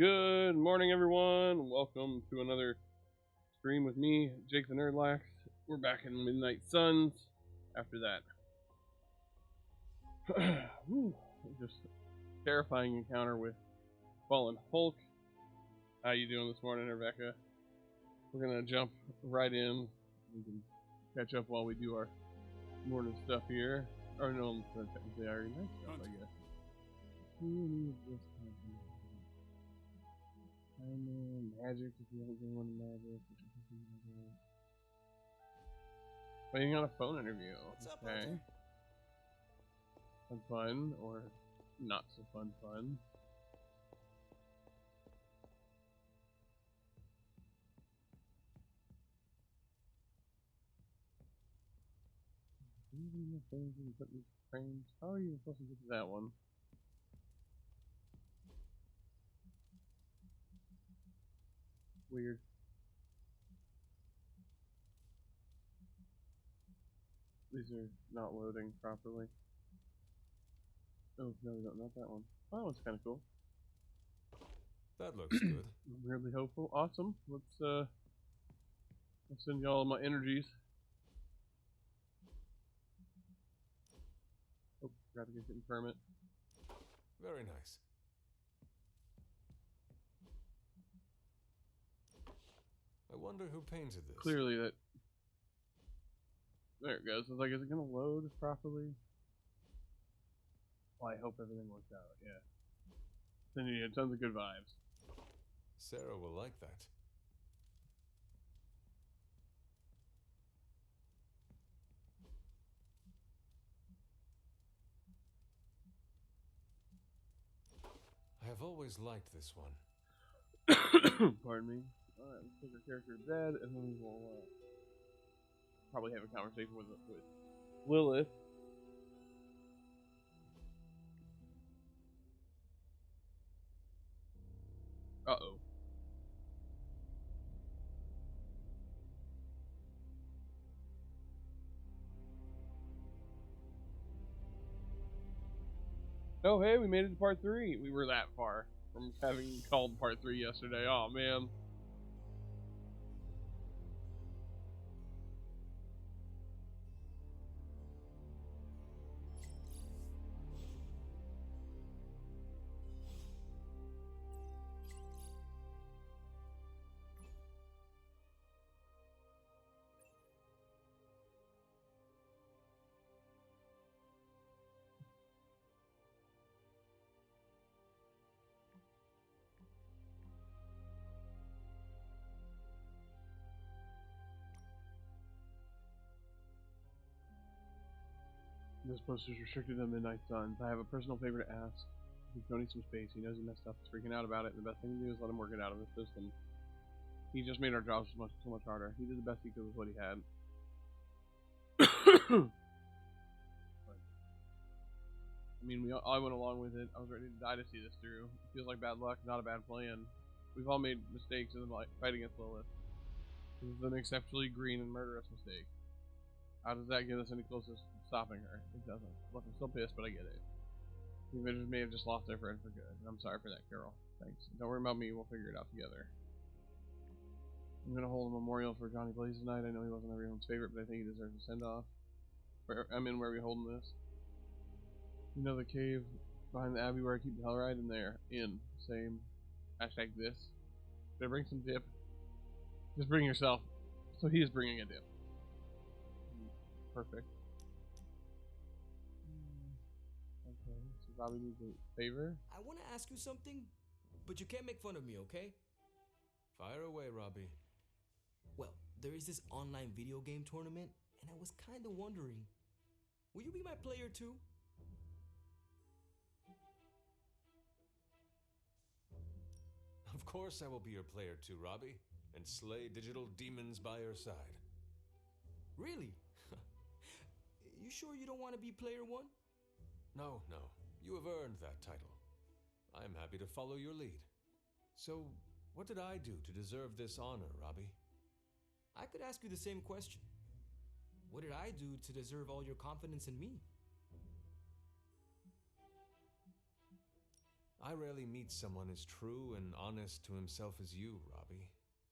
Good morning, everyone. Welcome to another stream with me, Jake the Nerdlax. We're back in Midnight Suns after that just terrifying encounter with Fallen Hulk. How you doing this morning, Rebecca? We're gonna jump right in. We can catch up while we do our morning stuff here. Or no, technically I already night stuff, I guess. Magic if you don't do one magic. Waiting on a phone interview. What's up, okay. Fun or not so fun. How are you supposed to get to that one? Weird. These are not loading properly. Oh, no, not that one. Oh, that one's kind of cool. That looks good. I'm really hopeful. Awesome. Let's send you all my energies. Oh, forgot to get the permit. Very nice. I wonder who painted this. Clearly that... There it goes. I was like, is it going to load properly? Well, I hope everything works out, yeah. Sending you tons of good vibes. Sarah will like that. I have always liked this one. Pardon me. Alright, let's take our character to bed, and then we'll probably have a conversation with Lilith. Uh-oh. Oh, hey, we made it to part 3. We were that far from having called part 3 yesterday. Oh, man. This post is restricted to Midnight Suns. I have a personal favor to ask. He's going to need some space. He knows he messed up. He's freaking out about it. And the best thing to do is let him work it out of the system. He just made our jobs so much harder. He did the best he could with what he had. I mean, I went along with it. I was ready to die to see this through. It feels like bad luck, not a bad plan. We've all made mistakes in the fight against Lilith. This is an exceptionally green and murderous mistake. How does that get us any closer to stopping her? It doesn't. Look, I'm still pissed, but I get it. The Avengers may have just lost their friend for good. I'm sorry for that, Carol. Thanks. Don't worry about me. We'll figure it out together. I'm gonna hold a memorial for Johnny Blaze tonight. I know he wasn't everyone's favorite, but I think he deserves a send-off. I'm in where are we holding this? You know the cave behind the abbey where I keep the Hellride? In there. In. Same. Hashtag this. Did I bring some dip? Just bring yourself. So he is bringing a dip. Perfect. Okay, so Robbie needs a favor. I want to ask you something, but you can't make fun of me, okay? Fire away, Robbie. Well, there is this online video game tournament, and I was kind of wondering, will you be my player too? Of course I will be your player too, Robbie, and slay digital demons by your side. Really? You sure you don't want to be player 1? No. You have earned that title. I am happy to follow your lead. So, what did I do to deserve this honor, Robbie? I could ask you the same question. What did I do to deserve all your confidence in me? I rarely meet someone as true and honest to himself as you, Robbie,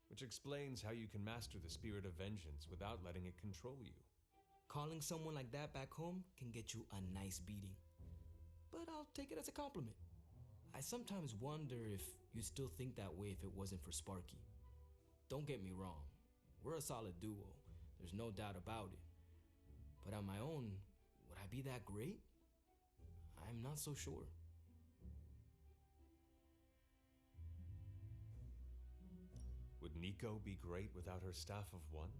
which explains how you can master the spirit of vengeance without letting it control you. Calling someone like that back home can get you a nice beating. But I'll take it as a compliment. I sometimes wonder if you'd still think that way if it wasn't for Sparky. Don't get me wrong, we're a solid duo, there's no doubt about it. But on my own, would I be that great? I'm not so sure. Would Nico be great without her staff of one?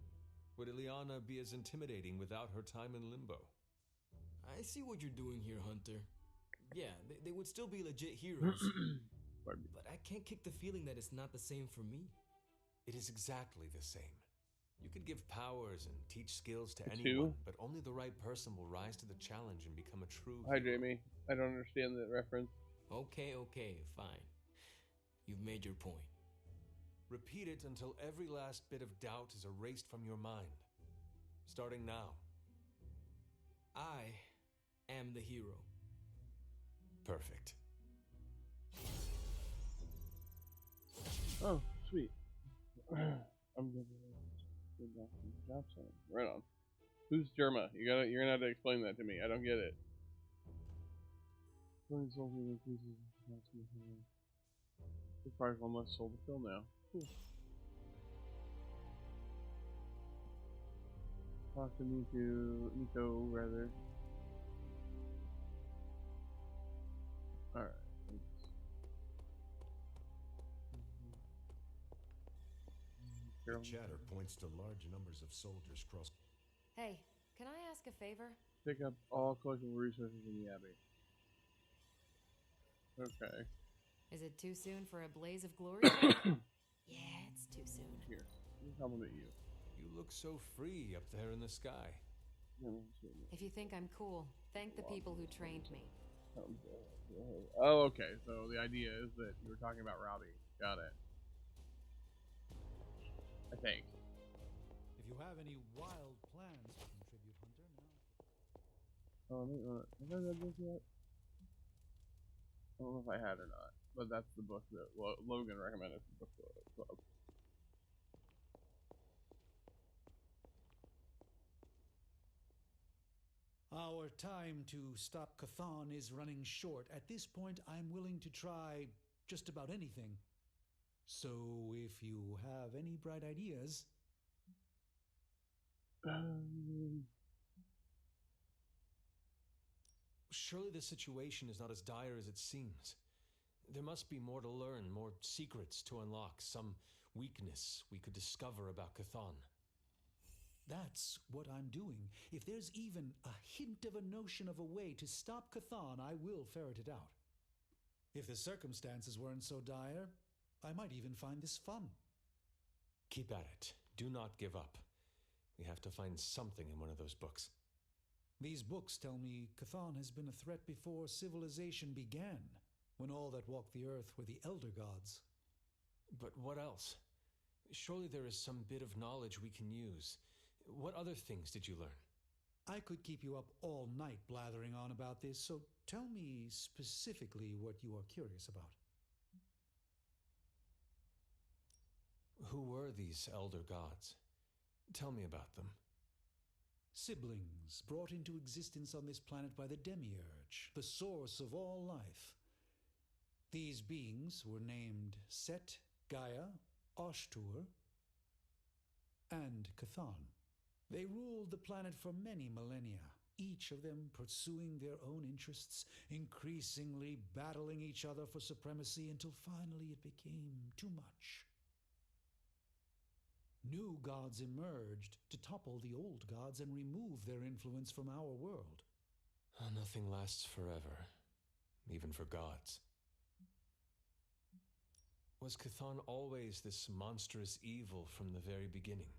Would Ileana be as intimidating without her time in limbo? I see what you're doing here, Hunter. Yeah, they would still be legit heroes. But I can't kick the feeling that it's not the same for me. It is exactly the same. You could give powers and teach skills to anyone, but only the right person will rise to the challenge and become a true Hi, hero. Jamie. I don't understand that reference. Okay, fine. You've made your point. Repeat it until every last bit of doubt is erased from your mind. Starting now. I am the hero. Perfect. Oh, sweet. I'm good. Good job, son. Right on. Who's Germa? You're gonna have to explain that to me. I don't get it. Requires one less soul to kill now. Cool. Talk to Nico rather. Alright. Chatter points to large numbers of soldiers cross. Hey, can I ask a favor? Pick up all collectible resources in the Abbey. Okay. Is it too soon for a blaze of glory? Yeah, it's too soon. Here. Let me compliment you. You look so free up there in the sky. If you think I'm cool, thank the people who trained me. Oh, okay. So the idea is that you were talking about Robbie. Got it. I think. If you have any wild plans to contribute, Hunter, now. Oh, have I read this yet? I don't know if I had or not, but that's the book that Logan recommended for book club. Our time to stop Chthon is running short. At this point, I'm willing to try just about anything. So, if you have any bright ideas... Surely the situation is not as dire as it seems. There must be more to learn, more secrets to unlock, some weakness we could discover about Chthon. That's what I'm doing. If there's even a hint of a notion of a way to stop Chthon, I will ferret it out. If the circumstances weren't so dire, I might even find this fun. Keep at it. Do not give up. We have to find something in one of those books. These books tell me Chthon has been a threat before civilization began, when all that walked the earth were the Elder Gods. But what else? Surely there is some bit of knowledge we can use. What other things did you learn? I could keep you up all night blathering on about this, so tell me specifically what you are curious about. Who were these Elder Gods? Tell me about them. Siblings brought into existence on this planet by the Demiurge, the source of all life. These beings were named Set, Gaia, Ashtur, and Chthon. They ruled the planet for many millennia, each of them pursuing their own interests, increasingly battling each other for supremacy until finally it became too much. New gods emerged to topple the old gods and remove their influence from our world. Nothing lasts forever, even for gods. Was Chthon always this monstrous evil from the very beginning?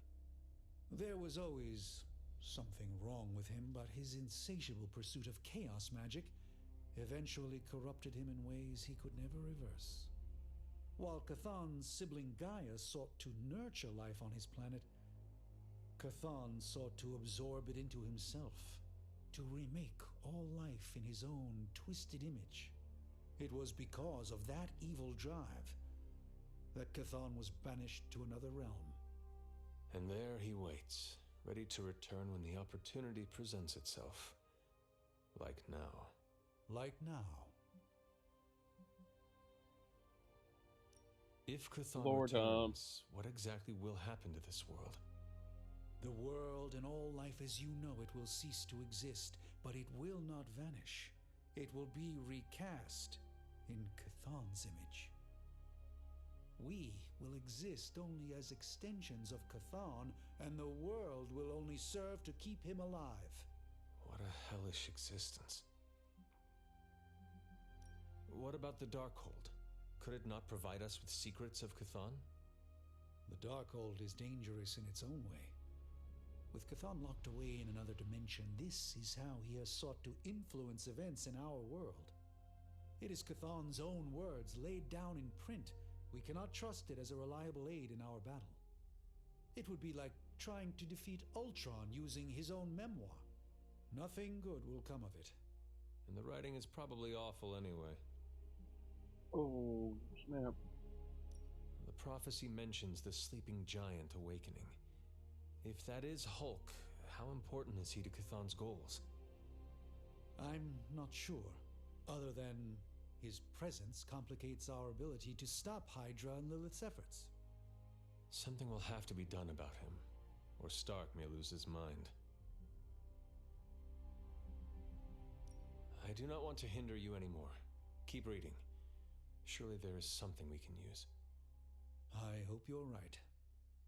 There was always something wrong with him, but his insatiable pursuit of chaos magic eventually corrupted him in ways he could never reverse. While Chthon's sibling Gaia sought to nurture life on his planet, Chthon sought to absorb it into himself, to remake all life in his own twisted image. It was because of that evil drive that Cthon was banished to another realm. And there he waits, ready to return when the opportunity presents itself. Like now. Like now. If Cthon Lord, returns, what exactly will happen to this world? The world and all life as you know it will cease to exist, but it will not vanish. It will be recast in Cthon's image. We will exist only as extensions of Cthon, and the world will only serve to keep him alive. What a hellish existence. What about the Darkhold? Could it not provide us with secrets of Cthon? The Darkhold is dangerous in its own way. With Cthon locked away in another dimension, this is how he has sought to influence events in our world. It is Cthon's own words laid down in print. We cannot trust it as a reliable aid in our battle. It would be like trying to defeat Ultron using his own memoir. Nothing good will come of it. And the writing is probably awful anyway. Oh, snap. The prophecy mentions the sleeping giant awakening. If that is Hulk, how important is he to Cthon's goals? I'm not sure, other than his presence complicates our ability to stop Hydra and Lilith's efforts. Something will have to be done about him, or Stark may lose his mind. I do not want to hinder you anymore. Keep reading. Surely there is something we can use. I hope you're right.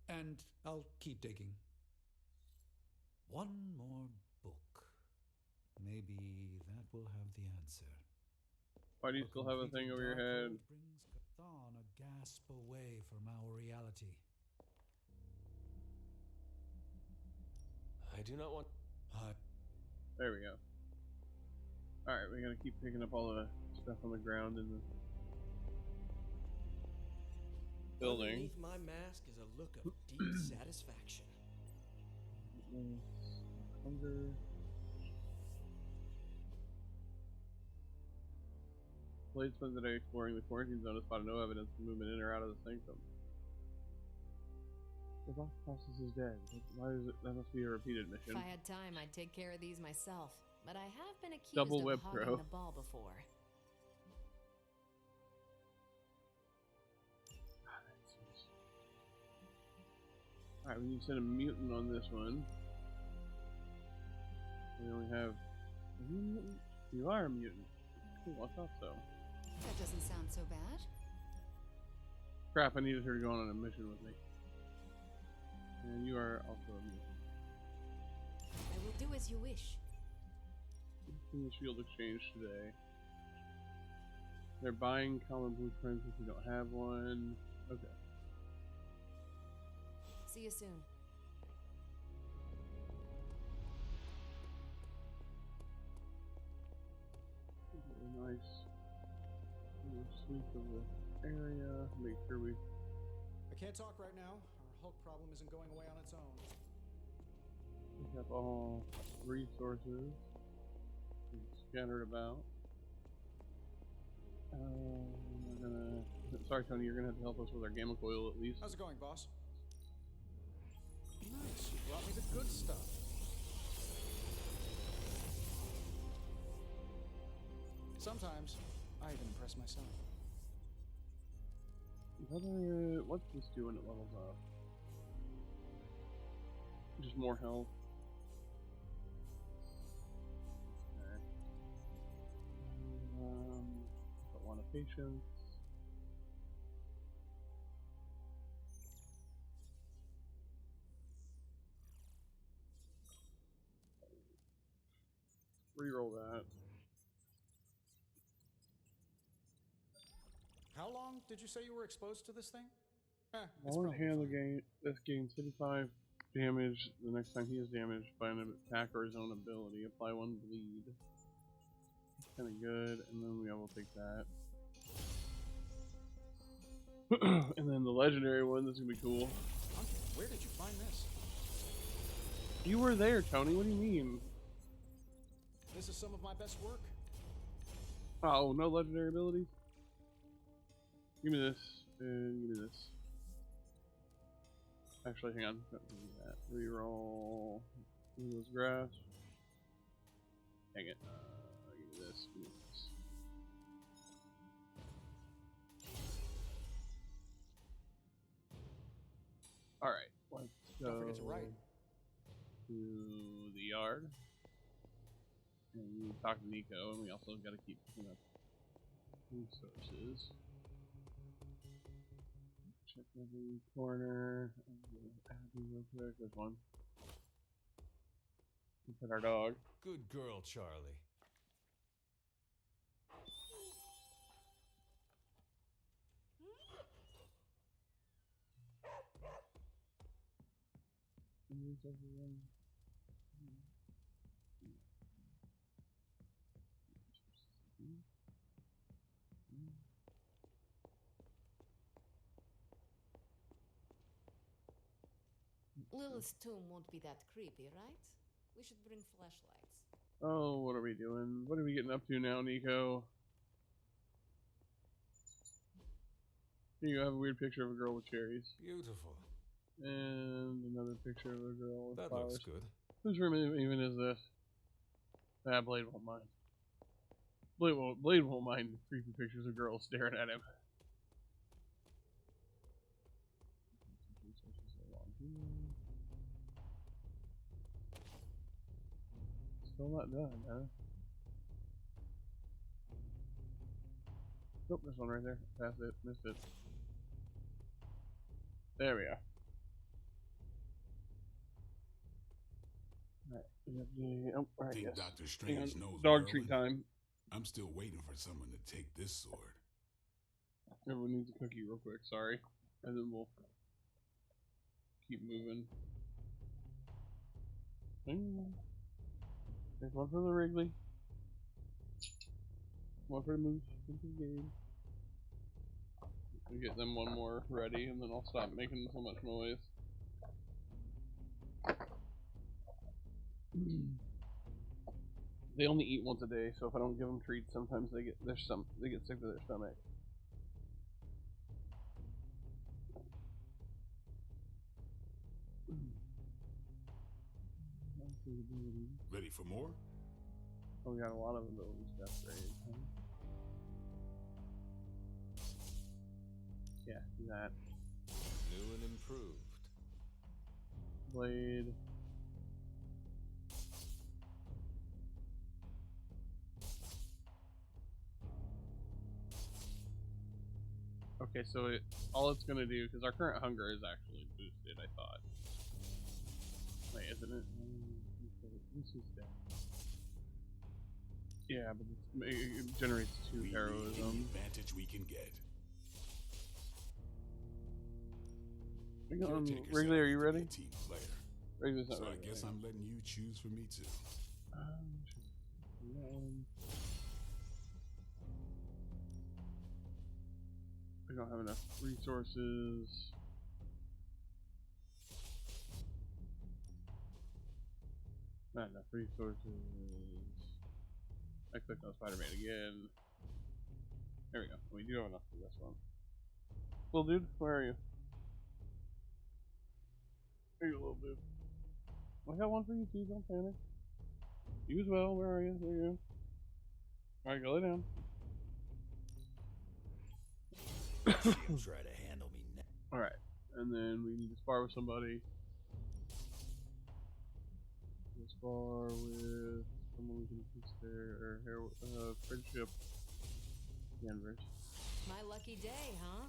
And I'll keep digging. One more book. Maybe that will have the answer. Why do you still have a thing over your head? Brings Cthon a gasp away from our reality. I do not want... There we go. Alright, we gotta keep picking up all the stuff on the ground in the building. Underneath my mask is a look of deep satisfaction. Hunger. Blade spent the day exploring the quarantine zone and spotted no evidence of movement in or out of the sanctum. The box process is dead. Why is it? That must be a repeated If mission. I had time, I'd take care of these myself. But I have been accused Double of whip hogging throw. the ball before. Alright, we need to send a mutant on this one. We only have... Are you a mutant? You are a mutant. Cool, I thought so. That doesn't sound so bad. Crap, I needed her to go on a mission with me. And you are also a mutant. I will do as you wish. In the shield exchange today. They're buying common blueprints if you don't have one. Okay. See you soon. Really nice. Sweep of the area. Make sure we. I can't talk right now. Our Hulk problem isn't going away on its own. We have all resources scattered about. We're gonna. Sorry, Tony. You're gonna have to help us with our gamma coil at least. How's it going, boss? Nice. You brought me the good stuff. Sometimes I even impress myself. What's this do when it levels up? Just more health. Okay. Got one of patience. Reroll that. How long did you say you were exposed to this thing? On one hand, this gains 55 damage the next time he is damaged by an attack or his own ability. Apply 1 bleed. Kind of good, and then we will take that. And then the legendary one, this is gonna be cool. Where did you find this? You were there, Tony. What do you mean? This is some of my best work. Oh, no legendary abilities? Give me this, and give me this. Actually, hang on. Don't give me that. Reroll. Give me those grass. Dang it. Give me this. Give me this. Alright, let's go Don't forget to write. to the yard. And we talk to Nico, and we also gotta keep picking up resources. Check every corner. Real quick. There's one. We put our dog. Good girl, Charlie. Lilith's tomb won't be that creepy, right? We should bring flashlights. Oh, what are we doing? What are we getting up to now, Nico? Here you go, have a weird picture of a girl with cherries. Beautiful. And another picture of a girl with That flowers. looks good. Whose room even is this? Ah, Blade won't mind. Blade won't mind creepy pictures of girls staring at him. Still not done, huh? Nope, there's one right there. Passed it, missed it. There we are. Alright, we have the. Oh, alright, Think yes. Dr. Hang on, Strange knows dog Merlin? treat time. I'm still waiting for someone to take this sword. Everyone needs a cookie real quick, sorry. And then we'll keep moving. There's one for the Wrigley. One for the Moose. One for the game. We'll get them one more ready, and then I'll stop making so much noise. They only eat once a day, so if I don't give them treats, sometimes they get sick to their stomach. Ready for more? Oh, we got a lot of ability stuff, right? Yeah, do that. New and improved. Blade. Okay, so all it's gonna do, because our current hunger is actually boosted, I thought. Wait, isn't it? This is dead. Yeah, but it generates 2 We need heroism. any advantage we can get. Caretaker's Wrigley, are you supposed to be ready? a team player. Wrigley's not So ready. I guess I'm letting you choose for me too. We don't have enough resources. Not enough resources. I clicked on Spider-Man again. There we go. We do have enough for this one. Little dude, where are you? Here you go, little dude. I got one for you too, don't panic. You as well, where are you? There you go. Alright, go lay down. She'll try to handle me now. Alright, and then we need to spar with somebody. We'll spar with someone we can fix their friendship. Danvers. My lucky day, huh?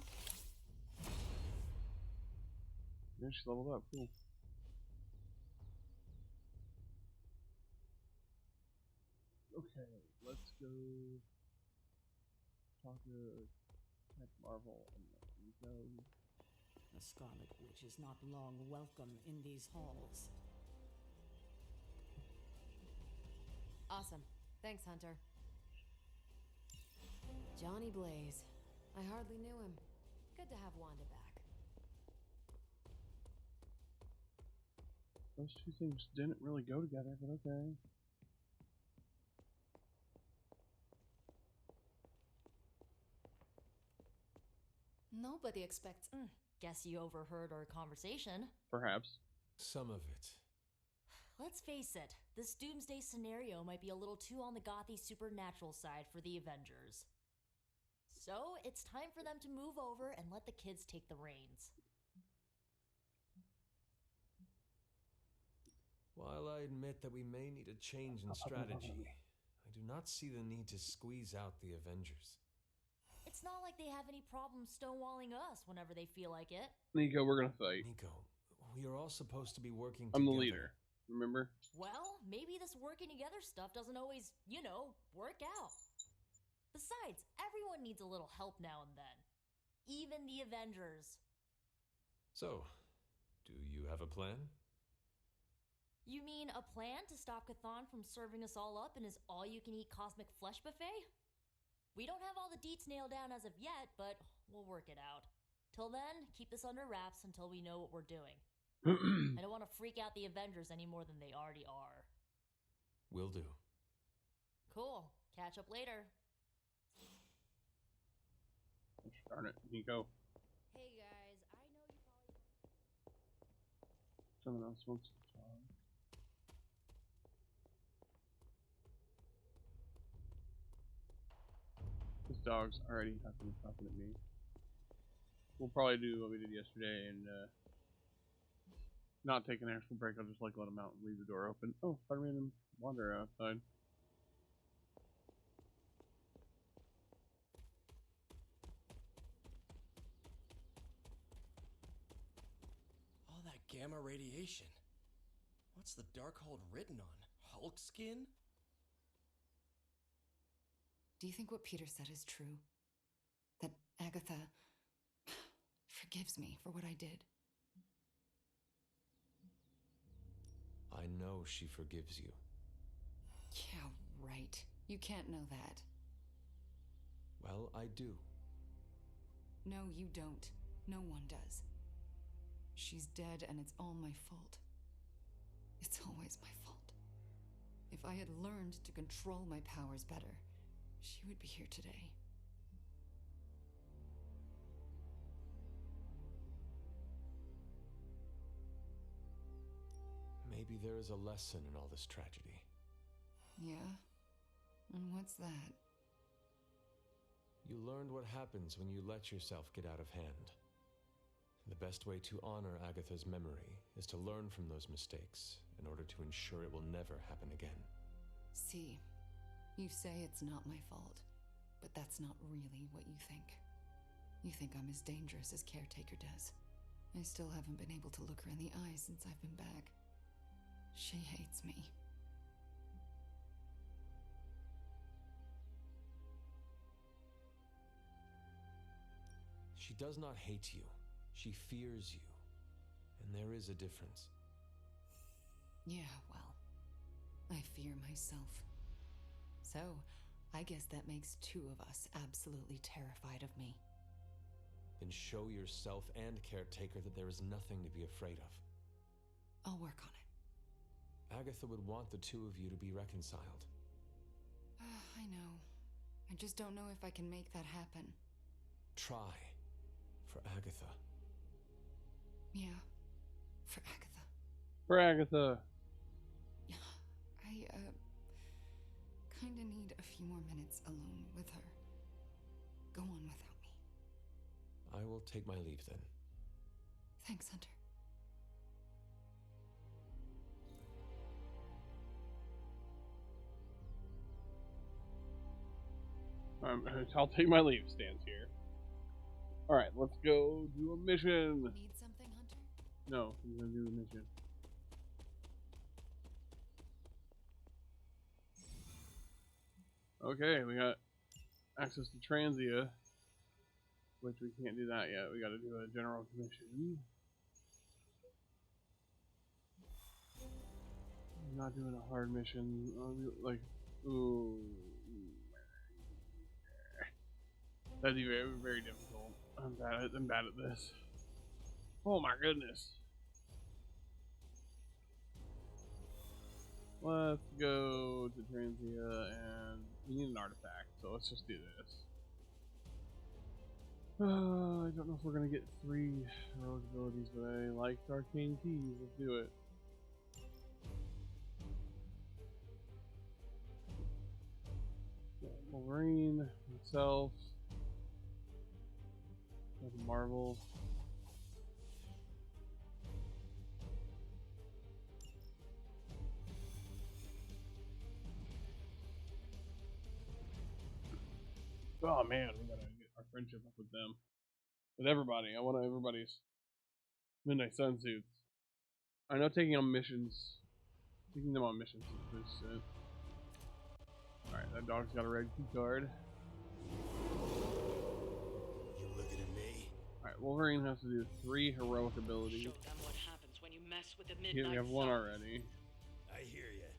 Yeah, she leveled up, cool. Okay, let's go talk to Captain Marvel and Nico. The Scarlet Witch is not long welcome in these halls. Awesome. Thanks, Hunter. Johnny Blaze. I hardly knew him. Good to have Wanda back. Those two things didn't really go together, but okay. Nobody expects. Guess you overheard our conversation. Perhaps. Some of it. Let's face it, this doomsday scenario might be a little too on the gothy supernatural side for the Avengers. So, it's time for them to move over and let the kids take the reins. While I admit that we may need a change in strategy, I do not see the need to squeeze out the Avengers. It's not like they have any problem stonewalling us whenever they feel like it. Nico, we're gonna fight. Nico, we are all supposed to be working I'm together. the leader. Remember? Well, maybe this working together stuff doesn't always, work out. Besides, everyone needs a little help now and then. Even the Avengers. So, do you have a plan? You mean a plan to stop Chthon from serving us all up in his all-you-can-eat cosmic flesh buffet? We don't have all the deets nailed down as of yet, but we'll work it out. Till then, keep this under wraps until we know what we're doing. I don't want to freak out the Avengers any more than they already are. Will do. Cool. Catch up later. Darn it, Nico. Hey guys, I know you probably. Someone else wants to talk. This dog's already talking at me. We'll probably do what we did yesterday and not take an actual break. I'll just let him out and leave the door open. Oh, Spider-Man and Wanderer outside. All that gamma radiation. What's the Darkhold written on? Hulk skin? Do you think what Peter said is true? That Agatha forgives me for what I did? I know she forgives you. Yeah, right. You can't know that. Well, I do. No, you don't. No one does. She's dead and it's all my fault. It's always my fault. If I had learned to control my powers better, she would be here today. Maybe there is a lesson in all this tragedy. Yeah? And what's that? You learned what happens when you let yourself get out of hand. The best way to honor Agatha's memory is to learn from those mistakes in order to ensure it will never happen again. See, you say it's not my fault, but that's not really what you think. You think I'm as dangerous as Caretaker does. I still haven't been able to look her in the eyes since I've been back. She hates me. She does not hate you. She fears you. And there is a difference. Yeah, well, I fear myself. So, I guess that makes two of us absolutely terrified of me. Then show yourself and Caretaker that there is nothing to be afraid of. I'll work on it. Agatha would want the two of you to be reconciled. I know. I just don't know if I can make that happen. Try. For Agatha. Yeah. For Agatha. For Agatha. I, kinda need a few more minutes alone with her. Go on without me. I will take my leave then. Thanks, Hunter. I'll take my leave, stands here. Alright, let's go do a mission. Need something, Hunter? No, I'm gonna do the mission. Okay, we got access to Transia, which we can't do that yet. We gotta do a general commission. I'm not doing a hard mission. Like, ooh. That'd be very, very difficult. I'm bad at this. Oh my goodness. Let's go to Transia and we need an artifact, so let's just do this. I don't know if we're gonna get 3 heroic abilities, but I like arcane keys. Let's do it. Wolverine, himself, Marvel. Oh man, we gotta get our friendship up with them. With everybody. I want everybody's Midnight Sun suits. I know taking them on missions is boosts it. Alright, that dog's got a red key card. You looking at me? Alright, Wolverine has to do 3 heroic abilities. Show them what happens when you mess with the Here Midnight we have 1 Sun. already. I hear ya.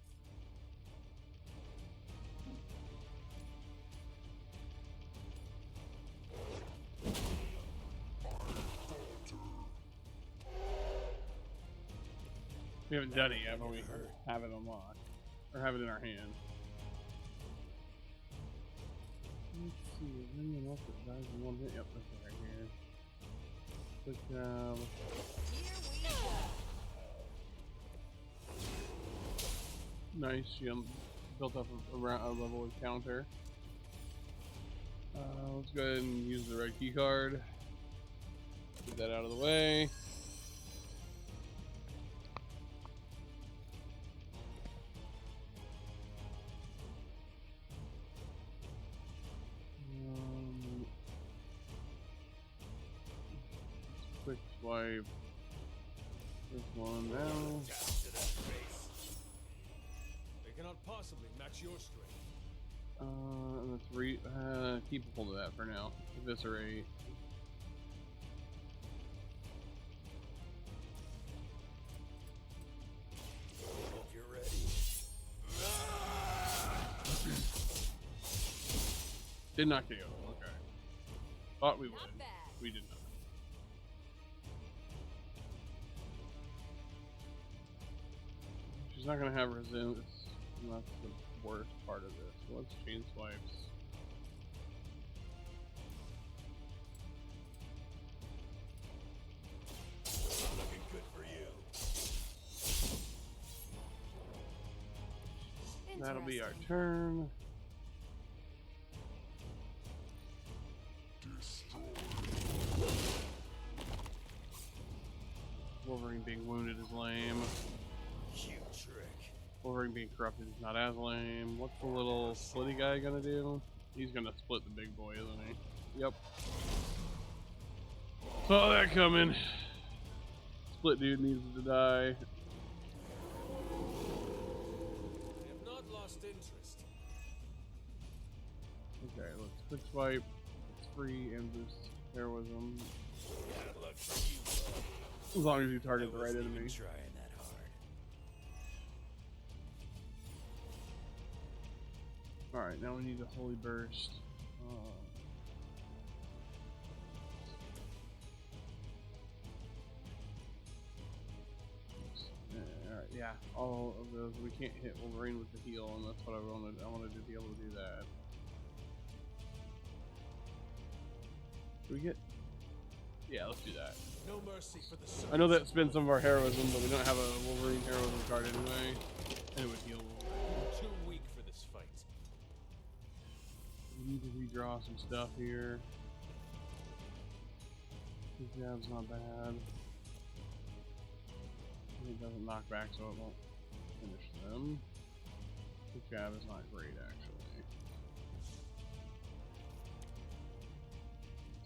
We haven't done it yet, but we have it unlocked. Or have it in our hand. Let's see, is there anyone else that dies in 1 hit? Yep, that's it right here. Quick job. Nice, she built up a level of counter. Let's go ahead and use the red key card. Get that out of the way. Quick swipe. This one now. They cannot possibly match your strength. And the 3. Keep a hold of that for now. Eviscerate. Hope you're ready. Did not KO. Okay. Thought we would. We did not. She's not gonna have resistance. That's the worst part of this. Let's chain swipes. Looking good for you. That'll be our turn. Wolverine being wounded is lame. Cute trick. Wolverine being corrupted is not as lame. What's the little splitty guy gonna do? He's gonna split the big boy, isn't he? Yep. Saw that coming. Split dude needs to die. They have not lost interest. Okay, let's quick swipe. It's free and boost heroism. Bad luck for you, bud. As long as you target the right Wasn't even enemy. trying that hard. Alright, now we need a holy burst. Alright, yeah, all of those. We can't hit Wolverine with the heal, and that's what I wanted. I wanted to be able to do that. Do we get? Yeah, let's do that. No mercy for the I know that spends some of our heroism, but we don't have a Wolverine heroism card anyway. And it would heal Wolverine. Too weak for this fight. We need to redraw some stuff here. This jab's not bad. It doesn't knock back, so it won't finish them. This jab is not great, actually.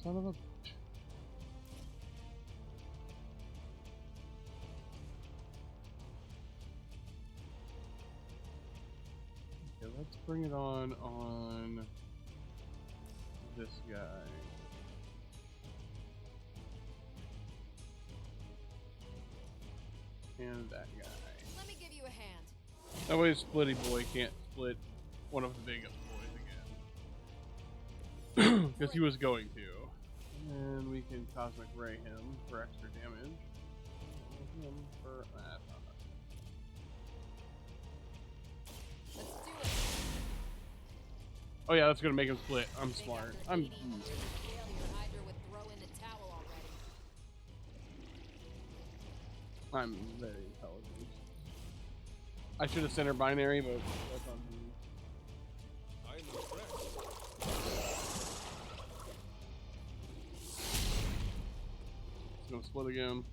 Son of a bitch. Okay, let's bring it on this guy. And that guy. Let me give you a hand. That way Splitty Boy can't split one of the big boys again. Because he was going to. And we can Cosmic Ray him for extra damage. And him for that. Let's do it. Oh yeah, that's gonna make him split. I'm smart. I'm. I'm very intelligent. I should have sent her binary, but that's on me. I'm impressed. It's gonna split again.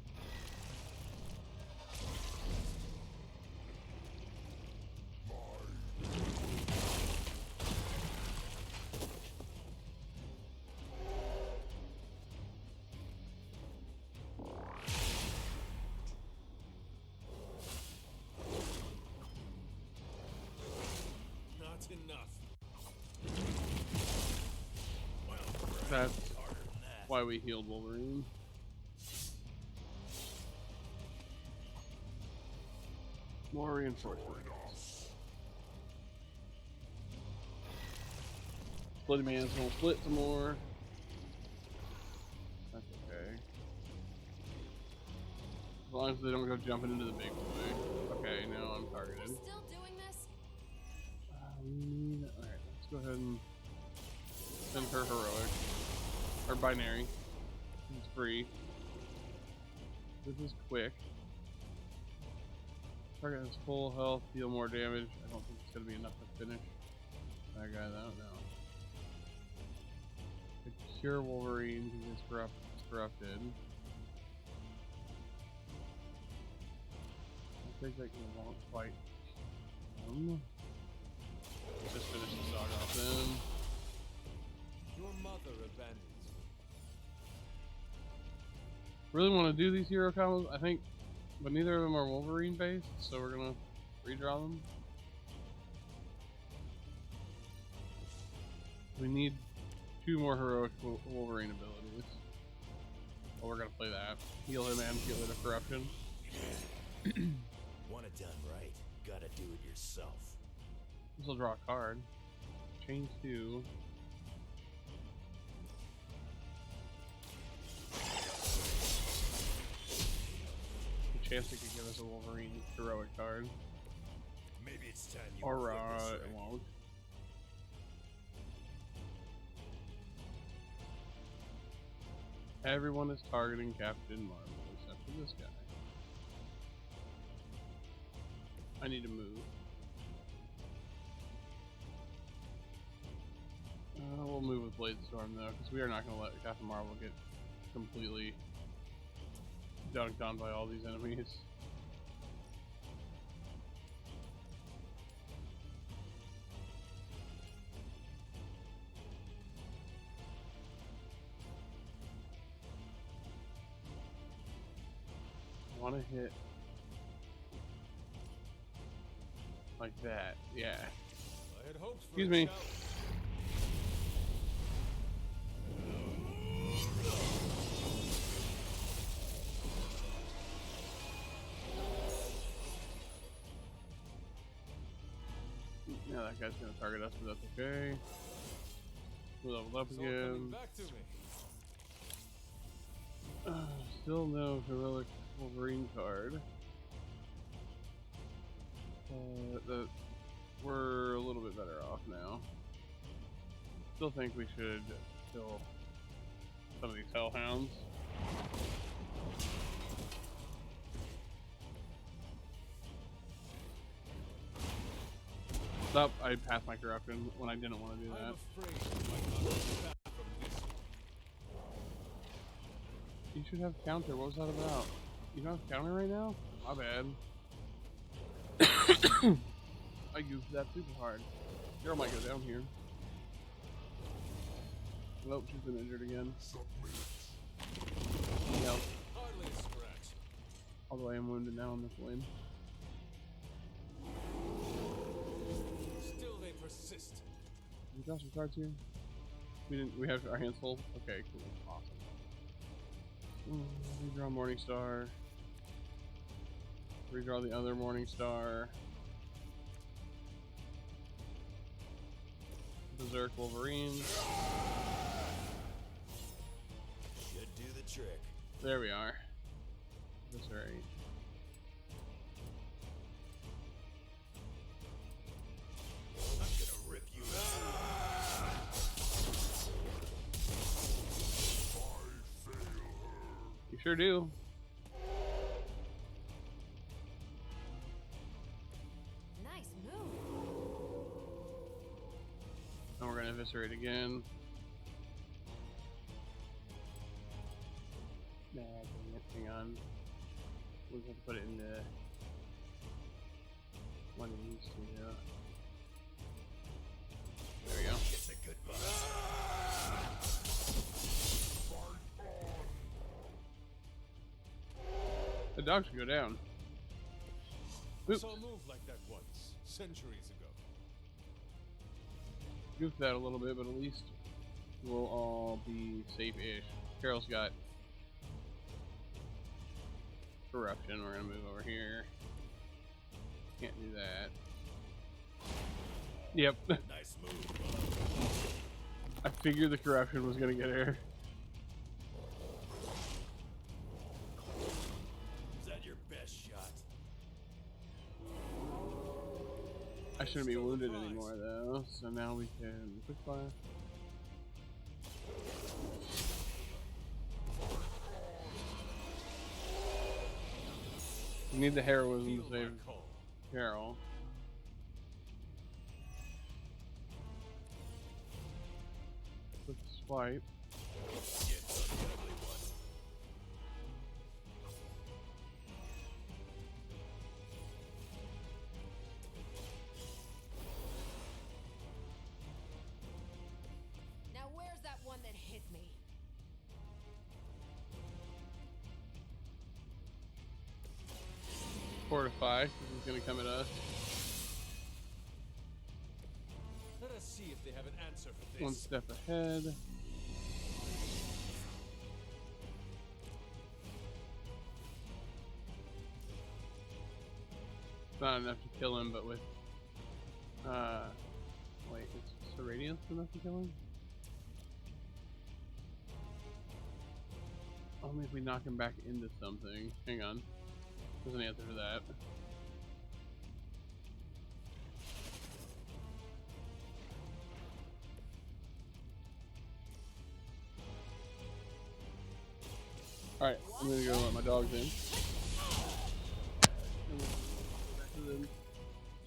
Not enough. That's why we healed Wolverine. More reinforcements. Bloody Man's gonna split some more. That's okay. As long as they don't go jumping into the big boy. Okay, now I'm targeted. Still doing this? Alright, let's go ahead and send her heroic. Or binary. It's free. This is quick. Target has full health, deal more damage. I don't think it's gonna be enough to finish that guy though, no. To cure Wolverine who is corrupted. I think that won't quite. Let's just finish the saga off then. Your mother abandons you. Really want to do these hero combos, I think, but neither of them are Wolverine based, so we're gonna redraw them. We need 2 more heroic Wolverine abilities. Well, we're gonna play that. Heal him and get rid of corruption. Want it done right, gotta do it yourself. This will draw a card. Chain 2. A chance it could give us a Wolverine heroic card. Maybe it's time you Or flip this it right. won't. Everyone is targeting Captain Marvel except for this guy. I need to move. We'll move with Bladestorm though, because we are not going to let Captain Marvel get completely dunked on by all these enemies. I want to hit like that, yeah. I had hoped for Excuse a me. challenge. Yeah, that guy's gonna target us, but that's okay. We leveled up It's all coming again. back to me. Still no heroic Wolverine card. We're a little bit better off now. Still think we should kill some of these hellhounds. Stop! I passed my corruption when I didn't want to do that. I'm afraid you might not come back from this one. You should have counter. What was that about? You don't have counter right now? My bad. I goofed that super hard. Girl might go down here. Nope, she's been injured again. Yep. Hardly a scratch. Although I am wounded now on this lane. Still they persist. Can we draw some cards here? We have our hands full? Okay, cool. Awesome. Redraw Morningstar. Redraw the other Morningstar. Berserk Wolverine. Should do the trick. There we are. That's right. I'm gonna rip you You sure do. trying to eviscerate again. Nah, dang it. Hang on. We'll have to put it in the one of these two. Yeah. There we go. It's a good buzz. The dog should go down. I Oop. saw a move like that once, centuries ago. Goofed that a little bit, but at least we'll all be safe-ish. Carol's got corruption. We're gonna move over here. Can't do that. Yep. Nice move. I figured the corruption was gonna get her. Is that your best shot? I shouldn't be wounded anymore though, so now we can quick fire. We need the heroism to save Carol. Quick swipe. Now where's that one that hit me? Fortify, because he's gonna come at us. Let us see if they have an answer for this. One step ahead. Not enough to kill him, but with wait, is Radiance enough to kill him? Only if we knock him back into something. Hang on. There's an answer to that. Alright, I'm gonna go let my dogs in. And we'll go back to them.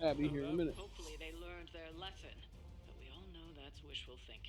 Abby here in a minute. Hopefully they learned their lesson, but we all know that's wishful thinking.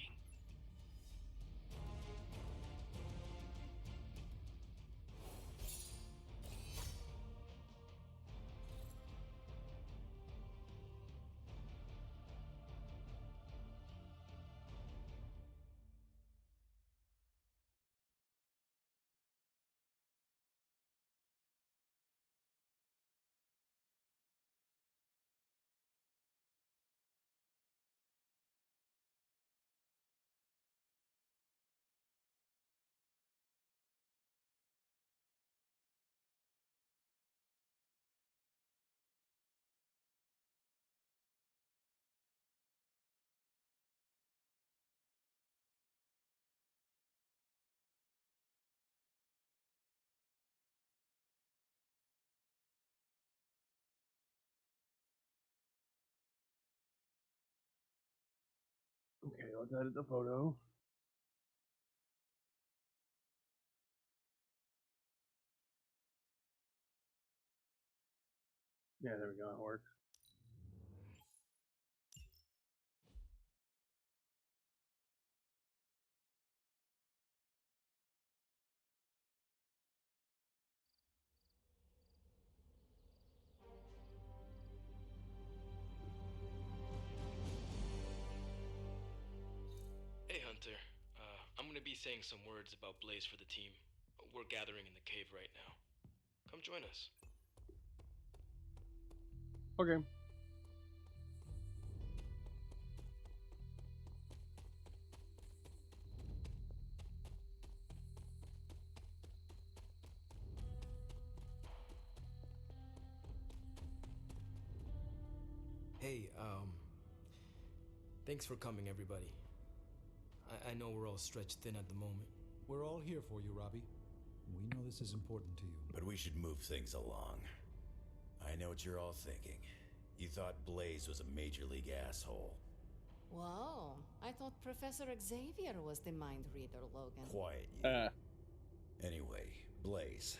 Okay, let's edit the photo. Yeah, there we go, it works. Hey, Hunter. I'm gonna be saying some words about Blaze for the team. We're gathering in the cave right now. Come join us. Okay. Hey, thanks for coming, everybody. I know we're all stretched thin at the moment. We're all here for you, Robbie. We know this is important to you. But we should move things along. I know what you're all thinking. You thought Blaze was a major league asshole. Whoa, I thought Professor Xavier was the mind reader, Logan. Quiet, you. Anyway, Blaze.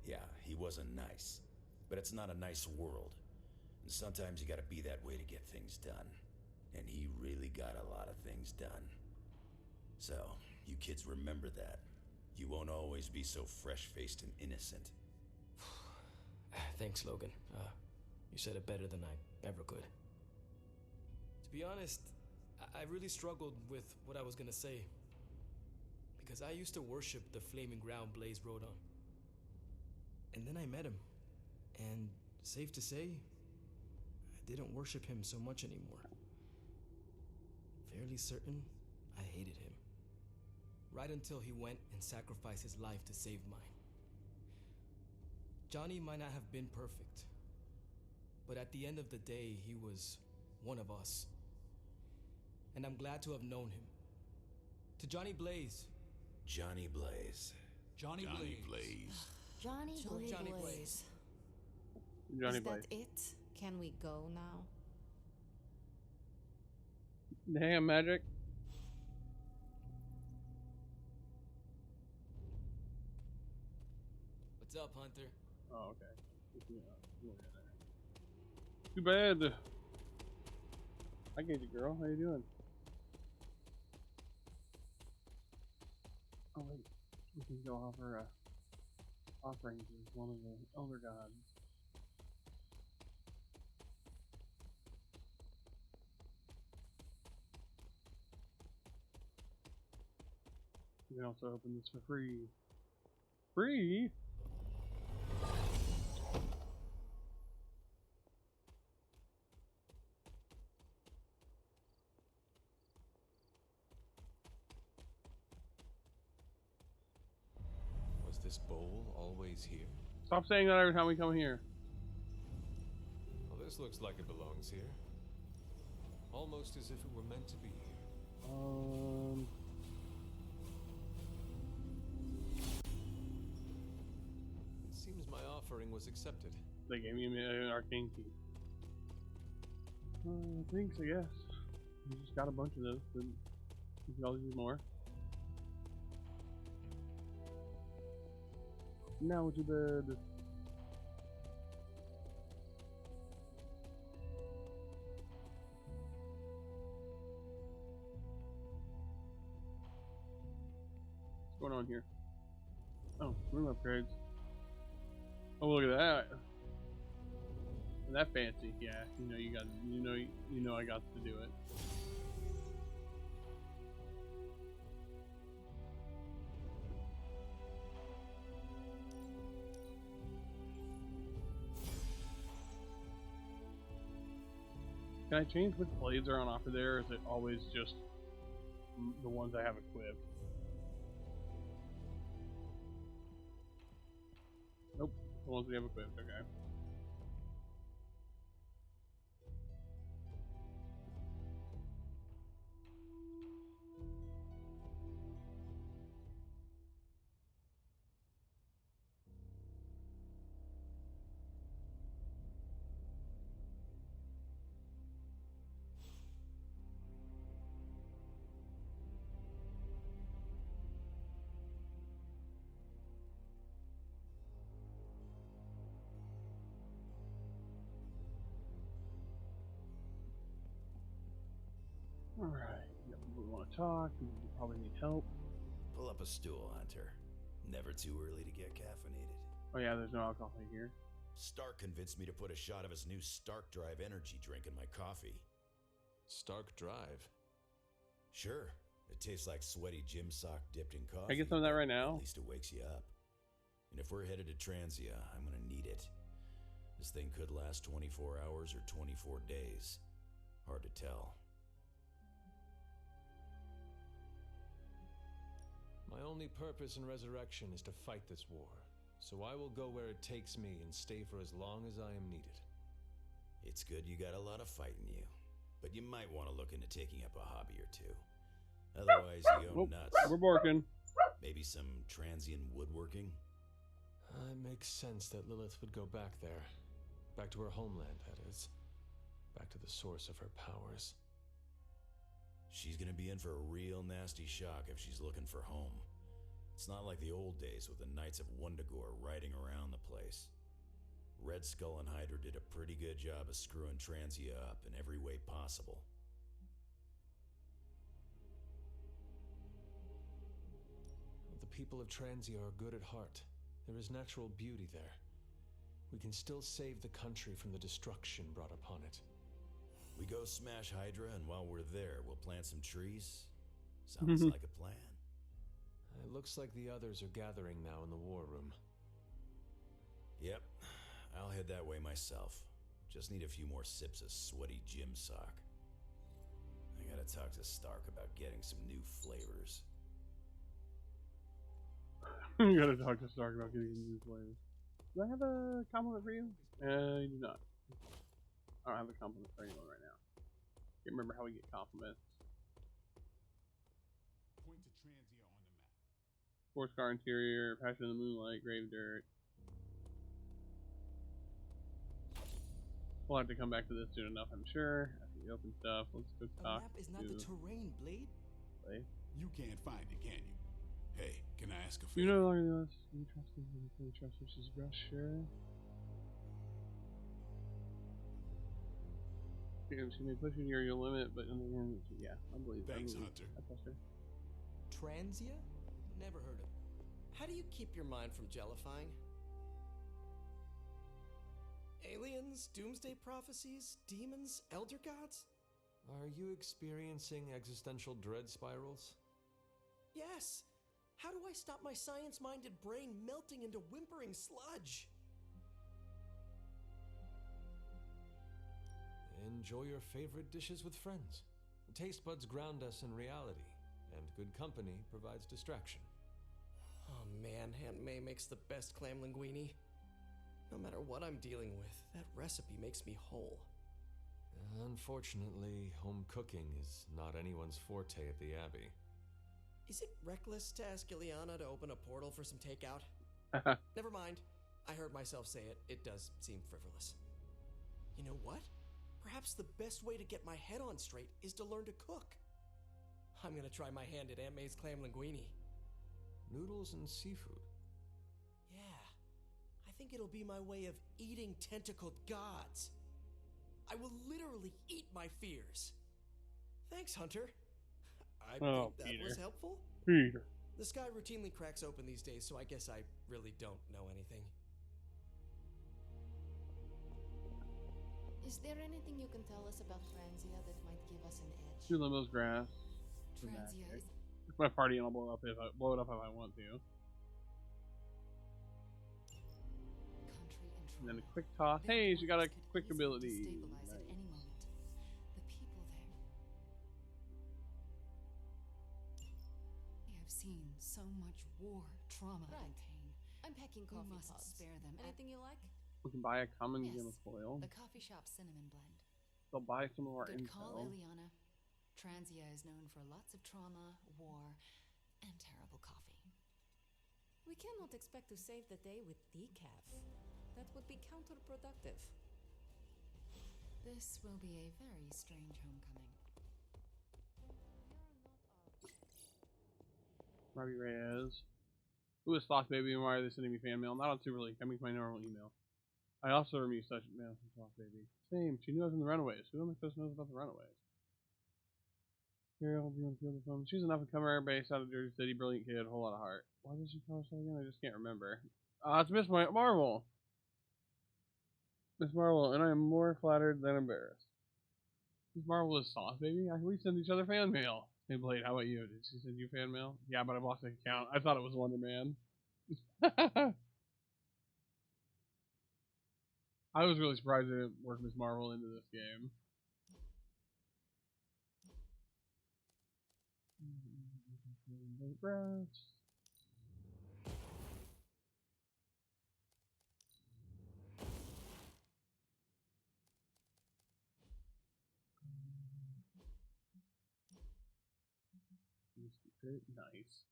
Yeah, he wasn't nice. But it's not a nice world. And sometimes you gotta be that way to get things done. and he really got a lot of things done. So, you kids remember that. You won't always be so fresh-faced and innocent. Thanks, Logan. You said it better than I ever could. To be honest, I really struggled with what I was gonna say. Because I used to worship the flaming ground Blaze rode on. And then I met him. And safe to say, I didn't worship him so much anymore. Fairly certain I hated him. Right until he went and sacrificed his life to save mine. Johnny might not have been perfect, but at the end of the day, he was one of us. And I'm glad to have known him. To Johnny Blaze. Johnny Blaze. Johnny Blaze. Johnny Blaze. Johnny Blaze. Johnny Is Blaze. that it? Can we go now? Damn, Magic. What's up, Hunter? Oh, okay. Too bad. I get you, girl. How you doing? Oh wait, we can go offer offerings with one of the elder gods. You can also open this for free. Free? Was this bowl always here? Stop saying that every time we come here. Well, this looks like it belongs here. Almost as if it were meant to be here. It seems my offering was accepted. They gave me an arcane key. Thanks, I guess. We just got a bunch of those, but we can always use more. Now to bed. What's going on here? Oh, room upgrades. Oh, look at that. That fancy, yeah. You know you got. You know I got to do it. Can I change which blades are on offer there, or is it always just the ones I have equipped? Nope, the ones we have equipped, okay. Alright, we want to talk, we probably need help. Pull up a stool, Hunter. Never too early to get caffeinated. Oh yeah, there's no alcohol in here. Stark convinced me to put a shot of his new Stark Drive energy drink in my coffee. Stark Drive? Sure. It tastes like sweaty gym sock dipped in coffee. Can I get some of that right now? At least it wakes you up. And if we're headed to Transia, I'm gonna need it. This thing could last 24 hours or 24 days. Hard to tell. My only purpose in resurrection is to fight this war, so I will go where it takes me and stay for as long as I am needed. It's good you got a lot of fight in you, but you might want to look into taking up a hobby or two. Otherwise, you go nuts. We're barking. Maybe some transient woodworking? It makes sense that Lilith would go back there. Back to her homeland, that is. Back to the source of her powers. She's gonna be in for a real nasty shock if she's looking for home. It's not like the old days with the Knights of Wundagore riding around the place. Red Skull and Hydra did a pretty good job of screwing Transia up in every way possible. people of Transia are good at heart. There is natural beauty there. We can still save the country from the destruction brought upon it. We go smash Hydra, and while we're there, we'll plant some trees? Sounds like a plan. It looks like the others are gathering now in the war room. Yep, I'll head that way myself. Just need a few more sips of sweaty gym sock. I gotta talk to Stark about getting some new flavors. You gotta talk to Stark about getting new flavors. Do I have a compliment for you? You do not. I don't have a compliment for anyone right now. Can't remember how we get compliments. Point to Transia on the map. Sports car interior, Passion in the Moonlight, Grave Dirt. We'll have to come back to this soon enough, I'm sure. After the open stuff, let's go A talk map is not to the terrain, Blade. Blade. You can't find it, can you? Hey, can I ask a You favor? no longer know us. You trust me when you play trust versus Rush, sure. She may push you near your limit, but in the end, yeah, I believe. Thanks, I believe. Hunter. I trust her. Transia? Never heard of. How do you keep your mind from jellifying? Aliens, doomsday prophecies, demons, elder gods? Are you experiencing existential dread spirals? Yes! How do I stop my science-minded brain melting into whimpering sludge? Enjoy your favorite dishes with friends. Taste buds ground us in reality, and good company provides distraction. Oh man, Aunt May makes the best clam linguine. No matter what I'm dealing with, that recipe makes me whole. Unfortunately, home cooking is not anyone's forte at the Abbey. Is it reckless to ask Ileana to open a portal for some takeout? Never mind. I heard myself say it. It does seem frivolous. You know what? Perhaps the best way to get my head on straight is to learn to cook. I'm gonna try my hand at Aunt May's clam linguine. Noodles and seafood. Yeah, I think it'll be my way of eating tentacled gods. I will literally eat my fears. Thanks, Hunter. I think that was helpful. Peter. The sky routinely cracks open these days, so I guess I really don't know anything. Is there anything you can tell us about Transia that might give us an edge? Do Limbo's grass. Transia is... It's my party and I'll blow it up if I want to. And then a quick toss. Hey, she got a quick ability. Destabilize at any moment. The people there. They have seen so much war, trauma, and pain. I'm packing coffee pods. We must spare them. Anything you like? We can buy a common Yes, gem of foil. the coffee shop cinnamon blend. They'll buy some of our Good info. call, Ileana. Transia is known for lots of trauma, war, and terrible coffee. We cannot expect to save the day with decaf. That would be counterproductive. This will be a very strange homecoming. Robbie Reyes. Who is Sloth Baby and why are they sending me fan mail? Not on Super League. Coming to my normal email. I also remove such mail from Sloth Baby. Same. She knew I was in the Runaways. Who am I supposed to know about the Runaways? Ariel, do you want to feel the phone? She's an up-and-comer based out of Jersey City. Brilliant kid. Whole lot of heart. Why did she call herself again? I just can't remember. It's Miss Marvel. Miss Marvel, and I am more flattered than embarrassed. Miss Marvel is Sloth Baby? We send each other fan mail. Hey Blade, how about you? Did she send you fan mail? Yeah, but I've lost the account. I thought it was Wonder Man. I was really surprised they didn't work Miss Marvel into this game. Nice.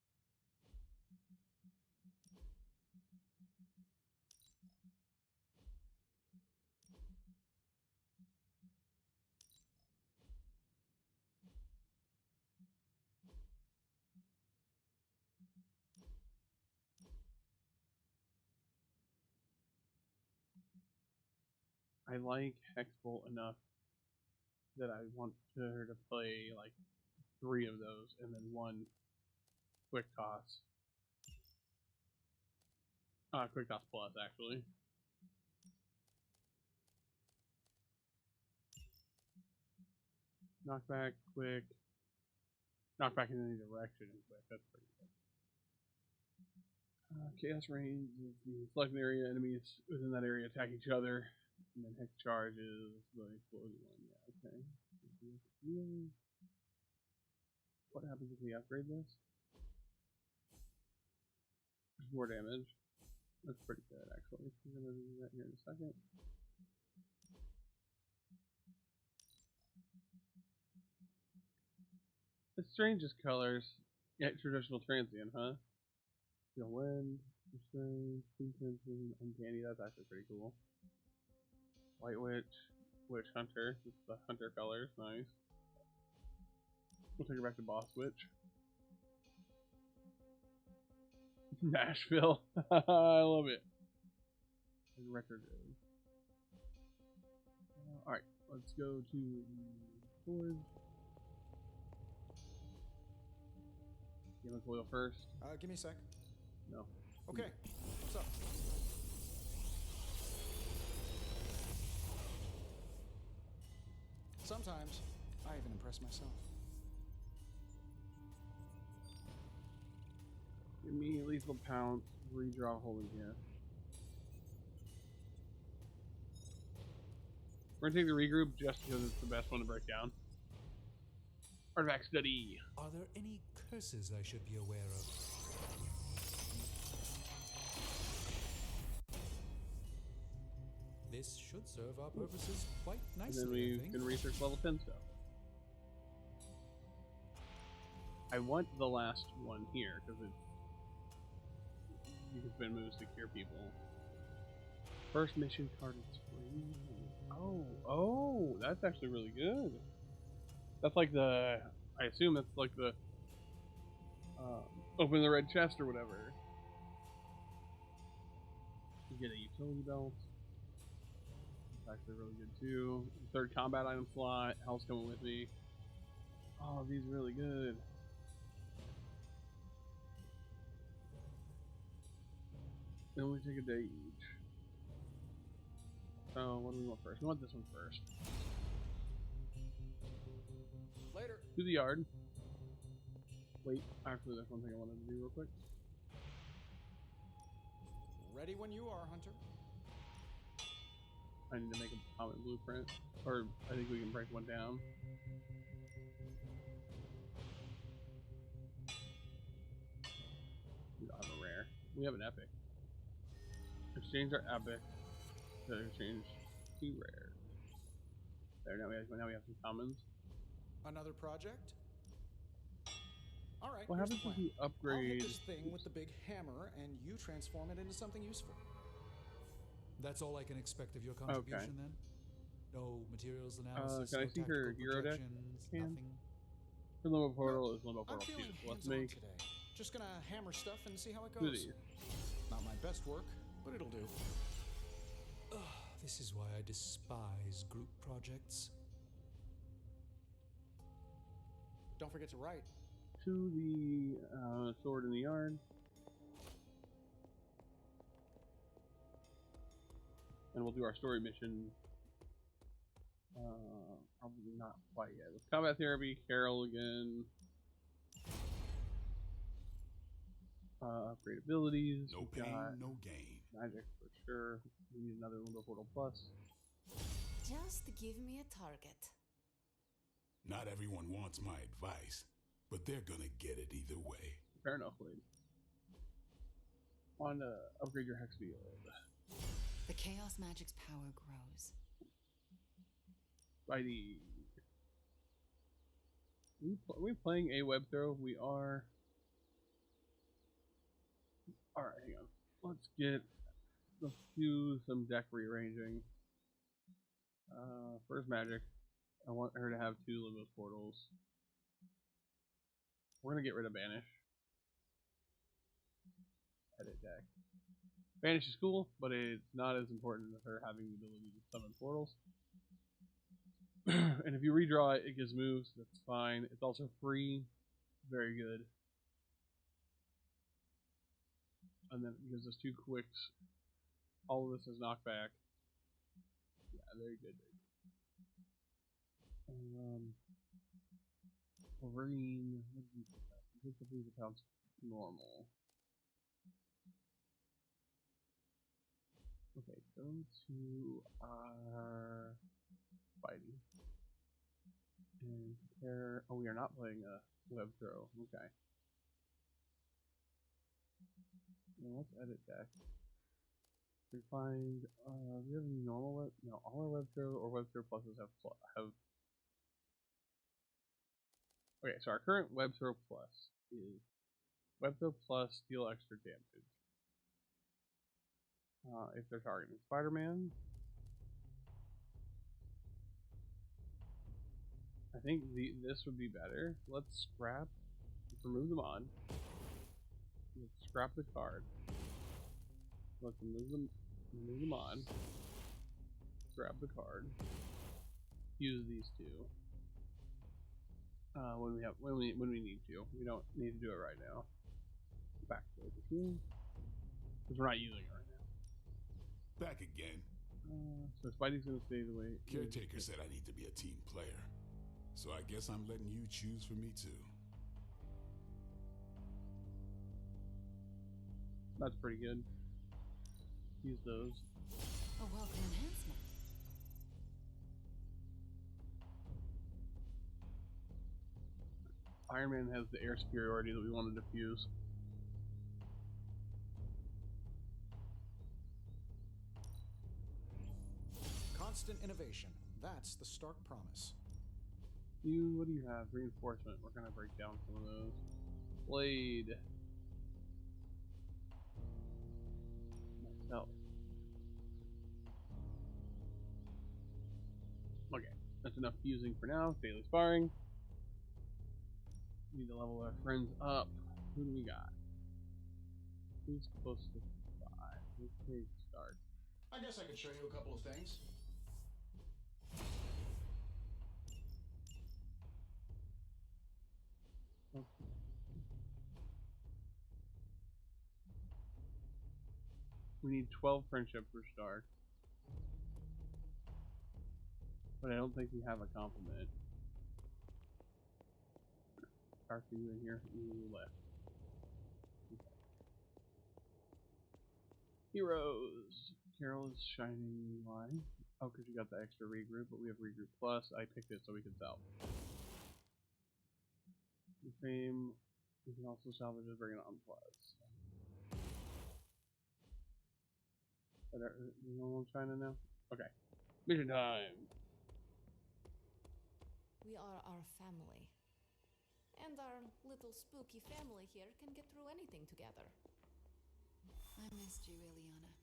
I like Hexbolt enough that I want her to play like 3 of those and then 1 quick toss. Quick Toss Plus, actually. Knockback, quick. Knockback in any direction, quick. That's pretty good. Chaos range is the select an area, enemies within that area attack each other. And then Hex Charge is the exploding one. Yeah, okay. What happens if we upgrade this? More damage. That's pretty good, actually. We're going to do that here in a second. The strangest colors. Yeah, traditional transient, huh? Feel wind, strange, intention, uncanny. That's actually pretty cool. White Witch, Witch Hunter. This is the hunter colors. Nice. We'll take her back to Boss Witch. Nashville. I love it. And retrograde. Alright, let's go to the forge. You want to oil first? Give me a sec. No. Okay. What's up? Sometimes I even impress myself. Give me lethal pounce, redraw holding here. We're gonna take the regroup just because it's the best one to break down. Artifact study. Are there any curses I should be aware of? This should serve our purposes quite nicely. And then we can research level 10 stuff. I want the last one here because you can spend moves to cure people. First mission card is free. Oh, that's actually really good. That's like the, I assume that's like the open the red chest or whatever. You get a utility belt. That's actually really good too. Third combat item slot. Hell's coming with me. Oh, these are really good. They only take a day each. So what do we want first? We want this one first. Later. To the yard. Wait, actually there's one thing I wanted to do real quick. Ready when you are, Hunter. I need to make a common blueprint. Or I think we can break one down. We don't have a rare. We have an epic. Exchange our epic to exchange 2 rare. There, now we have some commons. Another project? Alright, What happens if you upgrade? I'll hit this thing with the big hammer and you transform it into something useful. That's all I can expect of your contribution then? No materials analysis, can I no see her tactical hero deck? projections, Can. nothing? Her limbo portal is limbo I'm portal 2. feeling So let's hands-on make today. Just gonna hammer stuff and see how it 2 goes. of these. Not my best work, but it'll do. This is why I despise group projects. Don't forget to write. To the sword in the yard. And we'll do our story mission. Probably not quite yet. With combat therapy, Carol again. Upgrade abilities. No pain, no gain. Magic for sure. We need another Limbo Portal Plus. Just give me a target. Not everyone wants my advice, but they're gonna get it either way. Fair enough, Wade. Want to upgrade your hex field. The chaos magic's power grows. Righty. Are we playing a web throw? We are. Alright, hang on. Let's do some deck rearranging. First magic. I want her to have 2 Limbo portals. We're gonna get rid of Banish. Edit deck. Banish is cool, but it's not as important as her having the ability to summon portals. And if you redraw it, it gives moves. That's fine. It's also free. Very good. and then it gives us 2 quicks. All of this is knockback. Yeah, very good. Wolverine. What did we put that? I think the pounds normal. Okay, go to our fighting and compare. Oh, we are not playing a web throw. Okay. Well, let's edit deck. We find. Do we have any normal web? No, all our web throw or web throw pluses have. Okay, so our current web throw plus is web throw plus deal extra damage. If they're targeting Spider-Man, I think this would be better. Let's scrap. Let's remove them on. Let's scrap the card. Let's remove them on. Grab the card. Use these 2. When we need to. We don't need to do it right now. Back over here. Because we're not using it right now. Back again. So Spidey's gonna stay the way. Caretaker said I need to be a team player. So I guess I'm letting you choose for me too. That's pretty good. Use those. A welcome enhancement. Iron Man has the air superiority that we wanted to fuse. Constant innovation. That's the Stark promise. What do you have? Reinforcement. We're gonna break down some of those. Blade. Myself. Okay, that's enough fusing for now. Daily sparring. Need to level our friends up. Who do we got? Who's close to 5? Let's take start. I guess I could show you a couple of things. Okay. We need 12 friendship for start. But I don't think we have a compliment. Are you in here? You left. Okay. Heroes. Carol is shining. Why? Oh, because you got the extra regroup, but we have regroup plus. I picked it so we can salvage. The same. We can also salvage it, bring it on plus. You know China now? Okay. Mission time. We are our family. And our little spooky family here can get through anything together. I missed you, Ileana.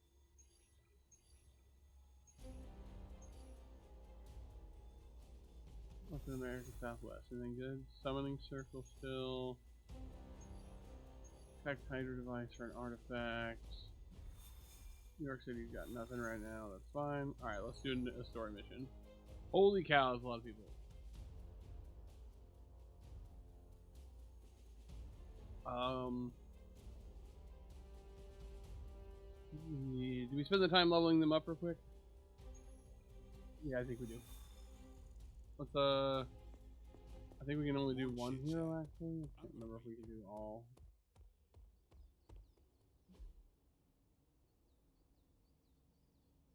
What's in America Southwest? Anything good? Summoning circle still. Tech Hydra device for an artifact. New York City's got nothing right now. That's fine. Alright, let's do a story mission. Holy cow, there's a lot of people. Do we spend the time leveling them up real quick? Yeah, I think we do. Let's I think we can only do one hero actually. I can't remember if we can do all.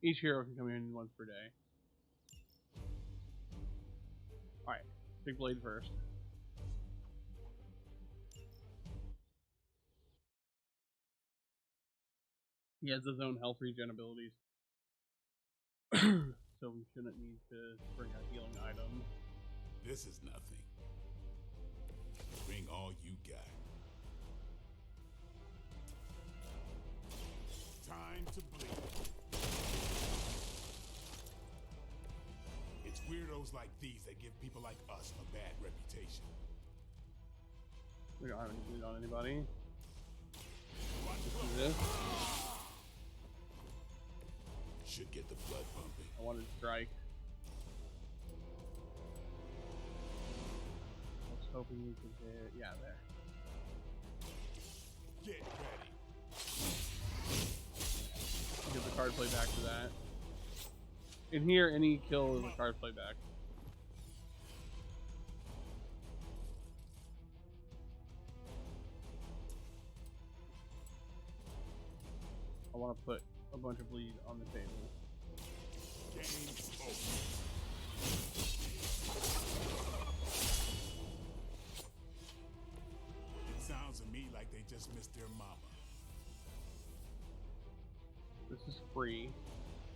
Each hero can come in once per day. Alright, Big Blade first. He has his own health regen abilities. So we shouldn't need to bring a healing item. This is nothing. Bring all you got. Time to bleed. It's weirdos like these that give people like us a bad reputation. We don't have any bleed on anybody. Let's do this. Should get the blood pumping. I wanted to strike. I was hoping we could hit. Yeah, there. Get ready. card play back to that. In here, any kill is a card play back. I want to put a bunch of bleed on the table. It sounds to me like they just missed their mama. This is free.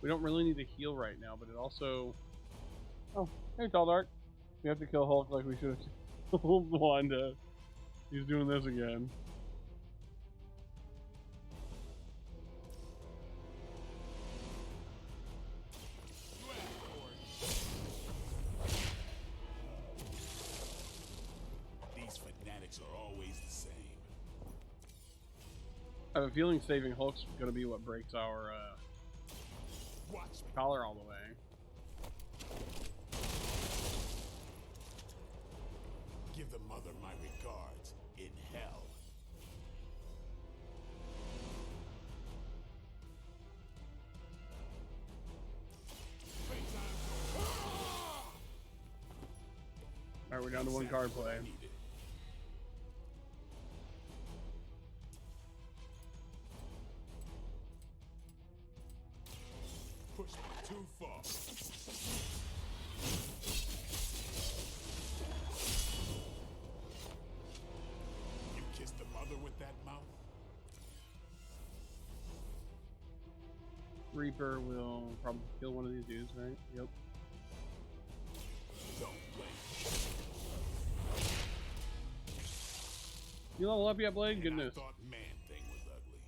We don't really need to heal right now, but it also... Oh, hey, Tall Dark. We have to kill Hulk like we should have killed Wanda. He's doing this again. These fanatics are always the same. I have a feeling saving Hulk's gonna be what breaks our collar all the way. Give the mother my regards in hell. Alright, we're down to one card play. Push me too far. You kissed the mother with that mouth? Reaper will probably kill one of these dudes, right? Yep. Don't blame. You level up yet, Blade? Goodness. I thought Man-Thing was ugly.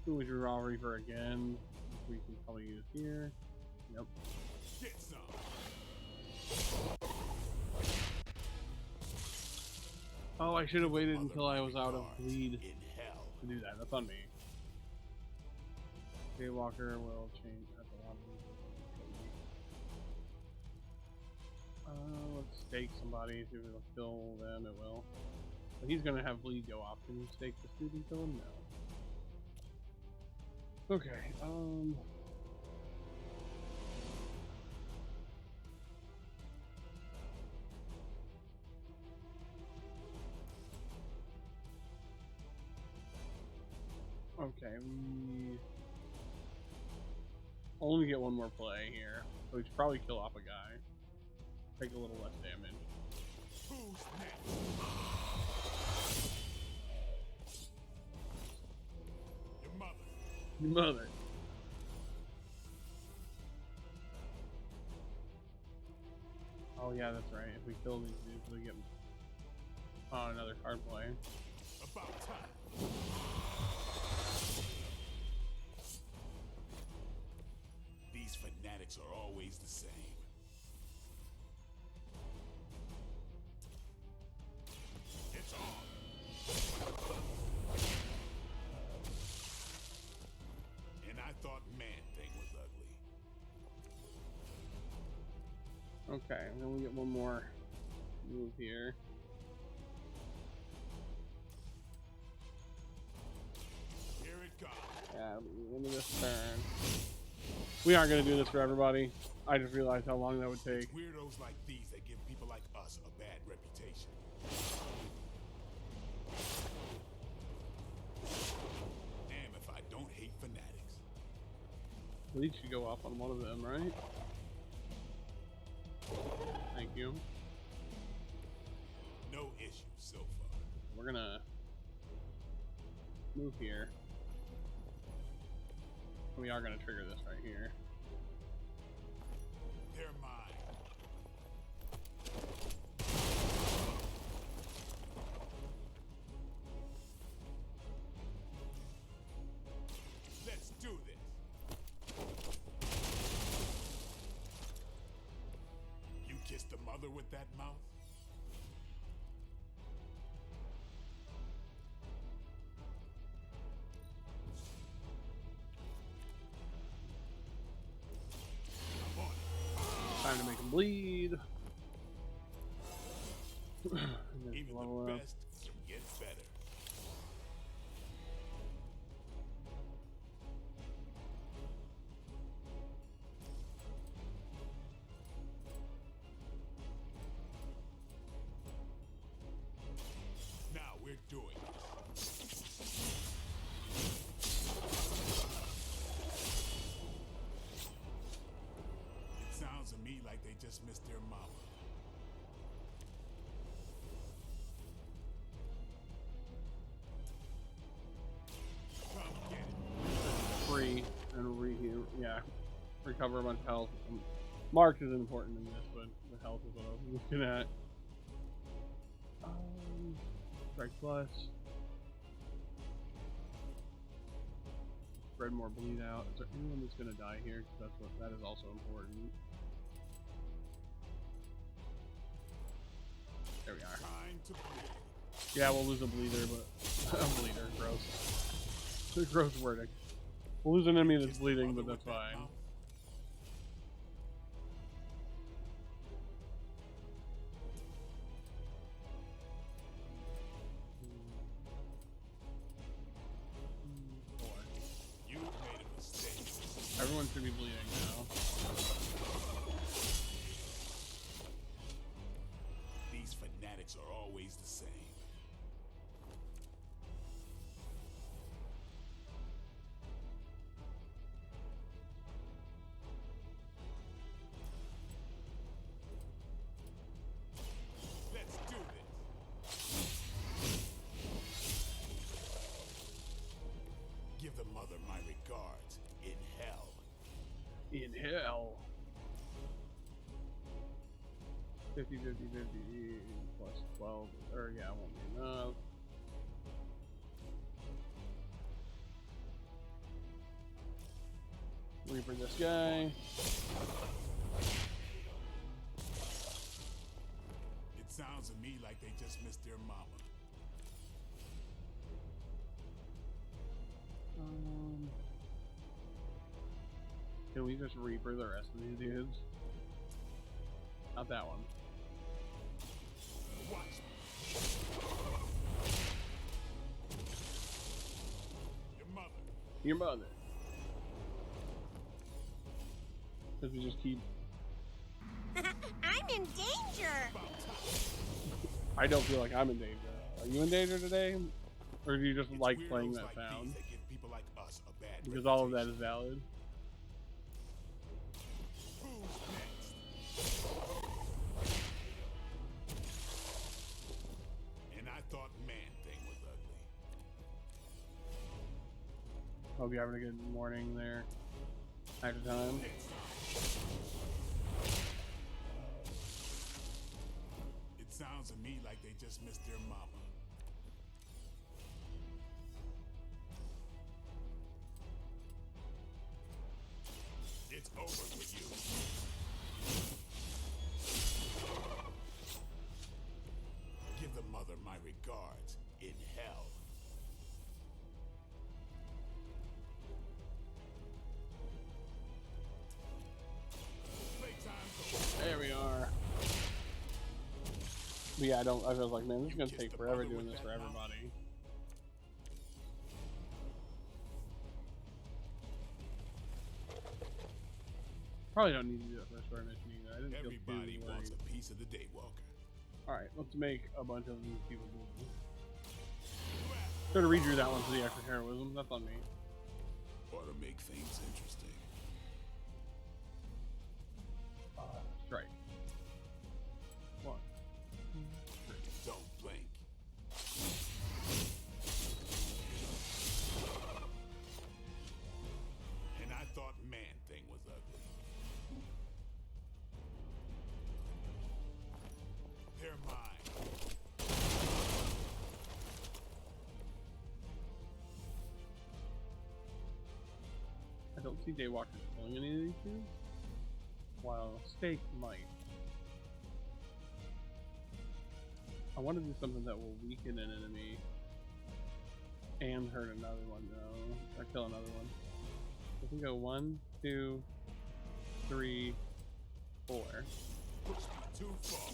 Who would you raw Reaper again? We can probably use here. Yep. Get some. Oh, I should have waited until I was out of bleed to do that. That's on me. Daywalker will change. That's a lot of let's stake somebody. See if it'll kill them. It will. But he's gonna have bleed go off. Can you stake this dude and kill him? No. Okay, okay, we only get one more play here, so we should probably kill off a guy. Take a little less damage. Who's next? Your mother. Oh yeah, that's right. If we kill these dudes, we get another card play. About time. These fanatics are always the same. It's on. And I thought Man-Thing was ugly. Okay, and then we get one more move here. Here it comes. Yeah, end of this turn. We aren't gonna do this for everybody. I just realized how long that would take. It's weirdos like these that give people like us a bad reputation. Damn if I don't hate fanatics. Bleed should go off on one of them, right? Thank you. No issues so far. We're gonna move here. We are gonna trigger this right here. They're mine. Let's do this. You kissed the mother with that mouth? Time to make him bleed. Even level the up. best can get better. just missed their mama. Come get it. Free and recover a bunch of health. Mark is important in this, but the health is what I was looking at. Strike plus. Spread more bleed out. Is there anyone that's gonna die here? Because that is also important. There we are. Yeah, we'll lose a bleeder, but a bleeder, gross. Gross verdict. We'll lose an enemy that's bleeding, but that's fine. Everyone should be bleeding now. These fanatics are always the same. Let's do this. Give the mother my regards in hell. In hell. 50, 50, 50, plus 12. Or, yeah, won't be enough. Wait for this guy. It sounds to me like they just missed their mama. Can we just Reaper the rest of these dudes? Not that one. Watch. Your mother. Your mother. Because we just keep... I'm in danger! I don't feel like I'm in danger. Are you in danger today? Or do you just like playing that sound? That give people like us a bad Because all of that is valid. And I thought Man-Thing was ugly. Hope you're having a good morning there. After time. It sounds to me like they just missed their mama. It's over with you. Give the mother my regards in hell. There we are. But yeah, I was like, man, this is gonna take forever doing this for everybody. Probably don't need to do that first mission either. I didn't Everybody feel too wants worried. a piece of the Daywalker. Alright, let's make a bunch of these people blue. Should have redrew that one for the extra heroism. That's on me. Ought to make things interesting. Strike. One. Don't blink. And I thought Man-Thing was ugly. They're mine. I don't see Daywalkers killing any of these two. While Stake might. I want to do something that will weaken an enemy and hurt another one though. Or kill another one. We can go 1, 2, 3, 4. Push me too far.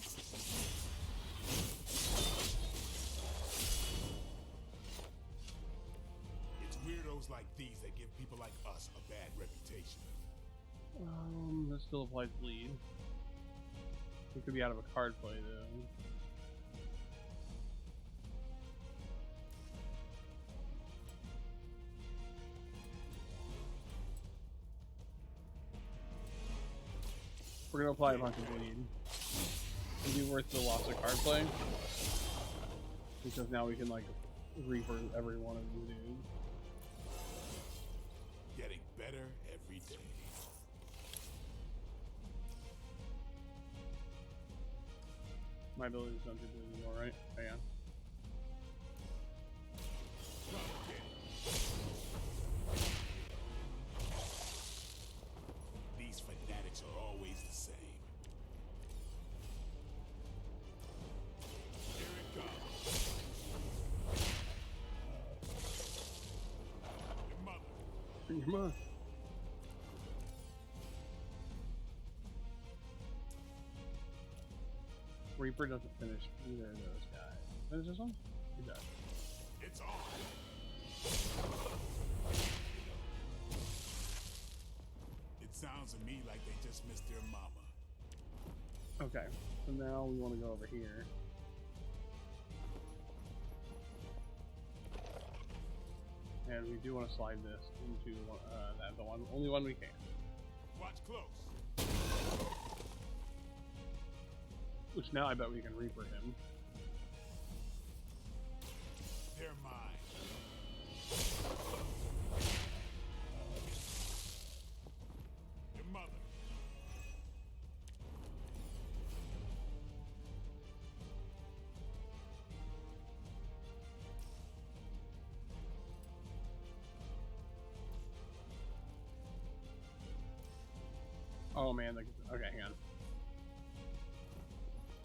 It's weirdos like these that give people like us a bad reputation. This still applies bleed. We could be out of a card play though. We're gonna apply a bunch of bleed. It'd be worth the loss of card play. Because now we can like Reaper every one of these dudes. Getting better every day. My abilities don't do bleed anymore, right? Hang on. These fanatics are always the same. Here it comes. Your mother. Your mother. Reaper doesn't finish either of those guys. Finish this one? He does. It's on. It sounds to me like they just missed their mama. Okay, so now we want to go over here. And we do want to slide this into the only one we can. Watch close. Which now I bet we can Reaper him. They're mine. Your mother. Oh man, okay, hang on.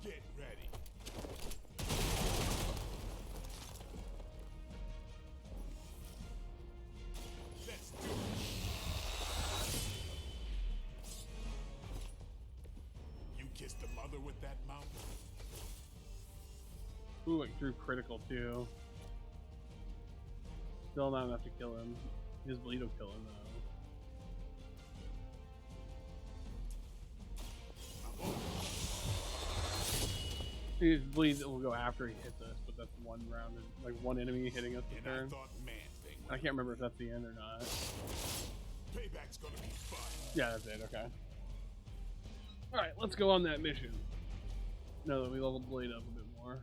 Get ready. Let's do it. You kissed the mother with that mouth? Ooh, it drew critical too. Still not enough to kill him. His bleed will kill him though. His bleed will go after he hits us, but that's one round, like one enemy hitting us a turn. I can't remember if that's the end or not. Payback's gonna be fun. Yeah, that's it. Okay. All right, let's go on that mission. Now that we leveled Blade up a bit more.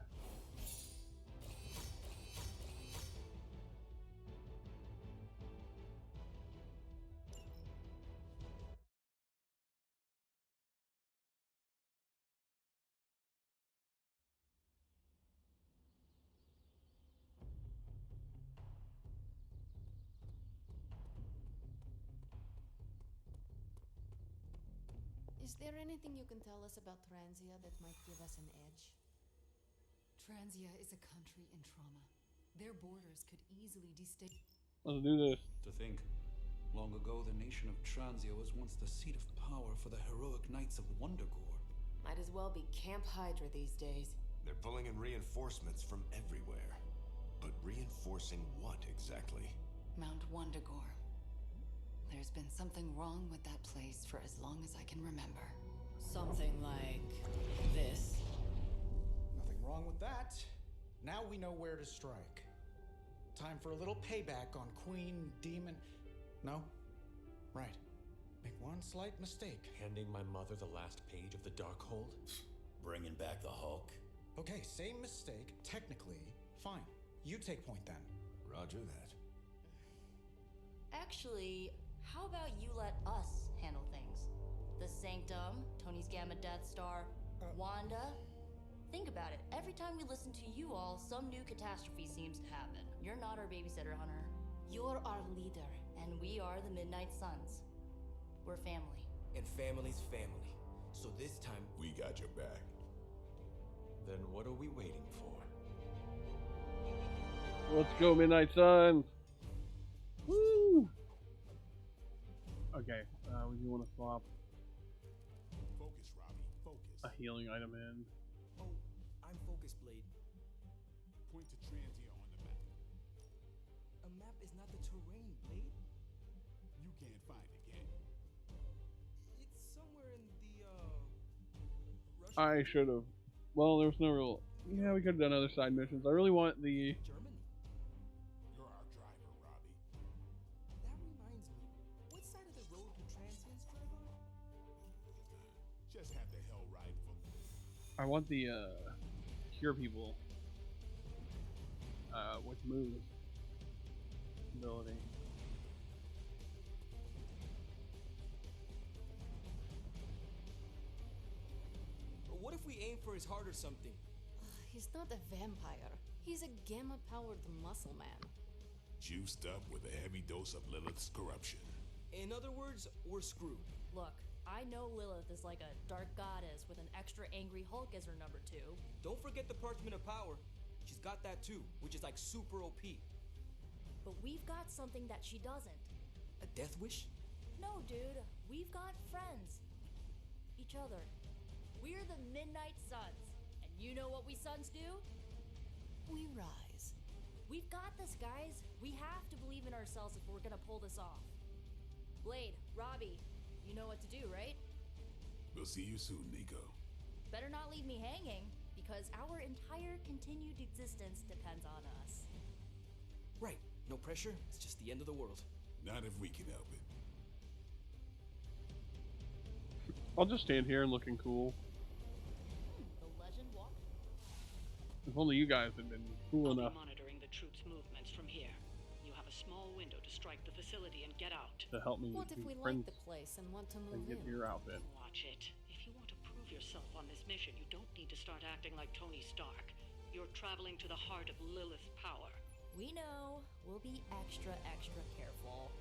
Is there anything you can tell us about Transia that might give us an edge? Transia is a country in trauma. Their borders could easily destabilize. Let's do this. To think, long ago the nation of Transia was once the seat of power for the heroic knights of Wundagore. Might as well be Camp Hydra these days. They're pulling in reinforcements from everywhere. But reinforcing what exactly? Mount Wundagore. There's been something wrong with that place for as long as I can remember. Something like this. Nothing wrong with that. Now we know where to strike. Time for a little payback on Queen Demon. No? Right. Make one slight mistake. Handing my mother the last page of the Darkhold? Bringing back the Hulk? Okay, same mistake. Technically, fine. You take point then. Roger that. Actually, how about you let us handle things? The Sanctum, Tony's Gamma Death Star, Wanda. Think about it. Every time we listen to you all, some new catastrophe seems to happen. You're not our babysitter, Hunter. You're our leader, and we are the Midnight Suns. We're family. And family's family. So this time, we got your back. Then what are we waiting for? Let's go, Midnight Suns! Woo! Okay, we do want to swap Focus, Robbie. Focus. a healing item in. Oh, I'm Focus Blade. Point to Transia on the map. A map is not the terrain, Blade. You can't find it, can you? It's somewhere in the, Russian... I should have. Well, there was no real. Yeah, we could have done other side missions. I really want the. German? You're our driver, Robbie. That reminds me. What side of the road do transients drive on? Just I want the cure people with move ability. What if we aim for his heart or something? He's not a vampire. He's a gamma-powered muscle man. Juiced up with a heavy dose of Lilith's corruption. In other words, we're screwed. Look, I know Lilith is like a dark goddess with an extra angry Hulk as her number 2. Don't forget the Parchment of Power. She's got that too, which is like super OP. But we've got something that she doesn't. A death wish? No, dude. We've got friends. Each other. We're the Midnight Suns. And you know what we Suns do? We rise. We've got this, guys. We have to believe in ourselves if we're gonna pull this off. Blade, Robbie, you know what to do, right? We'll see you soon, Nico. Better not leave me hanging, because our entire continued existence depends on us. Right. No pressure. It's just the end of the world. Not if we can help it. I'll just stand here and looking cool. The legend walked. If only you guys had been cool enough monitoring the troops' movements from here. You have a small window to strike the facility and get out. to help me What if be we like friends the place and want to and move get in? your outfit. Watch it. If you want to prove yourself on this mission, you don't need to start acting like Tony Stark. You're traveling to the heart of Lilith's power. We know. We'll be extra, extra careful.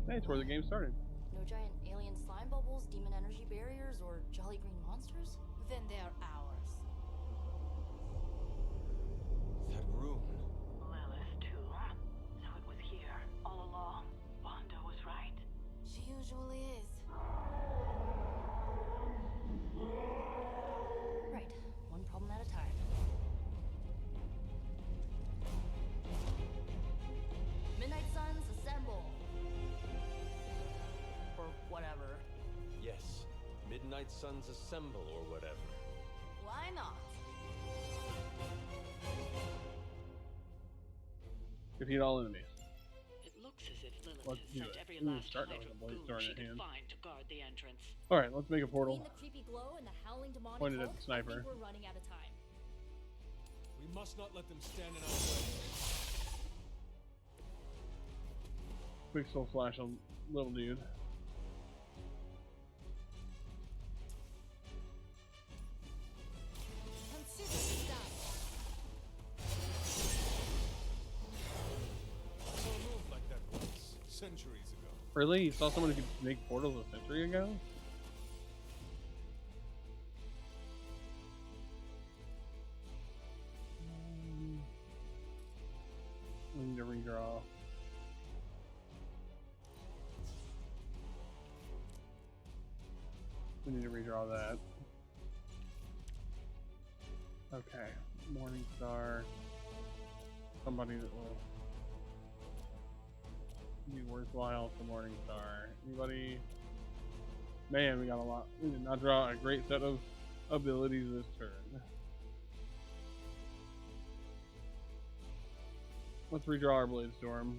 Hey, it's where the game started. No giant alien slime bubbles, demon energy barriers, or jolly green monsters? Then they're ours. That room. Lilith, too. So it was here, all along. Wanda was right. She usually is. Right. One problem at a time. Midnight Suns, assemble! Or whatever. Yes. Midnight Suns assemble or whatever. Why not? Defeat all enemies. It looks as if Lilith Let's has do sent it. every Ooh, last start with Hydra a blade goon sword she in could hand. find to guard the entrance. Alright, let's make a portal. Between the creepy glow and the howling demonic Pointed at Hulk, the sniper. I think we're running out of time. We must not let them stand in our way. Quick soul flash on little dude. Consider it done. I saw a move like that once, centuries ago. Really? You saw someone who could make portals a century ago? We need to redraw. We need to redraw that. Okay. Morning Star. Somebody that will be worthwhile for Morning Star. Anybody? Man, we got a lot. We did not draw a great set of abilities this turn. Let's redraw our Blade Storm.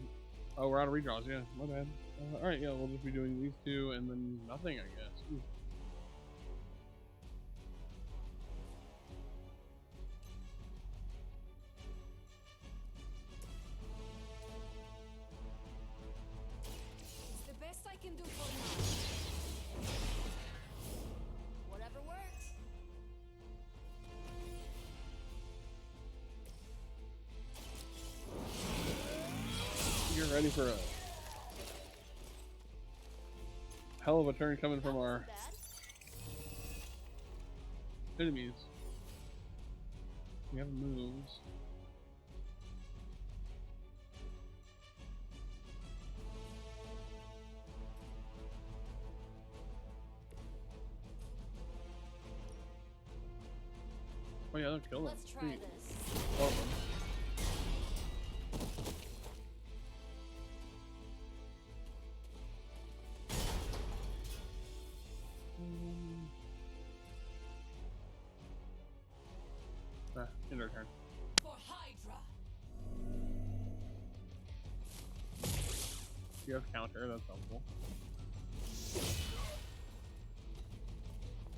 Oh, we're out of redraws, yeah, my bad. Alright, yeah, we'll just be doing these two and then nothing, I guess. Ooh. It's the best I can do for now. Whatever works. You're ready for a hell of a turn coming from our enemies. We have moves. Oh yeah, they'll kill them. Let's try Sweet. this. Love them. end our turn. For Hydra. You have counter, that's helpful.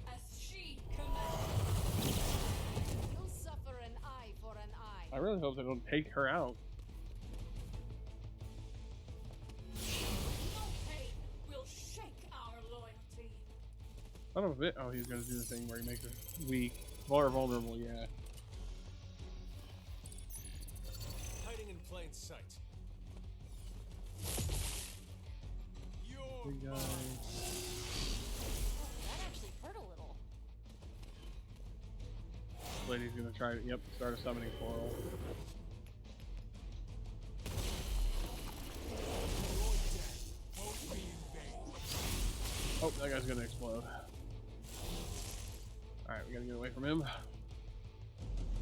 As she commands. You'll suffer an eye for an eye. I really hope they don't take her out. No pain will shake our loyalty. Son of a bit. Oh, he's gonna do the thing where he makes her weak. Or vulnerable, yeah. Hiding in plain sight. Big guy. That actually hurt a little. Lady's gonna try to, yep, start a summoning portal. Oh, that guy's gonna explode. Alright, we gotta get away from him.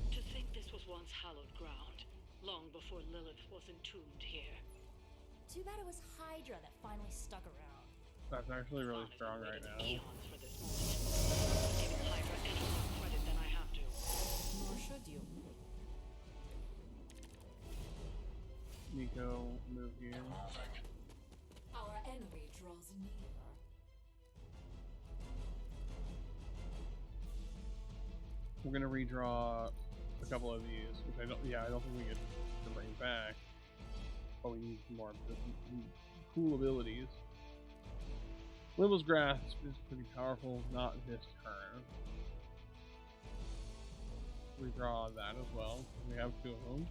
To think this was once hallowed ground, long before Lilith was entombed here. Too bad it was Hydra that finally stuck around. That's actually really strong right now. Eons for this moment. Giving Hydra any more credit than I have to. Nor should you. Nico, move here. Our enemy draws near. We're gonna redraw a couple of these, which I don't think we get to bring back. But we need some more cool abilities. Limbo's Grasp is pretty powerful, not this turn. Redraw that as well. We have two of them.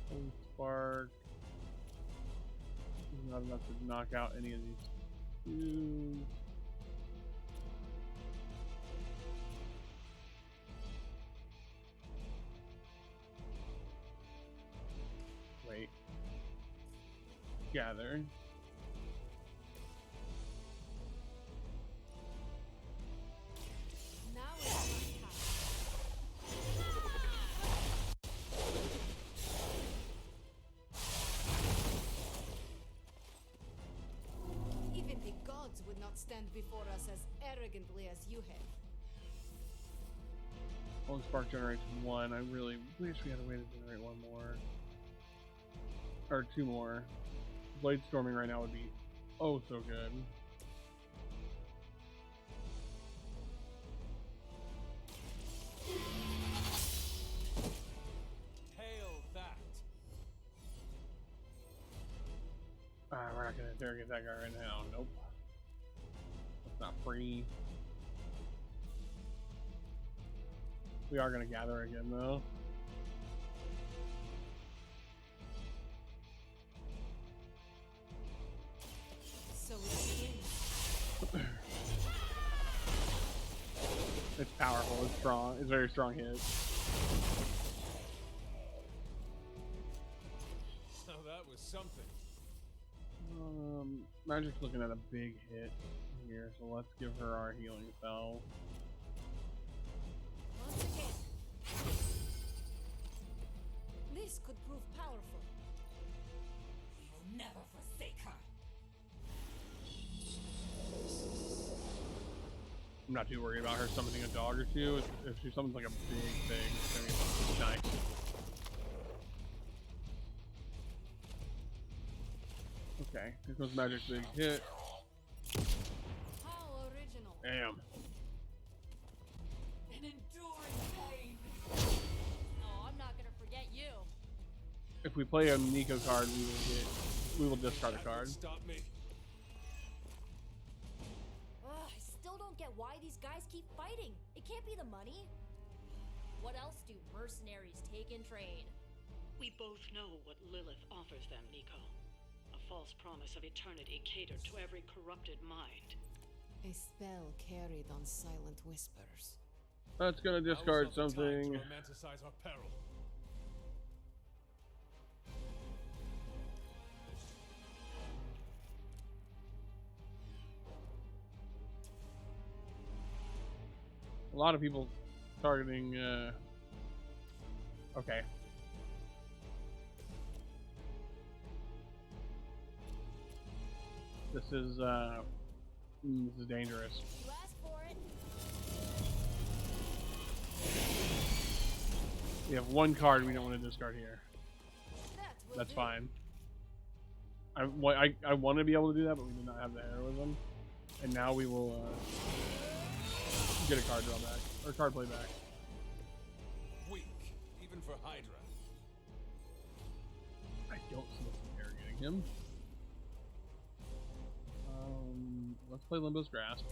Holy Spark. Not enough to knock out any of these two. Wait. Gather. Now it's my time. Even the gods would not stand before us as arrogantly as you have. Holy Spark generates one. I really wish we had a way to generate one more. Or two more. Blade Storming right now would be oh so good. Hail that. We're not gonna interrogate that guy right now. Nope. That's not free. We are gonna gather again though. So it's It's powerful, it's strong, it's very strong hit. Now that was something. Magic's looking at a big hit here, so let's give her our healing spell. once again. This could prove powerful. We will never forsake her. I'm not too worried about her summoning a dog or two. If she summons like a big thing, it's gonna be nice. Okay, here goes Magic's big hit. How original. Damn. An enduring pain. Oh, I'm not gonna forget you. If we play a Nico card, we will discard a card. Stop me. Ugh, I still don't get why these guys keep fighting. It can't be the money. What else do mercenaries take in trade? We both know what Lilith offers them, Nico. A false promise of eternity catered to every corrupted mind. A spell carried on silent whispers. That's gonna discard something. To romanticize our peril. A lot of people targeting, okay. This is dangerous. You asked for it. We have one card we don't want to discard here. That's fine. I want to be able to do that, but we do not have the heroism. And now we will get a card draw back, or card play back. Weak, even for Hydra. I don't see us interrogating him. Let's play Limbo's Grasp.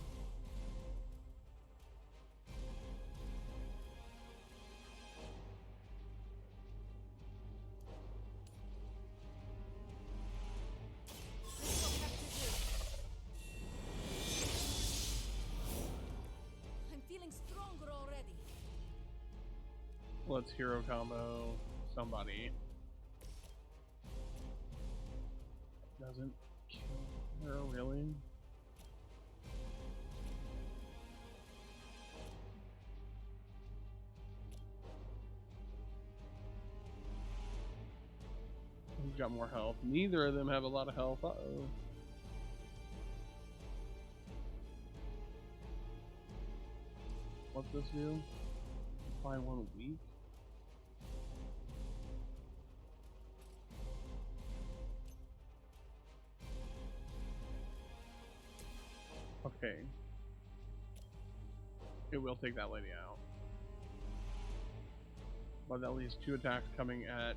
I'm feeling stronger already. Let's hero combo somebody. Doesn't kill her, really? Who's got more health? Neither of them have a lot of health. Uh-oh. What's this do? Find one weak? Okay. It will take that lady out. But at least 2 attacks coming at...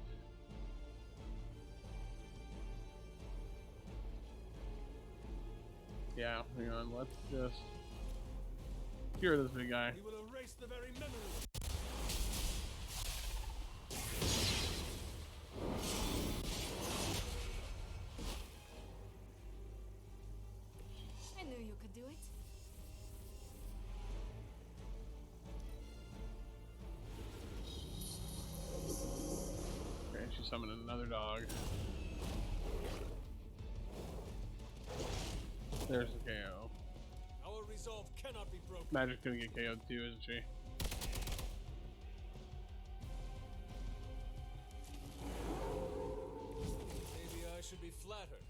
Yeah, hang on, let's just cure this big guy. We will erase the very memory. I knew you could do it. Okay, she summoned another dog. There's the KO. Our resolve cannot be broken. Magic's gonna get KO'd too, isn't she? Maybe I should be flattered.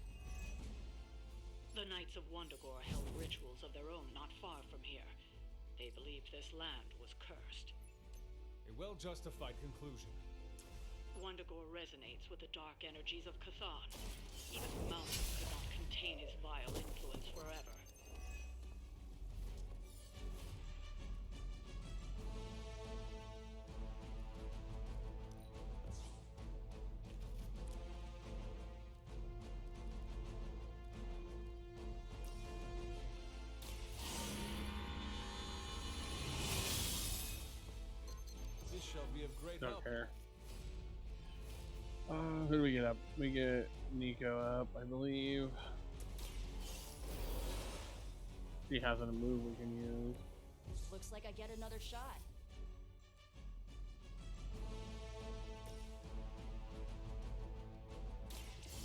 The Knights of Wundagore held rituals of their own not far from here. They believed this land was cursed. A well-justified conclusion. Wundagore resonates with the dark energies of Cthon. Even the mountains could not contain his vile influence forever. This shall be of great Don't help. care. Who do we get up? We get Nico up, I believe. He hasn't a move we can use. Looks like I get another shot.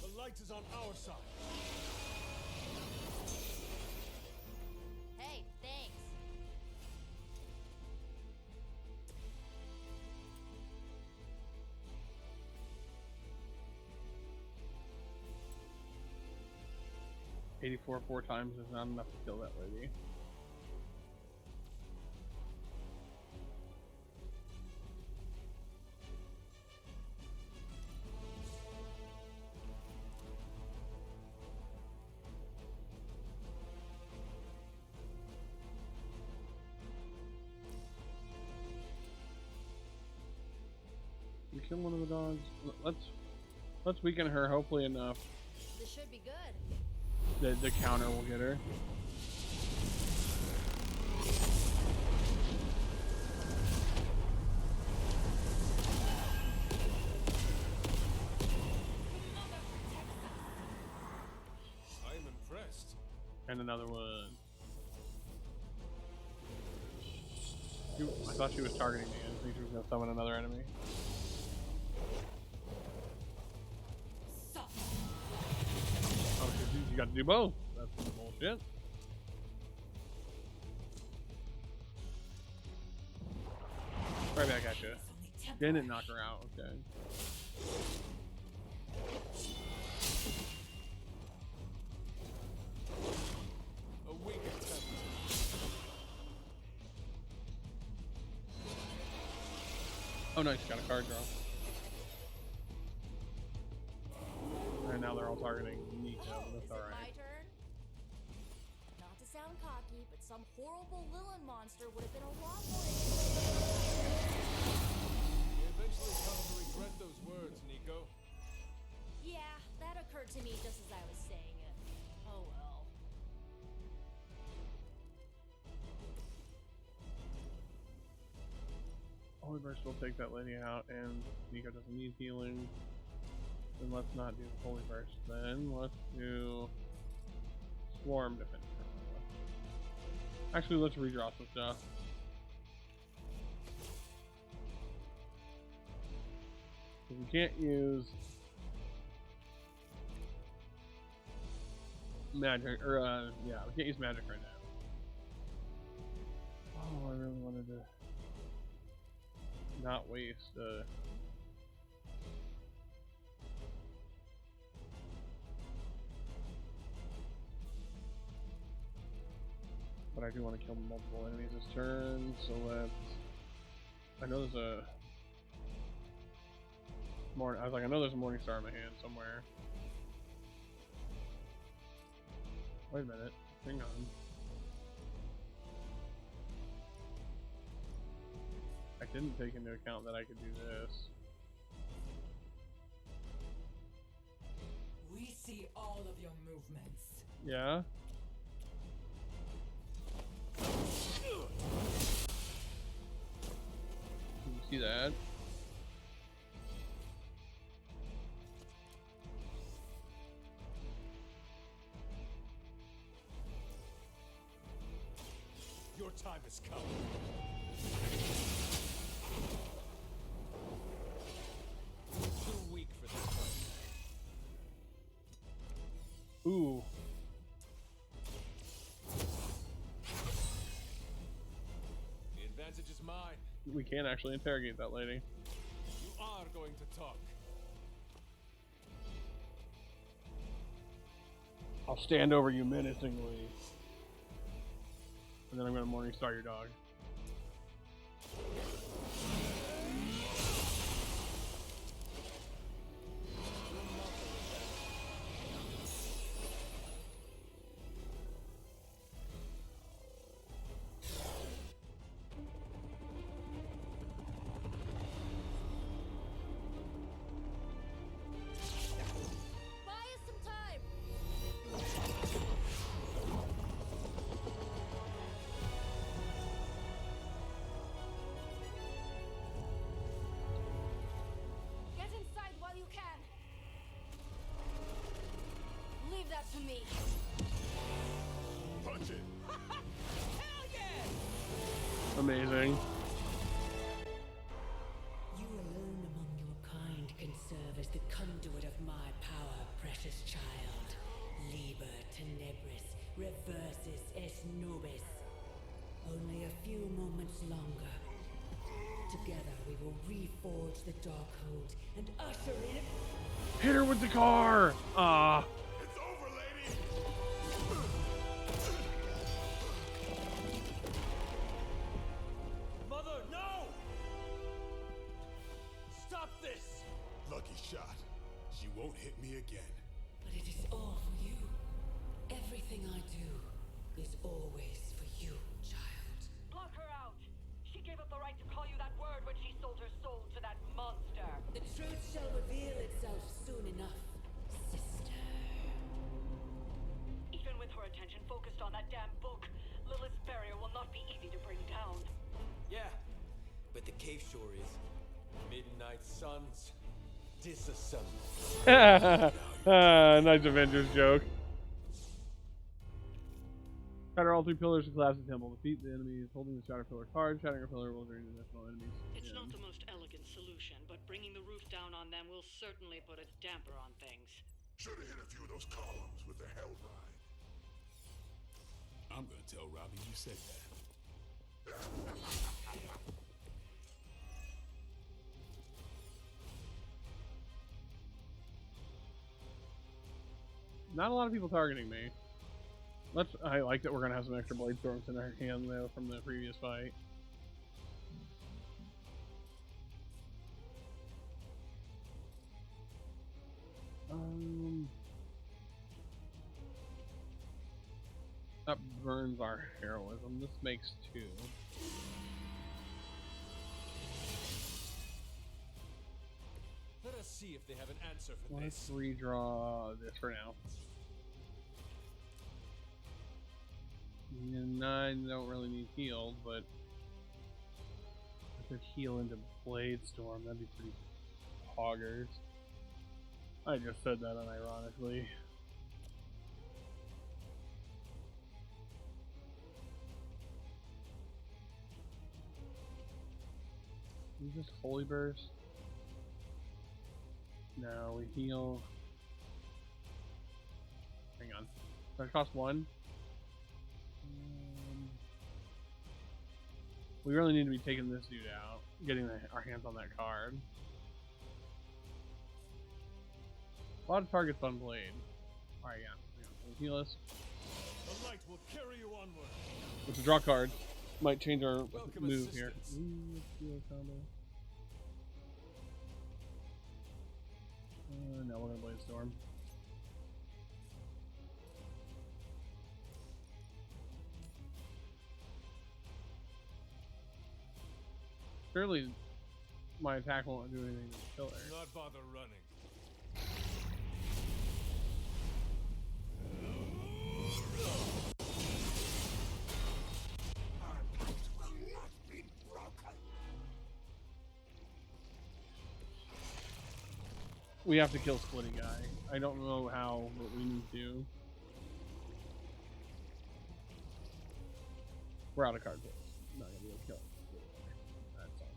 The light is on our side. Hey, thanks. $84 4 times is not enough to kill that lady. We kill one of the dogs. Let's weaken her, hopefully enough. This should be good. The counter will get her. I am impressed. And another one. I thought she was targeting me. I didn't think she was going to summon another enemy. Oh, you got to do both. That's some bullshit. Right back at you. Didn't knock her out. Okay. Oh, nice, got a card draw. And now they're all targeting Nico, but that's alright. My turn? Not to sound cocky, but some horrible Lilin monster would have been a lot more You eventually come to regret those words, Nico. Yeah, that occurred to me just as I was saying it. Oh well. Holy Burst will take that lady out, and Nico doesn't need healing. Then let's not do Holy Burst. Then let's do Swarm Defense. Actually, let's redraw some stuff. We can't use magic, or yeah, we can't use magic right now. Oh, I really wanted to not waste but I do want to kill multiple enemies this turn, so let's... I know there's a... I was like, I know there's a Morning Star in my hand somewhere. Wait a minute, hang on. I didn't take into account that I could do this. We see all of your movements. Yeah? You see that? Your time has come. Too weak for this one. Ooh. The advantage is mine. We can actually interrogate that lady. You are going to talk. I'll stand over you menacingly. And then I'm gonna Morning Star your dog. To me. Punch it. Hell yeah! Amazing. You alone among your kind can serve as the conduit of my power, precious child. Liber tenebris, reversus es nobis. Only a few moments longer. Together we will reforge the Darkhold and usher in... Hit her with the car! Ah. Mother, no! Stop this! Lucky shot. She won't hit me again. But it is all for you. Everything I do is always for you, child. Block her out! She gave up the right to call you that word when she sold her soul to that monster. The truth shall reveal itself soon enough, sister. Even with her attention focused on that damn book, Lilith's barrier will not be easy to bring down. Yeah, but the cave shore is. Midnight suns disassemble. Nice Avengers joke. Shatter all three pillars to collapse the temple. Defeat the enemies holding the Shatter Pillar card. Shattering a pillar will drain additional enemies. It's not the most elegant solution, but bringing the roof down on them will certainly put a damper on things. Should have hit a few of those columns with the Hellride. I'm gonna tell Robbie you said that. Not a lot of people targeting me. I like that we're gonna have some extra blade storms in our hand though from the previous fight. That burns our heroism. This makes 2. Let us see if they have an answer for Let's this. redraw this for now. And 9 don't really need healed, but if they heal into Blade Storm, that'd be pretty hoggers. I just said that unironically. Is this Holy Burst? No, we heal. Hang on. Does that cost 1? We really need to be taking this dude out, getting our hands on that card. A lot of targets on Blade. Alright, yeah. Heal us. The light will carry you onward. With the draw card. Might change our move here. Now we're gonna Blade Storm. Surely my attack won't do anything to kill her. Not bother running. We have to kill Splitty Guy. I don't know how, but we need to. We're out of card picks. Not gonna be able to kill him. That's all.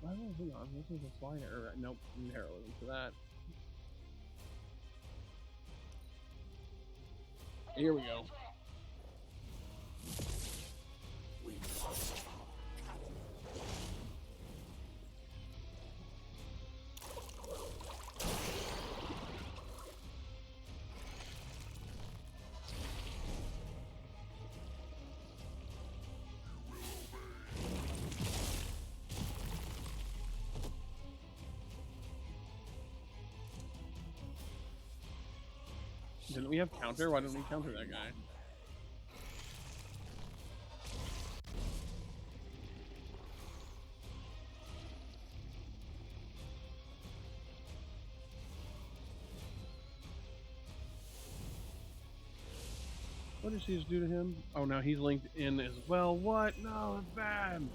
Well, hang on. This is a slider. Nope. Need heroism for that. Here we go. Didn't we have counter? Why didn't we counter that guy? What did she just do to him? Oh, now he's linked in as well. What? No, that's bad.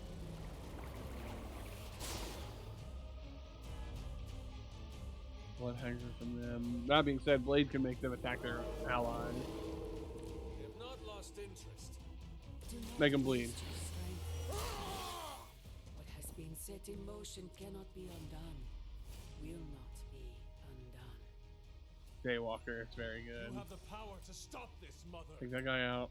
Blood Hanger from them. That being said, Blade can make them attack their ally. They have not lost interest. Make them bleed. What has been set in motion cannot be undone. Will not be undone. Daywalker, it's very good. You have the power to stop this, mother. Take that guy out.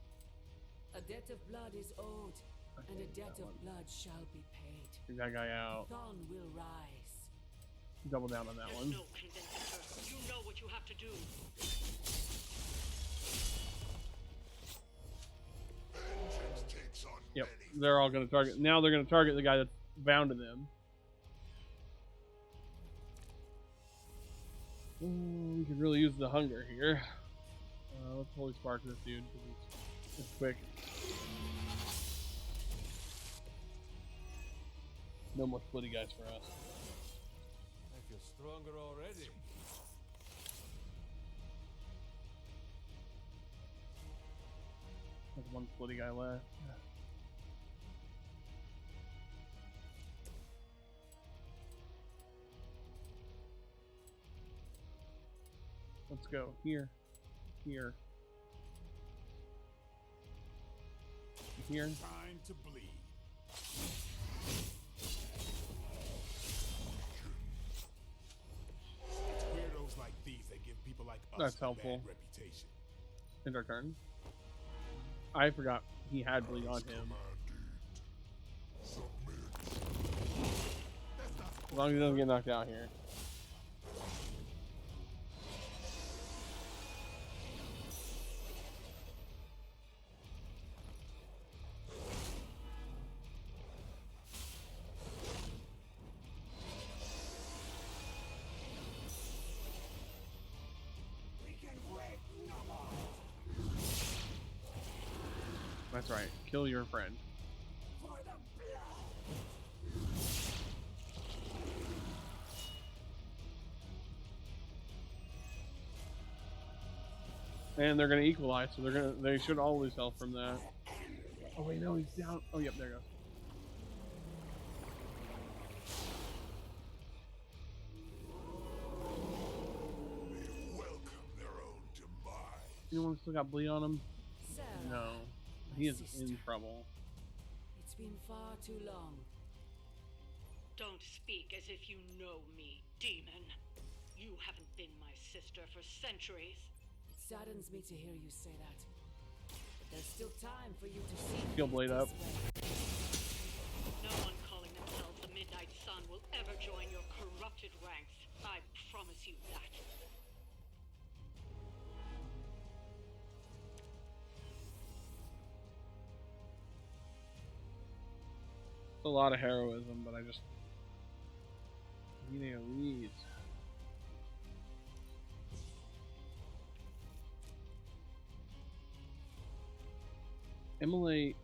A debt of blood is owed, and a debt of blood shall be paid. Take that guy out. Dawn will rise. Double down on that one. No convincing her. You know what you have to do. Yep, they're all going to target. Now they're going to target the guy that's bound to them. Ooh, we could really use the hunger here. Let's Holy Spark this dude because it's quick. No more Splitty guys for us. I feel stronger already. There's one Splitty guy left. Let's go. Here. Here. Here. Time to bleed. It's weirdos like these that give people like us That's a helpful. bad reputation. End our turn. I forgot he had bleed on him. As long as he doesn't get knocked out here. That's right. Kill your friend. And they're gonna equalize, so they should all lose health from that. Oh wait, no, he's down. Oh yep, there you go. Anyone still got bleed on him? Sarah, No. He is sister. in trouble. It's been far too long. Don't speak as if you know me, demon. You haven't been my sister for centuries. It saddens me to hear you say that. But there's still time for you to see. He'll blade up. No one calling themselves the Midnight Sun will ever join your corrupted ranks. I promise you that. It's a lot of heroism, but I just need a lead. Immolate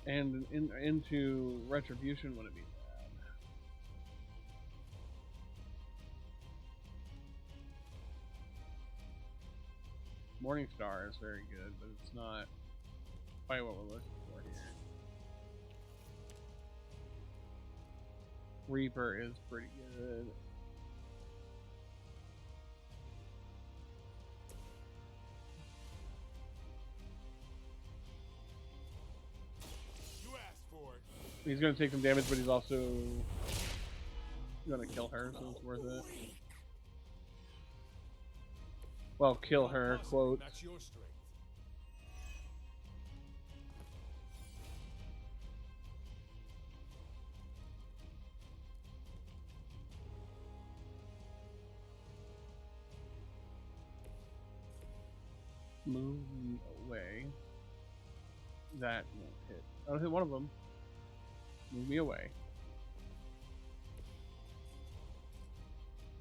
and into retribution wouldn't be bad. Morningstar is very good, but it's not quite what we're looking for here. Reaper is pretty good. You asked for it. He's gonna take some damage, but he's also gonna kill her, so it's worth it. Well, kill her, quote. That's your strength. Move me away. That won't hit. I'll hit one of them. Move me away.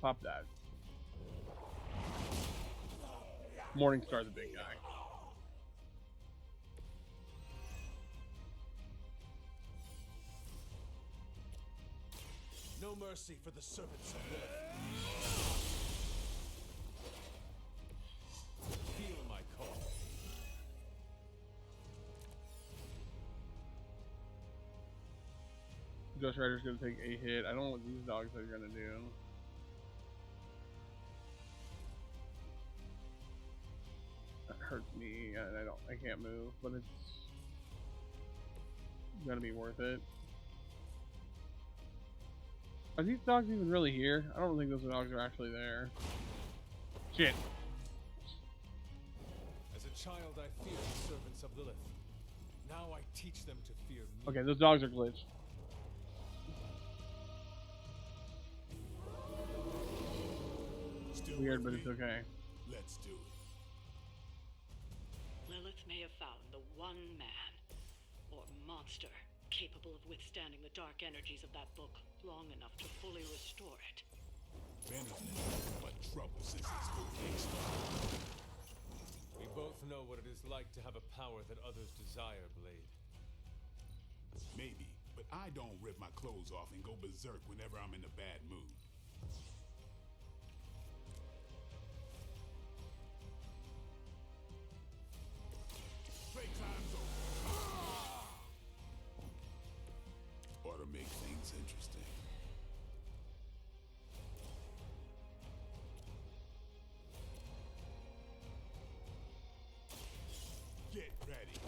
Pop that. Morningstar's a big guy. No mercy for the servants of Lilith. Feel my call. Ghost Rider's gonna take a hit. I don't know what these dogs are gonna do. That hurts me, and I can't move, but it's gonna be worth it. Are these dogs even really here? I don't think those dogs are actually there. Shit. As a child, I feared the servants of Lilith. Now I teach them to fear me. Okay, those dogs are glitched. Still Weird, with but it's me? okay. Let's do it. Lilith may have found the one man, or monster, capable of withstanding the dark energies of that book long enough to fully restore it. Benefit, but trouble since its okay started. We both know what it is like to have a power that others desire, Blade. Maybe, but I don't rip my clothes off and go berserk whenever I'm in a bad mood. Playtime's over. Ought to make things interesting. Get ready.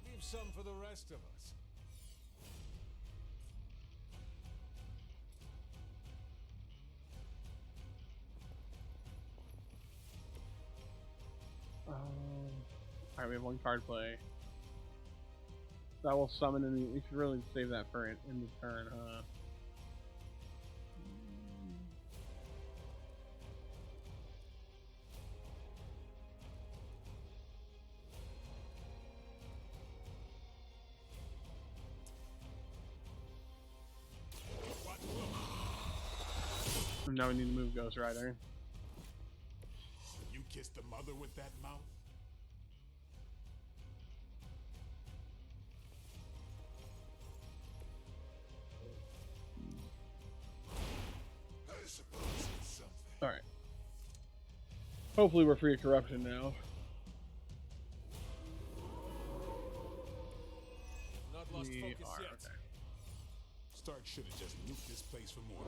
Leave some for the rest of us. Alright, we have one card play. That will summon in the. We should really save that for in the turn, huh? And now we need to move Ghost Rider. You kissed the mother with that mouth? I suppose it's something. Alright. Hopefully we're free of corruption now. Not lost We focus are, yet. okay. Stark should have just nuked this place for more.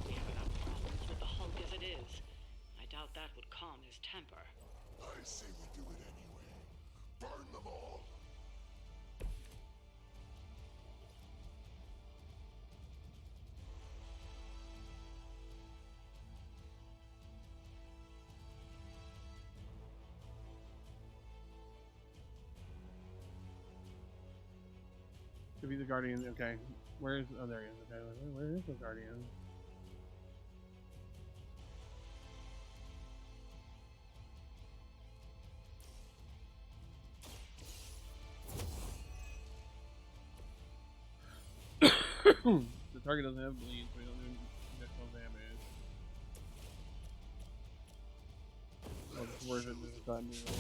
We have enough problems with the Hulk as it is. I doubt that would calm his temper. I say we do it anyway. Burn them all. To be the Guardian, okay. Where is, oh there he is, okay. Where is the Guardian? The target doesn't have bleed, so we don't do additional damage. So it's worth it to just not do that.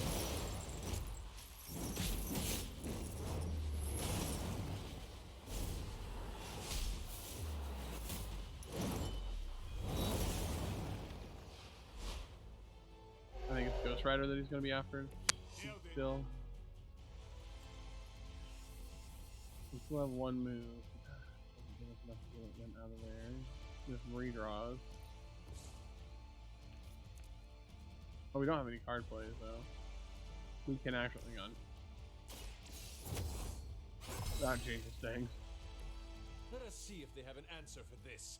I think it's Ghost Rider that he's going to be after still. We still have one move. Doesn't give us enough to get them out of there. Just redraws. Oh, we don't have any card plays though. We can actually hang on. That changes things. Let us see if they have an answer for this.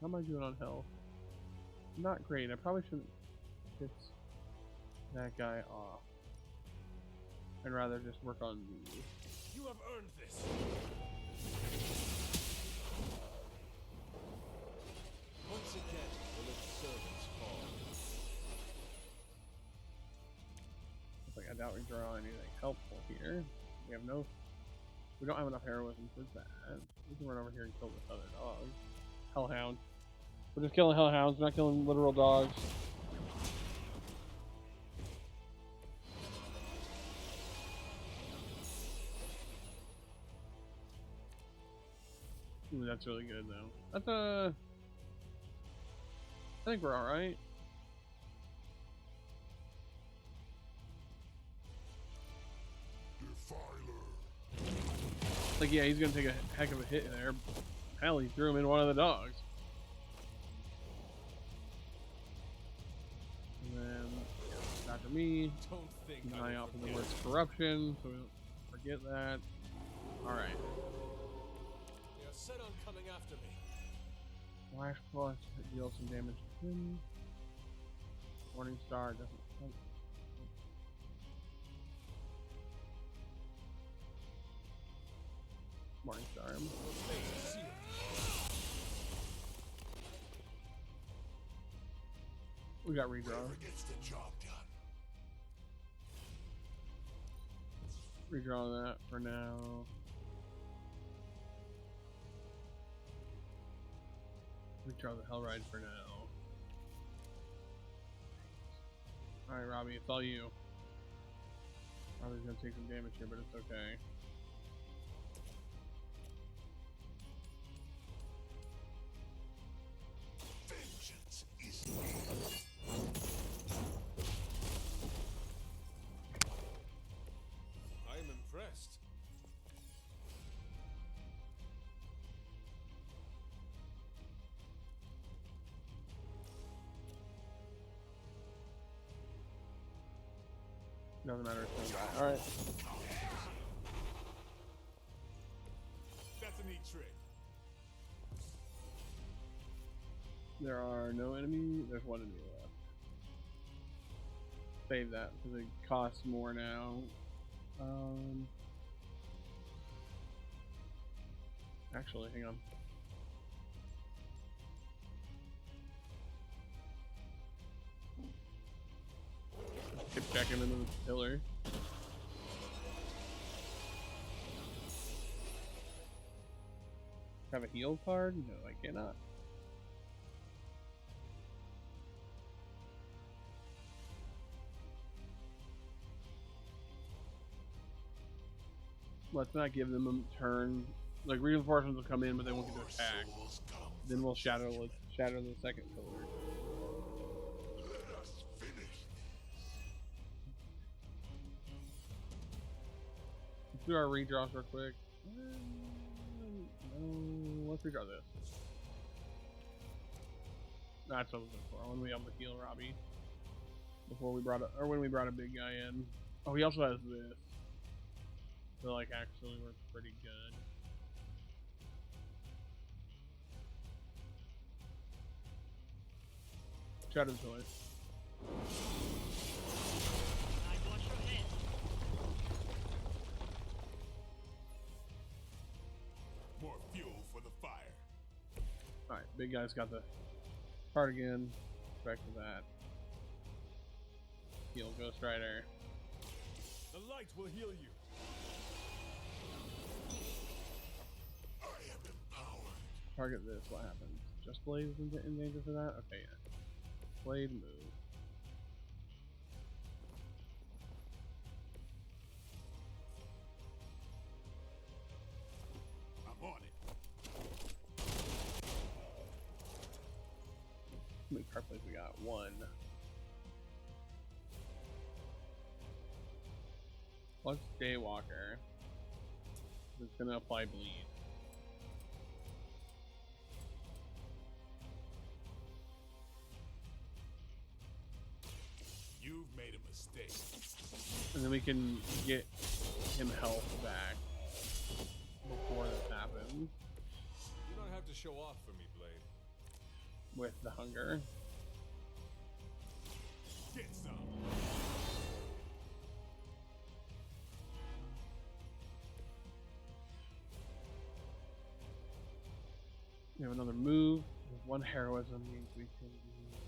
How am I doing on health? Not great. I probably shouldn't piss that guy off. I'd rather just work on these. You have earned this. Once again, will its servants fall. Looks like I doubt we draw anything helpful here. We have no. We don't have enough heroism for that. We can run over here and kill this other dog. Hellhound. We're just killing hellhounds, we're not killing literal dogs. Ooh, that's really good though. That's I think we're alright. Like, yeah, he's gonna take a heck of a hit there. Hell, he threw him in one of the dogs. And then, after me, Don't think keep an I eye will out for the forget. words corruption, so we don't forget that. Alright. They are set on coming after me. Flash plus deals some damage to him. Morning Star doesn't. Morning Star him. We got redraw. Whoever gets the job done. Redraw that for now. Redraw the Hellride for now. Alright, Robbie, it's all you. Robbie's gonna take some damage here, but it's okay. Vengeance is I am impressed. Doesn't matter, it's gonna die. Alright. That's a neat trick. There are no enemies. There's one enemy left. Save that because it costs more now. Actually, hang on. Let's check him into the pillar. have a heal card? No, I cannot. Let's not give them a turn. Like, reinforcements will come in, but they won't get to attack. Then we'll shatter the second pillar. Let's do our redraws real quick. No, let's redraw this. That's what I was looking for. I want to be able to heal Robbie before we brought or when we brought a big guy in. Oh, he also has this. So like actually works pretty good. Shadow Toy. More fuel for the fire. Alright, big guy's got the cardigan. Back to that. Heal Ghost Rider. The light will heal you. Target this, what happens? Just Blade is in danger for that? Okay, yeah. Blade move. I'm on it. How many card plays we got? One. Plus Daywalker. It's gonna apply bleed. You've made a mistake. And then we can get him health back before this happens. You don't have to show off for me, Blade. With the hunger. Get some. We have another move. With one heroism means we can do.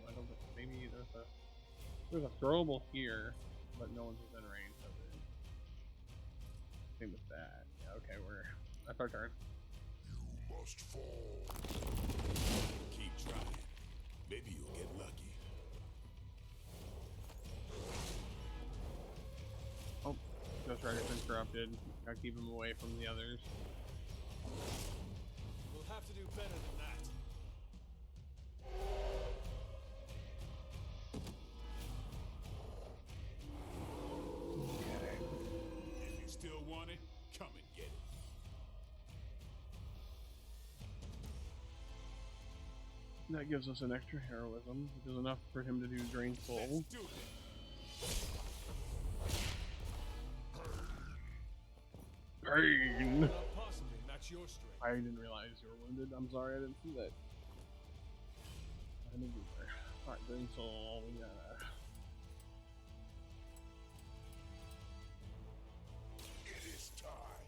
I don't think maybe there's a throwable here, but no one's within range of it. Same with that. Yeah, okay, that's our turn. You must fall. Keep trying. Maybe you'll get lucky. Oh, Ghost Rider's been corrupted. Gotta keep him away from the others. We'll have to do better than that. If you still want it, come and get it. That gives us an extra heroism, which is enough for him to do Drain Full. Let's do it. Pain! Possibly match your strength. I didn't realize you were wounded. I'm sorry, I didn't see that. I didn't do there. Alright, Drain Soul, we got It is time.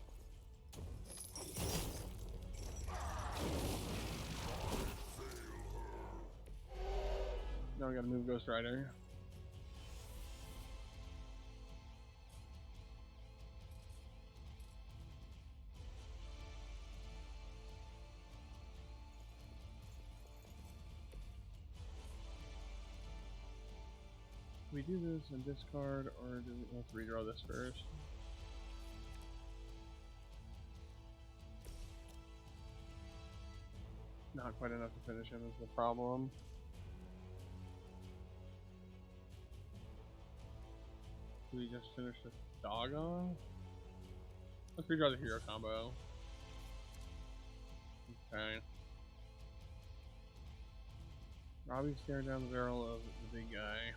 now we gotta move Ghost Rider. Do we do this and discard, or do we let's redraw this first? Not quite enough to finish him is the problem. Do we just finish the dog off? Let's redraw the hero combo. Okay. Robbie's staring down the barrel of the big guy.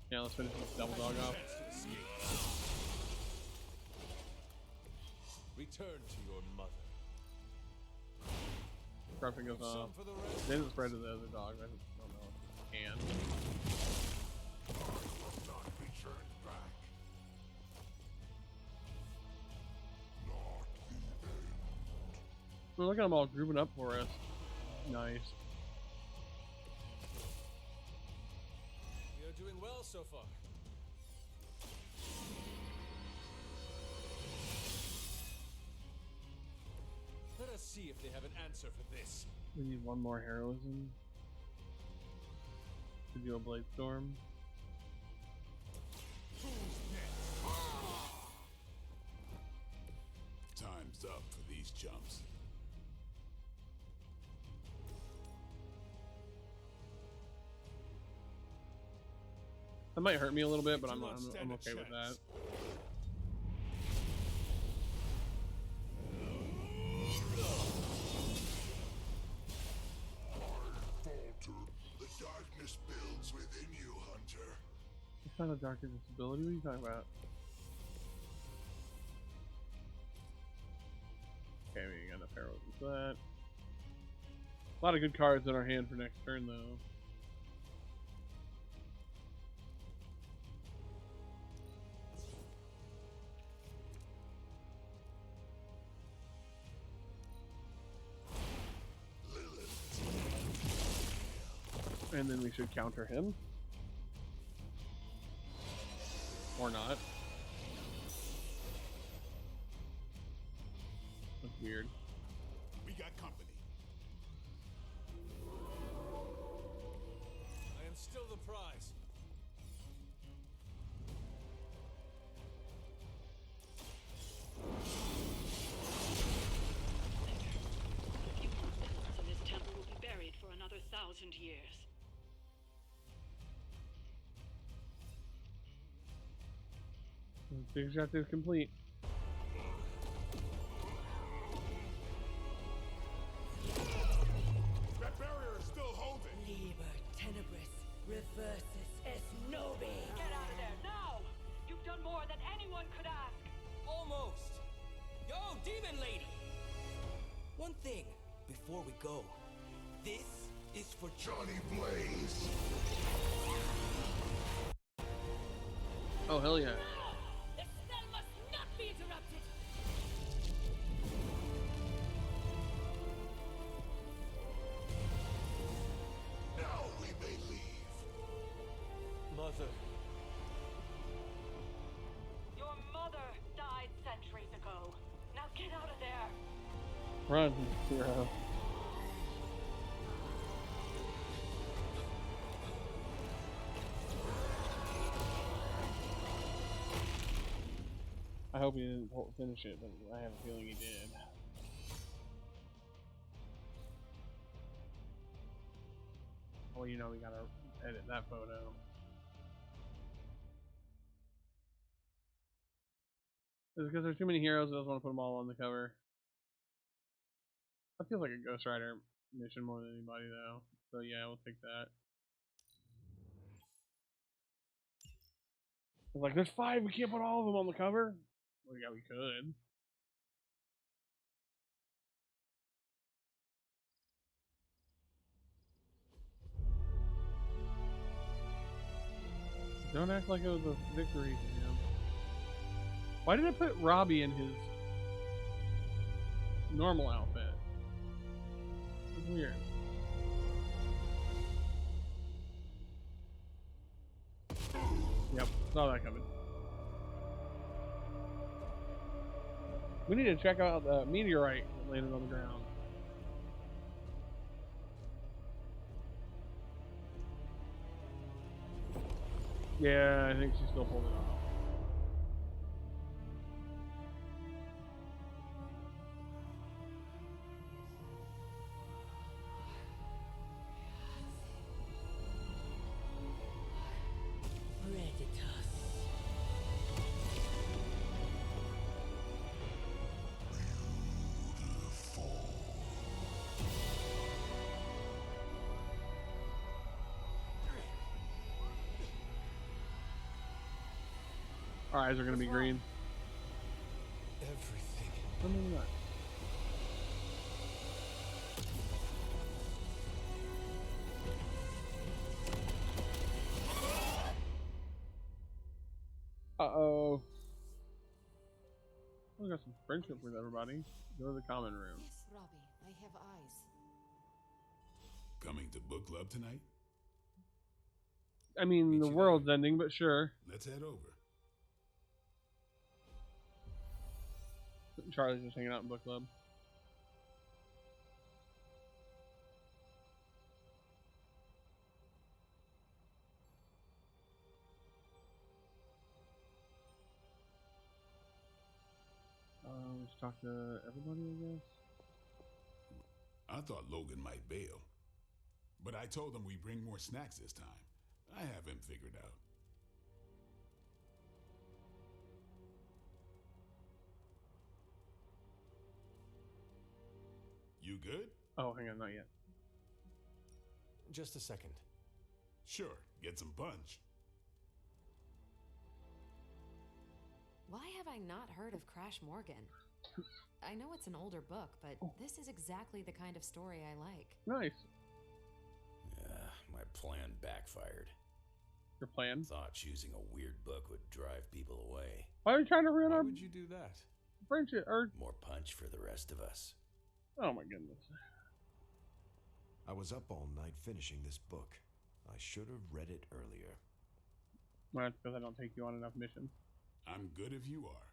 Yeah, let's finish this double dog off. Return to your mother. Corruption goes off. They didn't spread to the other dog. I don't know if it can. Well, look at them all grouping up for us. Nice. We are doing well so far. Let us see if they have an answer for this. We need one more heroism to do a blade storm. Time's up for these chumps. That might hurt me a little bit, but I'm okay with that. The darkness builds within you, Hunter. It's not a darker disability. What are you talking about? Okay, we got enough heroism for that. A lot of good cards in our hand for next turn, though. And then we should counter him. Or not. That's weird. We got company. I am still the prize. A few more minutes and this temple will be buried for another 1,000 years. The objective complete. That barrier is still holding. Liber tenebris reversus es nobi. Get out of there now! You've done more than anyone could ask. Almost. Yo, demon lady. One thing before we go. This is for Johnny Blaze. Oh, hell yeah. The spell must not be interrupted. Now we may leave. Mother. Your mother died centuries ago. Now get out of there. Run, hero. I hope he didn't finish it, but I have a feeling he did. Well, you know, we gotta edit that photo. It's because there's too many heroes, I just want to put them all on the cover. That feels like a Ghost Rider mission more than anybody, though. So yeah, we'll take that. I was like, there's 5, we can't put all of them on the cover. Well, yeah, we could. Don't act like it was a victory for him. Why did I put Robbie in his normal outfit? It's weird. Yep, saw that coming. We need to check out the meteorite that landed on the ground. Yeah, I think she's still pulling it off. Our eyes are gonna be green. Everything. Or maybe not. Uh-oh. We got some friendship with everybody. Go to the common room. Yes, Robbie, I have eyes. Coming to book club tonight? I mean, the world's ending, but sure. Let's head over. Charlie's just hanging out in book club. talk to everybody, I guess. I thought Logan might bail, but I told him we bring more snacks this time. I have him figured out. You good? Oh, hang on, not yet. Just a second. Sure, get some punch. Why have I not heard of Crash Morgan? I know it's an older book, but this is exactly the kind of story I like. Nice. My plan backfired. Your plan? Thought choosing a weird book would drive people away. Why are you trying to ruin our Why would you do that? friendship? Or More punch for the rest of us. oh my goodness. I was up all night finishing this book. I should have read it earlier. Well, that's because I don't take you on enough missions. I'm good if you are.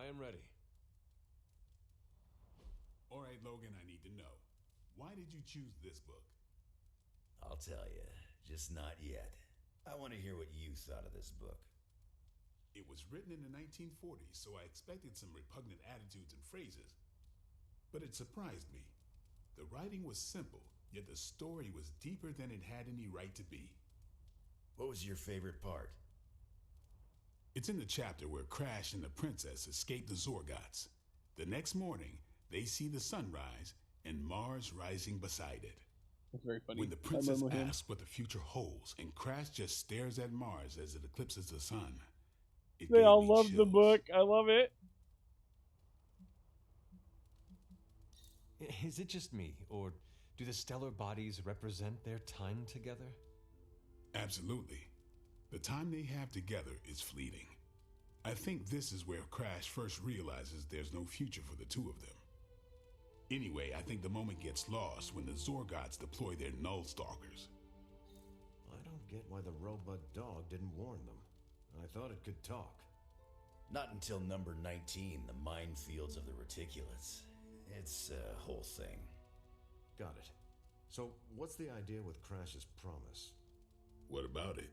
I am ready. All right, Logan, I need to know. Why did you choose this book? I'll tell you, just not yet. I want to hear what you thought of this book. It was written in the 1940s, so I expected some repugnant attitudes and phrases. But it surprised me. The writing was simple, yet the story was deeper than it had any right to be. What was your favorite part? It's in the chapter where Crash and the princess escape the Zorgots. The next morning, they see the sun rise and Mars rising beside it. That's very funny. When the princess asks what the future holds, and Crash just stares at Mars as it eclipses the sun. They all love the book. I love it. Is it just me, or do the stellar bodies represent their time together? Absolutely. The time they have together is fleeting. I think this is where Crash first realizes there's no future for the two of them. Anyway, I think the moment gets lost when the Zorgots deploy their Null Stalkers. I don't get why the robot dog didn't warn them. I thought it could talk. Not until number 19, the minefields of the reticulates. It's a whole thing. Got it. So, what's the idea with Crash's promise? What about it?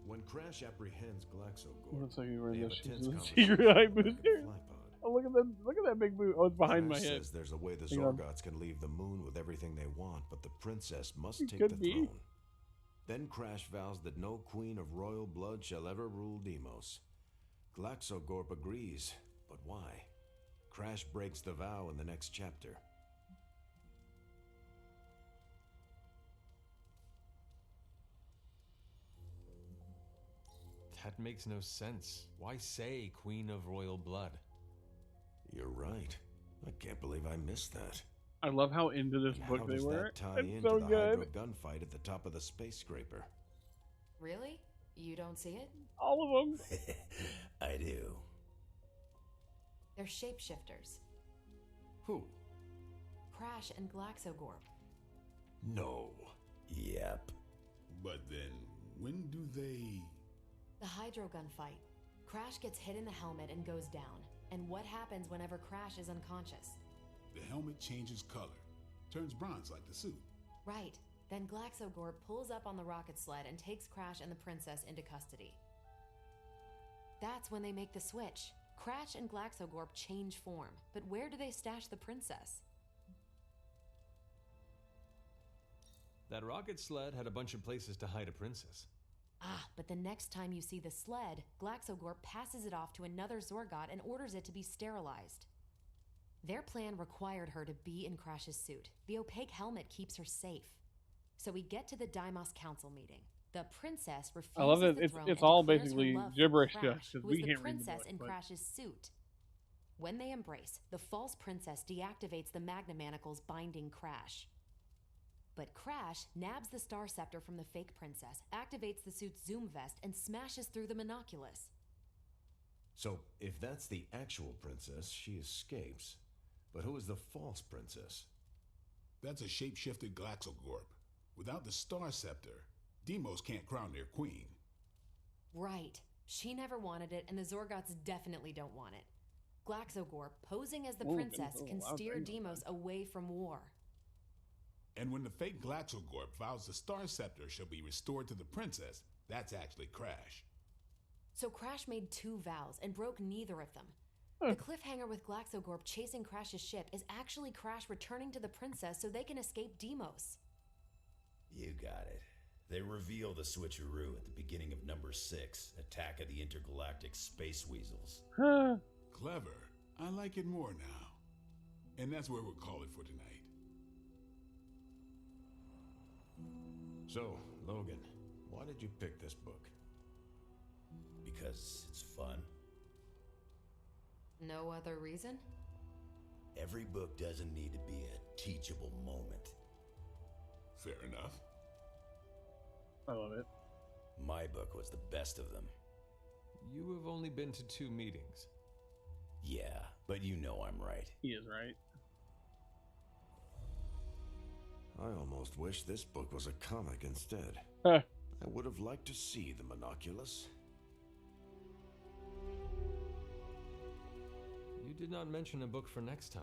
When Crash apprehends Glaxogor, Looks like you were they in have the a tense secret eye conversation back at the booster. flypod. Oh, look at that! Look at that big boot. Oh, it's behind my Crash head. says there's a way the Hang on. Zorgots can leave the moon with everything they want, but the princess must It take could the be. throne. Then Crash vows that no queen of royal blood shall ever rule Deimos. Glaxogorp agrees, but why? Crash breaks the vow in the next chapter. That makes no sense. Why say Queen of Royal Blood? You're right. I can't believe I missed that. I love how into this And book how they does were. that tie It's into so the good. Hydra gunfight at the top of the space scraper? Really? You don't see it? All of them. I do. They're shapeshifters. Who? Crash and Glaxogorp. No. Yep. But then, when do they... The Hydro gunfight. Crash gets hit in the helmet and goes down. And what happens whenever Crash is unconscious? The helmet changes color, turns bronze like the suit. Right. Then Glaxogorp pulls up on the rocket sled and takes Crash and the princess into custody. That's when they make the switch. Crash and Glaxogorp change form, but where do they stash the princess? That rocket sled had a bunch of places to hide a princess. Ah, but the next time you see the sled, Glaxogorp passes it off to another Zorgot and orders it to be sterilized. Their plan required her to be in Crash's suit. The opaque helmet keeps her safe. So we get to the Deimos Council meeting. The princess refuses I love that the it's throne it's and all declares her basically love for gibberish to us Crash, because who we is the can't read the princess book. in but- Crash's suit. When they embrace, the false princess deactivates the Magna Manacles binding Crash. But Crash nabs the Star Scepter from the fake princess, activates the suit's zoom vest, and smashes through the monoculus. So, if that's the actual princess, she escapes. But who is the false princess? That's a shape-shifted Glaxogorp. Without the Star Scepter, Deimos can't crown their queen. Right. She never wanted it, and the Zorgots definitely don't want it. Glaxogorp, posing as the Ooh, princess, ooh, can wow, steer thank Deimos away from war. And when the fake Glaxogorp vows the Star Scepter shall be restored to the princess, that's actually Crash. So Crash made two vows and broke neither of them. The cliffhanger with Glaxogorp chasing Crash's ship is actually Crash returning to the princess so they can escape Deimos. You got it. They reveal the switcheroo at the beginning of number 6, Attack of the Intergalactic Space Weasels. Clever. I like it more now. And that's where we'll call it for tonight. So, Logan, why did you pick this book? Because it's fun. No other reason? Every book doesn't need to be a teachable moment. Fair enough. I love it. My book was the best of them. You have only been to 2 meetings. Yeah, but you know I'm right. He is right. I almost wish this book was a comic instead. Huh. I would have liked to see the Monoculus. You did not mention a book for next time.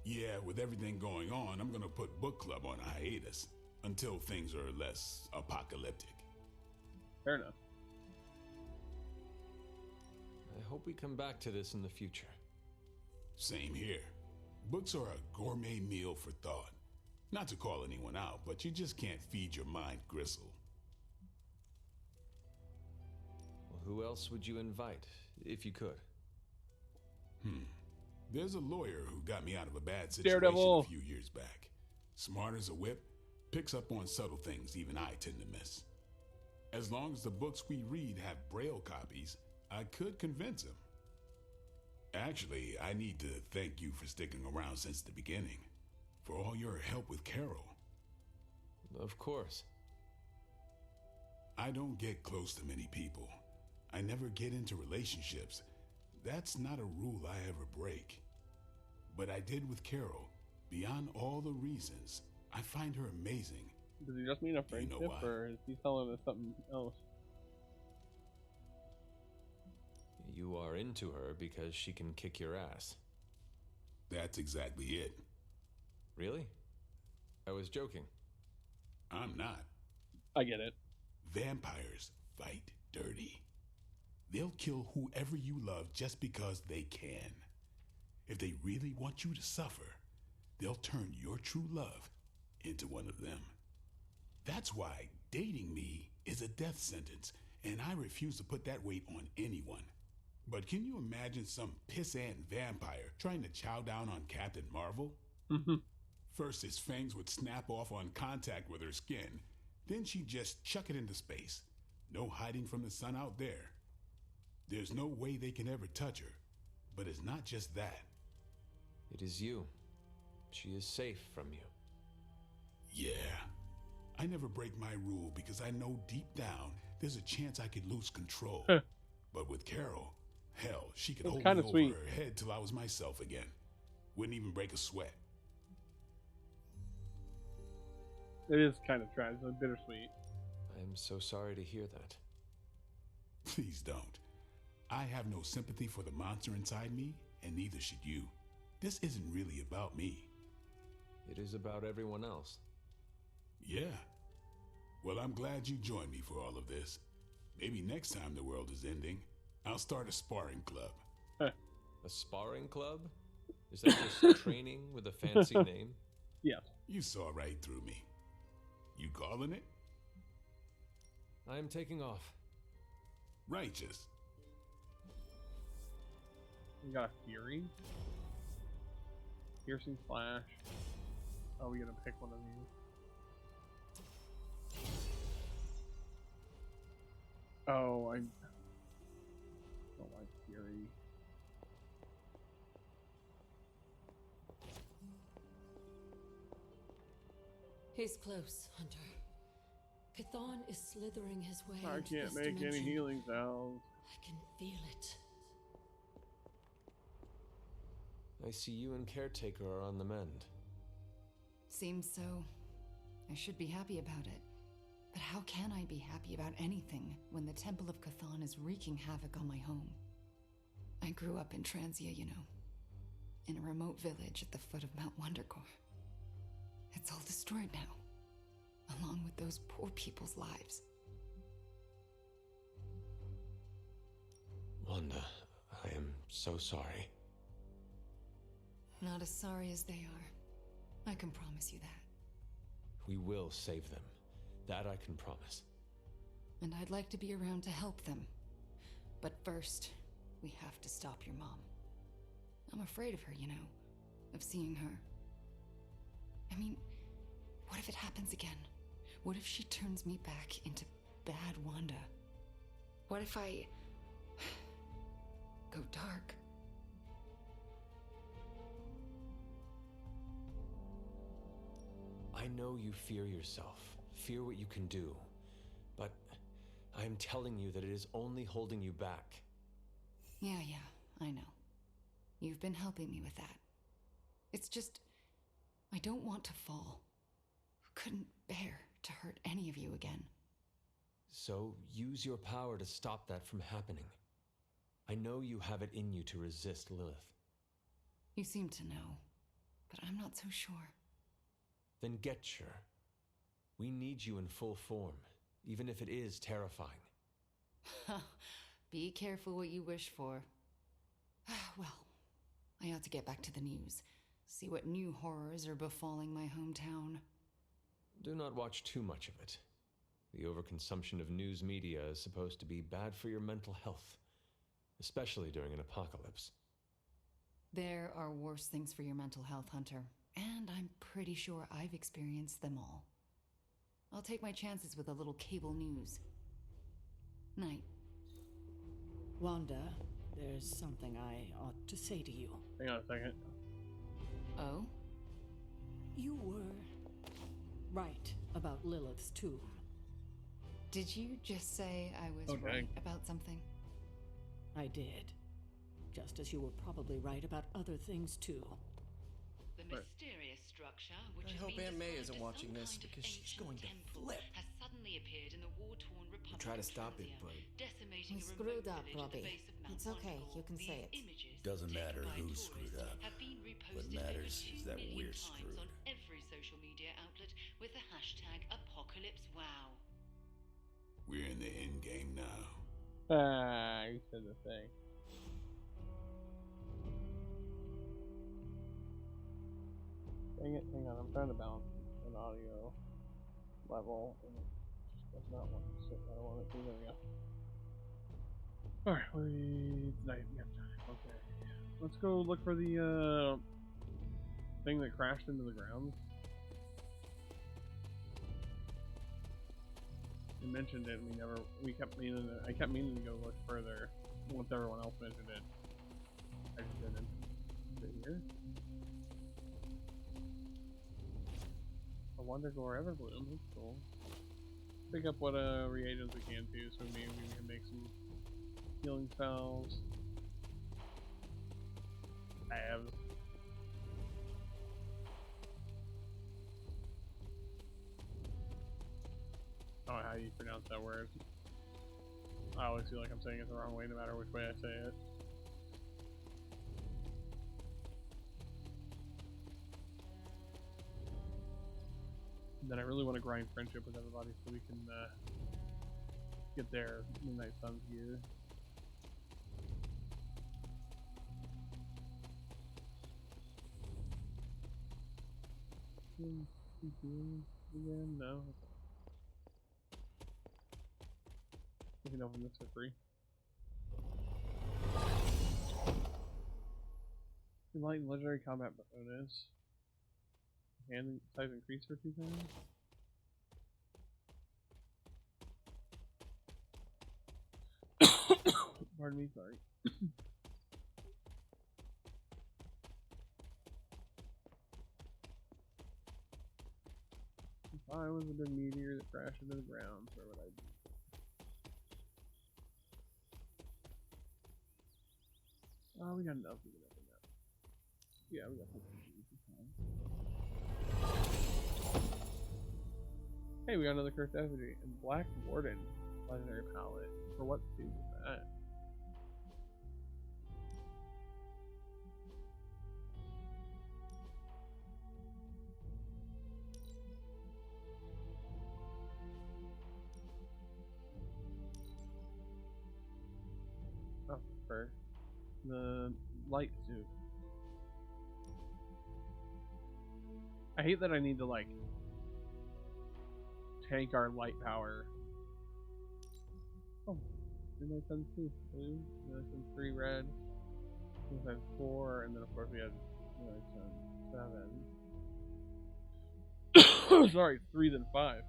Yeah, with everything going on, I'm gonna put book club on hiatus until things are less apocalyptic. Fair enough. I hope we come back to this in the future. Same here. Books are a gourmet meal for thought. Not to call anyone out, but you just can't feed your mind gristle. Well, who else would you invite, if you could? There's a lawyer who got me out of a bad situation Daredevil. a few years back. Smart as a whip, picks up on subtle things even I tend to miss. As long as the books we read have Braille copies, I could convince him. Actually, I need to thank you for sticking around since the beginning. For all your help with Carol. Of course. I don't get close to many people. I never get into relationships. That's not a rule I ever break. But I did with Carol. Beyond all the reasons, I find her amazing. Does he just mean a friendship, or is he telling us something else? You are into her because she can kick your ass. That's exactly it. Really? I was joking. I'm not. I get it. Vampires fight dirty. They'll kill whoever you love just because they can. If they really want you to suffer, they'll turn your true love into one of them. That's why dating me is a death sentence, and I refuse to put that weight on anyone. But can you imagine some pissant vampire trying to chow down on Captain Marvel? First, his fangs would snap off on contact with her skin. Then she'd just chuck it into space. No hiding from the sun out there. There's no way they can ever touch her. But it's not just that. It is you. She is safe from you. Yeah. I never break my rule because I know deep down there's a chance I could lose control. But with Carol, hell, she could hold me over her head till I was myself again. Wouldn't even break a sweat. It is kind of tragic. It's bittersweet. I'm so sorry to hear that. Please don't. I have no sympathy for the monster inside me, and neither should you. This isn't really about me. It is about everyone else. Yeah. Well, I'm glad you joined me for all of this. Maybe next time the world is ending, I'll start a sparring club. A sparring club? Is that just training with a fancy name? Yeah. You saw right through me. You calling it? I am taking off. Righteous. We got a Fury. Piercing Flash. Oh, we gotta pick one of these. Oh, I don't like Fury. He's close, Hunter. Chthon is slithering his way I into can't this make dimension. any healing sounds. I can feel it. I see you and Caretaker are on the mend. Seems so. I should be happy about it. But how can I be happy about anything when the Temple of Chthon is wreaking havoc on my home? I grew up in Transia, you know. In a remote village at the foot of Mount Wondergore. It's all destroyed now, along with those poor people's lives. Wanda, I am so sorry. Not as sorry as they are. I can promise you that. We will save them. That I can promise. And I'd like to be around to help them. But first, we have to stop your mom. I'm afraid of her, you know, of seeing her. I mean, what if it happens again? What if she turns me back into bad Wanda? What if I go dark? I know you fear yourself, fear what you can do, but I am telling you that it is only holding you back. Yeah, I know. You've been helping me with that. It's just, I don't want to fall. Couldn't bear to hurt any of you again. So use your power to stop that from happening. I know you have it in you to resist Lilith. You seem to know, but I'm not so sure. Then get sure. We need you in full form, even if it is terrifying. Be careful what you wish for. Well, I ought to get back to the news. See what new horrors are befalling my hometown. Do not watch too much of it. The overconsumption of news media is supposed to be bad for your mental health, especially during an apocalypse. There are worse things for your mental health, Hunter, and I'm pretty sure I've experienced them all. I'll take my chances with a little cable news. Night. Wanda, there's something I ought to say to you. Hang on a second. Oh? You were right about Lilith's tomb. Did you just say I was right about something? I did. Just as you were probably right about other things too. The mysterious structure, which I hope Aunt May isn't watching this because she's going to flip. has suddenly appeared in the war-torn Republic. Try to stop it, but decimating We screwed up, Robbie. It's okay, you can say it. Doesn't matter who screwed up. What matters is that we're screwed. On every social media outlet with the hashtag #ApocalypseWow. We're in the end game now. You said the thing. Dang it, hang on, I'm trying to balance an audio level, and it just does not want to sit where I want it to. There we go. Alright, tonight we have time. Okay. Let's go look for the, thing that crashed into the ground. We mentioned it, and I kept meaning to go look further once everyone else mentioned it. I just didn't. Is it here? A Wonder Gore Everbloom, that's cool. Pick up what reagents we can too, so maybe we can make some healing spells. Halves. I don't know how you pronounce that word. I always feel like I'm saying it the wrong way no matter which way I say it. And then I really want to grind friendship with everybody so we can get their Midnight Suns gear. Again? No. You can open this for free. Enlightened legendary combat bonus. Hand size increase for 2 times. Pardon me, sorry. If I was a big meteor that crashed into the ground, where would I be? Oh, we got enough to get up in that. Yeah, we got some. Hey, we got another cursed effigy and Black Warden legendary palette. For what speed is that? Oh, first. the light suit. I hate that I need to like tank our light power. Oh, Midnight Suns 2 blue, Midnight Suns 3 red, Midnight Suns 4, and then of course we had Midnight Suns 7. Sorry, 3 then 5.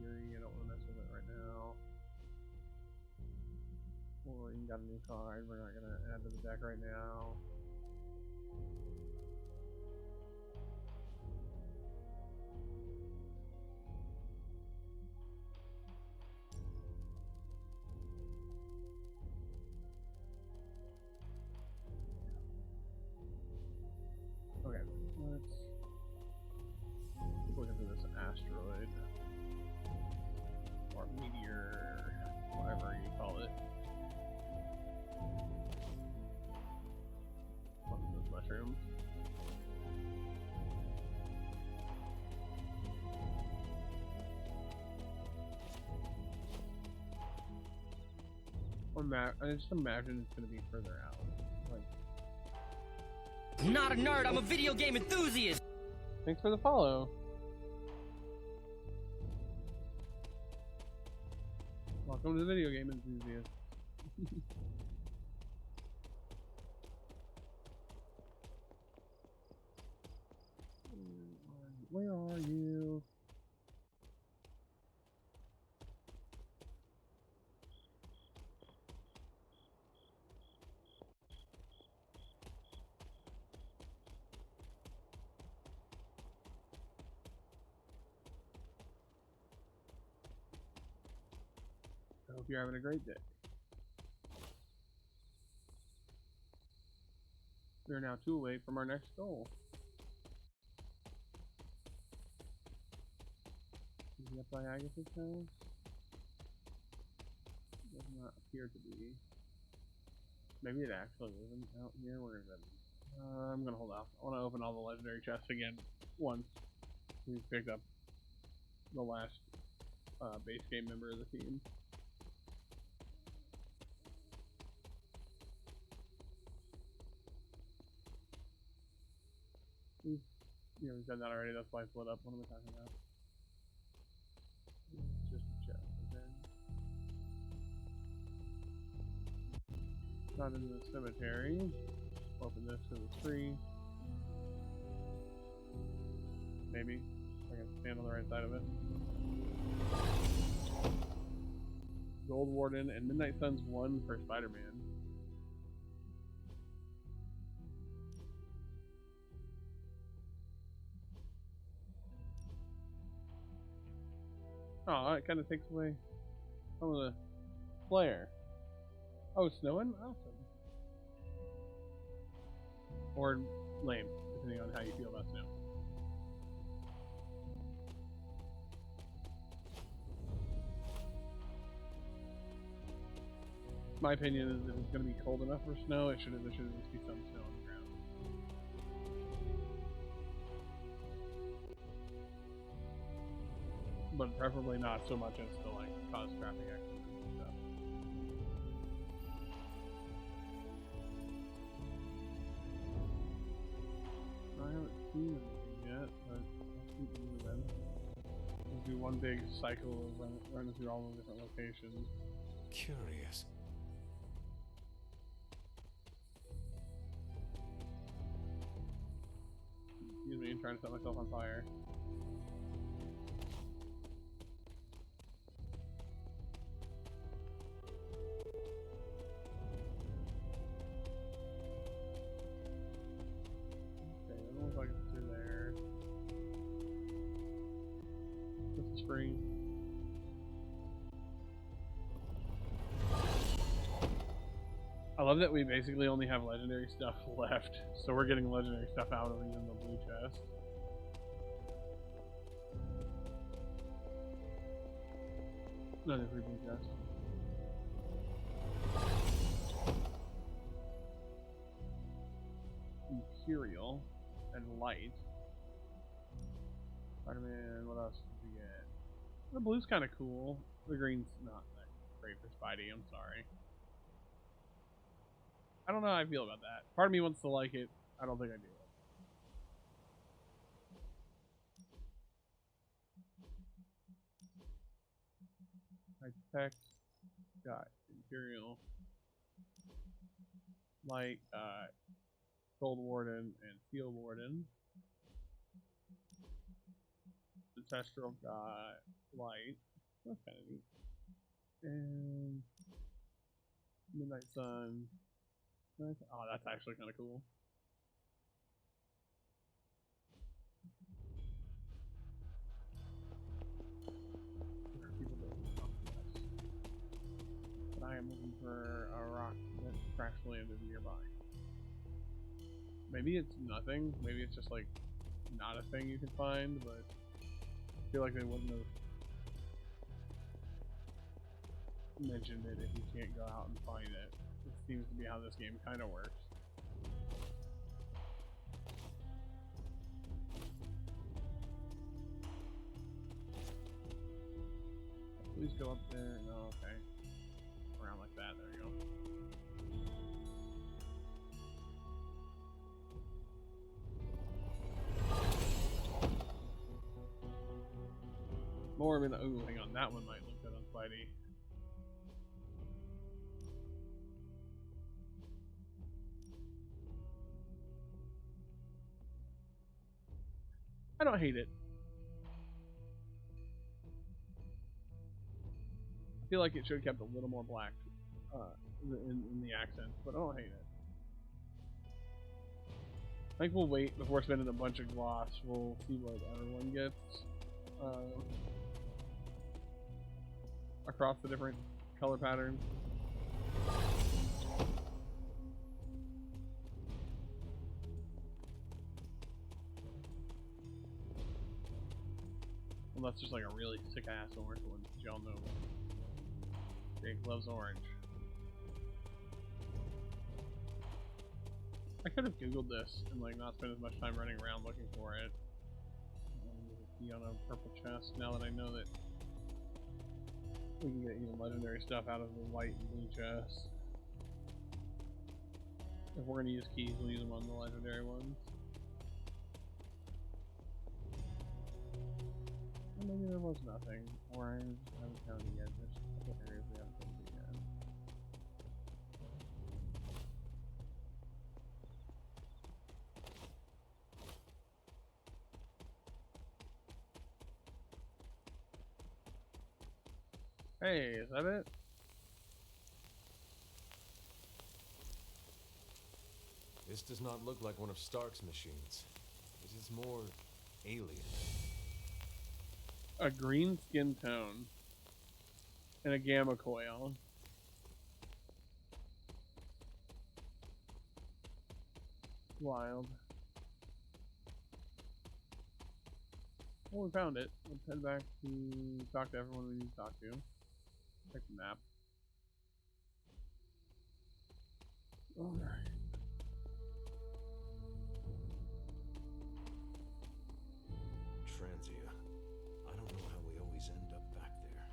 Fury, I don't want to mess with it right now. Wolverine got a new card, we're not going to add to the deck right now. Okay, let's look into this asteroid. Or meteor, whatever you call it. One of those mushrooms. I just imagine it's going to be further out. Like, Not a nerd, I'm a video game enthusiast! Thanks for the follow. Welcome to the video game enthusiast. Where are you? I hope you're having a great day. We are now 2 away from our next goal. Is he up by Agatha's house? Does not appear to be. Maybe it actually isn't out here. Where is it? I'm gonna hold off. I want to open all the legendary chests again once we've picked up the last base game member of the team. You know, we've done that already, that's why I split up. What am I talking about? It's just a chest, okay. Not into the cemetery. Open this because it's free. Maybe. I can stand on the right side of it. Gold Warden and Midnight Suns 1 for Spider-Man. Oh, it kind of takes away some of the flair. Oh, it's snowing? Awesome. Or lame, depending on how you feel about snow. My opinion is if it's going to be cold enough for snow, there should at least be some snow on the ground. But preferably not so much as to like cause traffic accidents and stuff. I haven't seen anything yet, but I'll keep moving. We'll do one big cycle of running through all the different locations. Curious. Excuse me, I'm trying to set myself on fire. Free. I love that we basically only have legendary stuff left, so we're getting legendary stuff out of even the blue chest. Another free blue chest. Material and Light. Spider-Man, what else did we get? The blue's kind of cool. The green's not that great for Spidey, I'm sorry. I don't know how I feel about that. Part of me wants to like it. I don't think I do. High tech, got Imperial, Light, Gold Warden, and Steel Warden. The Testral got Light. That's kind of neat. And Midnight Sun. Oh, that's actually kind of cool. But I am looking for a rock that crash landed nearby. Maybe it's nothing. Maybe it's just like not a thing you can find, but I feel like they wouldn't have mentioned it if you can't go out and find it. It seems to be how this game kind of works. Please go up there. No, okay. Around like that. There you go. More in the, ooh, hang on. That one might look good on Spidey. I don't hate it. I feel like it should have kept a little more black in the accents, but I don't hate it. I think we'll wait before spending a bunch of gloss. We'll see what everyone gets across the different color patterns. Well, that's just like a really sick ass orange one, y'all know. Jake loves orange. I could have googled this and like not spend as much time running around looking for it. Be on a purple chest now that I know that we can get even legendary stuff out of the white and blue chest. If we're gonna use keys, we'll use them on the legendary ones. Well, maybe there was nothing. Orange, I haven't counted yet. There's a couple areas we haven't counted yet. Hey, is that it? This does not look like one of Stark's machines. This is more alien. A green skin tone and a gamma coil. Wild. Well, we found it. Let's head back to talk to everyone we need to talk to. Check the map. Alright. Transia. I don't know how we always end up back there.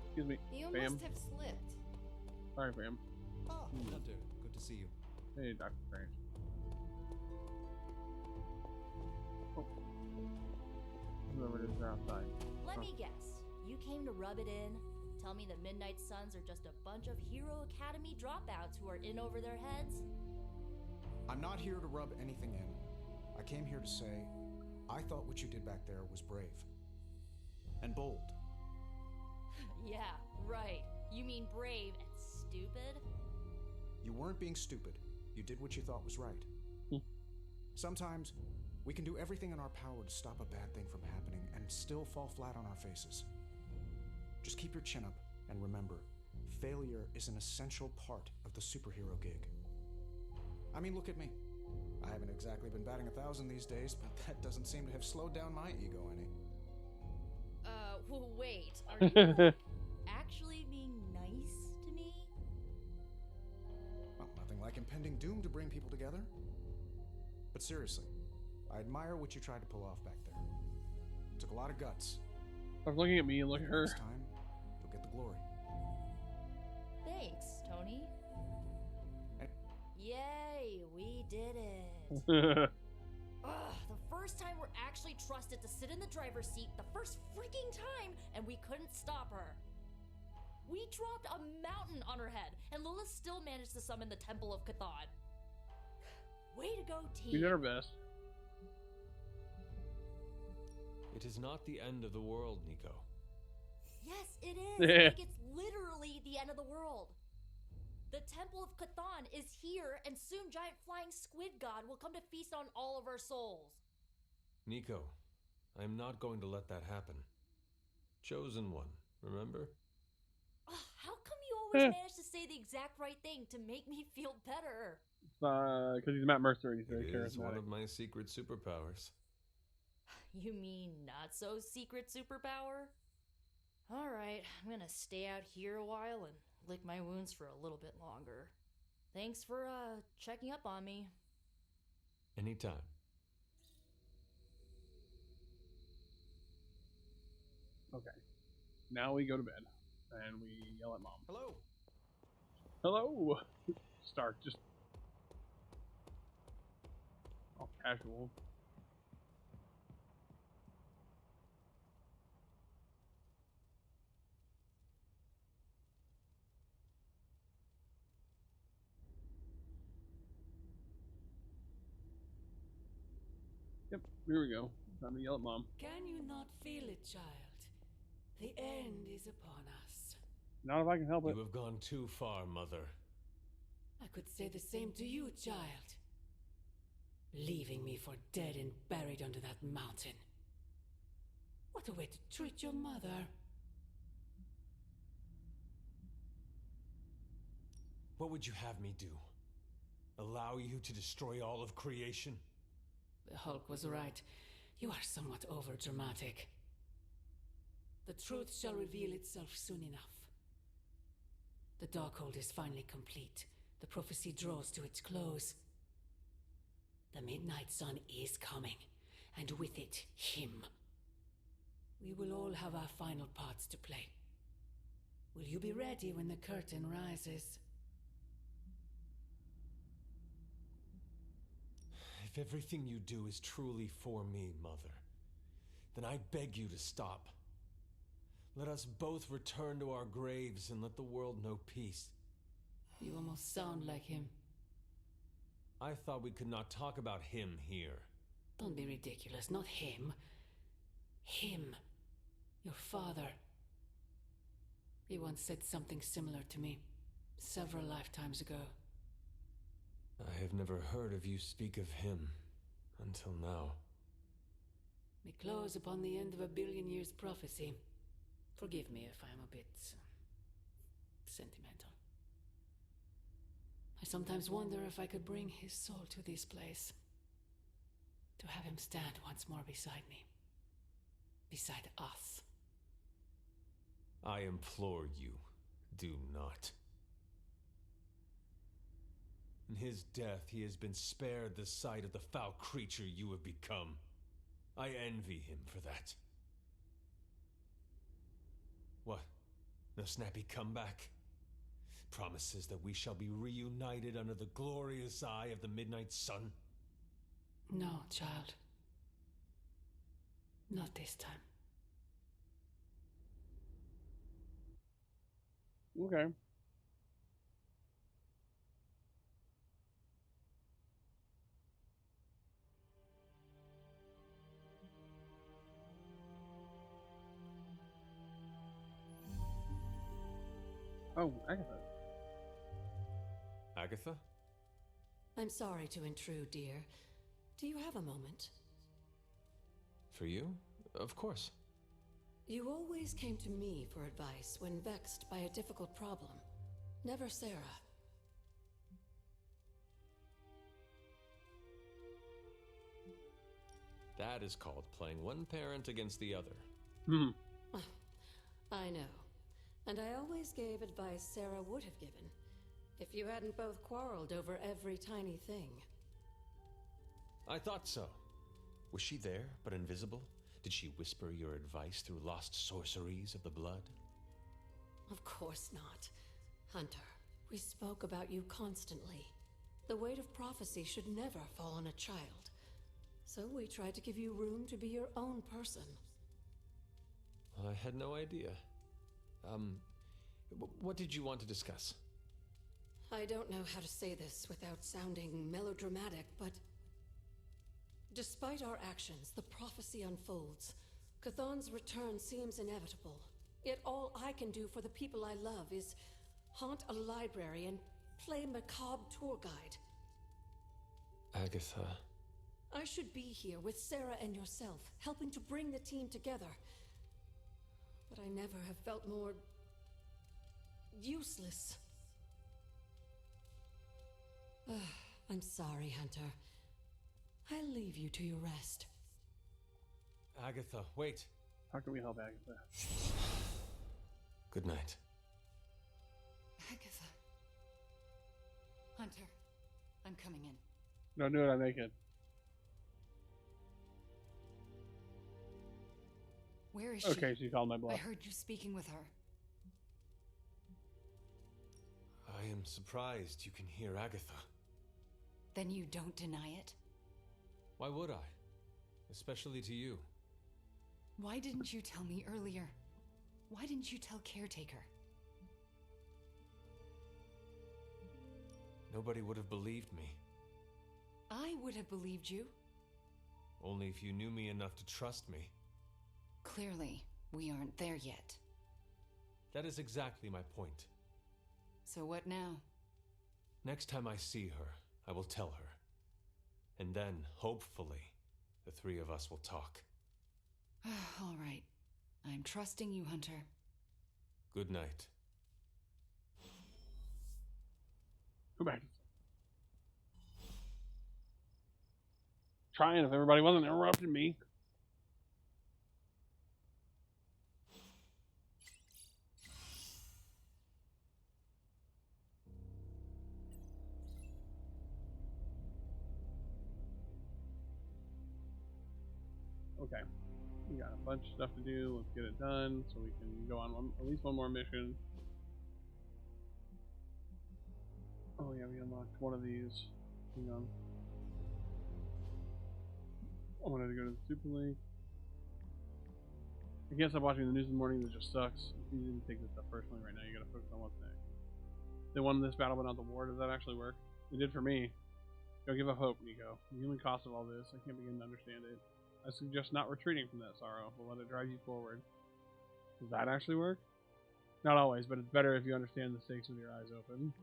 Excuse me. You Fam. must have slipped. Sorry, fam. Ah, Hunter. Good to see you. Hey, Dr. Strange. Oh. Whoever it is, they're outside. Let me guess. You came to rub it in? Tell me the Midnight Suns are just a bunch of Hero Academy dropouts who are in over their heads? I'm not here to rub anything in. I came here to say, I thought what you did back there was brave. And bold. Yeah, right. You mean brave and stupid? You weren't being stupid. You did what you thought was right. Sometimes, we can do everything in our power to stop a bad thing from happening and still fall flat on our faces. Just keep your chin up and remember, failure is an essential part of the superhero gig. I mean, look at me. I haven't exactly been batting 1,000 these days, but that doesn't seem to have slowed down my ego any. Wait, are you actually being nice to me? Well, nothing like impending doom to bring people together. But seriously, I admire what you tried to pull off back there. It took a lot of guts. Stop looking at me and look at her. Next time, you'll get the glory. Thanks, Tony. Yay, we did it. Ugh, the first time we're actually trusted to sit in the driver's seat, the first freaking time, and we couldn't stop her. We dropped a mountain on her head, and Lilith still managed to summon the Temple of Chthon. Way to go, team. We did our best. It is not the end of the world, Nico. Yes, it is. Like, it's literally the end of the world. The Temple of Chthon is here, and soon giant flying squid god will come to feast on all of our souls. Nico, I am not going to let that happen. Chosen one, remember? How come you always manage to say the exact right thing to make me feel better? Because he's Matt Mercer and he's very charismatic. It is one of my secret superpowers. You mean not so secret superpower? Alright, I'm gonna stay out here a while and lick my wounds for a little bit longer. Thanks for, checking up on me. Anytime. Okay. Now we go to bed. And we yell at Mom. Hello. Hello. Stark, just... all casual. Yep, here we go. Time to yell at Mom. Can you not feel it, child? The end is upon us. Not if I can help it. You have gone too far, Mother. I could say the same to you, child. Leaving me for dead and buried under that mountain. What a way to treat your mother. What would you have me do? Allow you to destroy all of creation? The Hulk was right. You are somewhat overdramatic. The truth shall reveal itself soon enough. The Darkhold is finally complete. The prophecy draws to its close. The Midnight Sun is coming, and with it, him. We will all have our final parts to play. Will you be ready when the curtain rises? If everything you do is truly for me, Mother, then I beg you to stop. Let us both return to our graves and let the world know peace. You almost sound like him. I thought we could not talk about him here. Don't be ridiculous, not him. Him. Your father. He once said something similar to me, several lifetimes ago. I have never heard of you speak of him until now. We close upon the end of a billion years prophecy. Forgive me if I'm a bit sentimental. I sometimes wonder if I could bring his soul to this place. To have him stand once more beside me. Beside us. I implore you, do not. In his death, he has been spared the sight of the foul creature you have become. I envy him for that. What? No snappy comeback? Promises that we shall be reunited under the glorious eye of the Midnight Sun? No, child. Not this time. Okay. Oh, Agatha. Agatha? I'm sorry to intrude, dear. Do you have a moment? For you? Of course. You always came to me for advice when vexed by a difficult problem. Never Sarah. That is called playing one parent against the other. I know. And I always gave advice Sarah would have given, if you hadn't both quarreled over every tiny thing. I thought so. Was she there, but invisible? Did she whisper your advice through lost sorceries of the blood? Of course not. Hunter, we spoke about you constantly. The weight of prophecy should never fall on a child. So we tried to give you room to be your own person. I had no idea. What did you want to discuss? I don't know how to say this without sounding melodramatic, but despite our actions, the prophecy unfolds. Chthon's return seems inevitable. Yet all I can do for the people I love is haunt a library and play macabre tour guide. Agatha. I should be here with Sarah and yourself, helping to bring the team together. But I never have felt more useless. I'm sorry, Hunter. I'll leave you to your rest. Agatha, wait. How can we help Agatha? Good night. Agatha. Hunter, I'm coming in. Don't do it, I'm naked. Where is she? Okay, she called my bluff. I heard you speaking with her. I am surprised you can hear Agatha. Then you don't deny it? Why would I? Especially to you. Why didn't you tell me earlier? Why didn't you tell Caretaker? Nobody would have believed me. I would have believed you. Only if you knew me enough to trust me. Clearly, we aren't there yet. That is exactly my point. So what now? Next time I see her, I will tell her. And then, hopefully, the three of us will talk. All right. I'm trusting you, Hunter. Good night. Go back. Trying if everybody wasn't interrupting me. Okay, we got a bunch of stuff to do. Let's get it done so we can go on at least one more mission. Oh yeah, we unlocked one of these. Hang on. I wanted to go to the Super League. I can't stop watching the news in the morning. It just sucks. You didn't take this stuff personally right now. You gotta focus on what's next. They won this battle but not the war. Does that actually work? It did for me. Don't give up hope, Nico. The human cost of all this, I can't begin to understand it. I suggest not retreating from that sorrow, but let it drive you forward. Does that actually work? Not always, but it's better if you understand the stakes with your eyes open.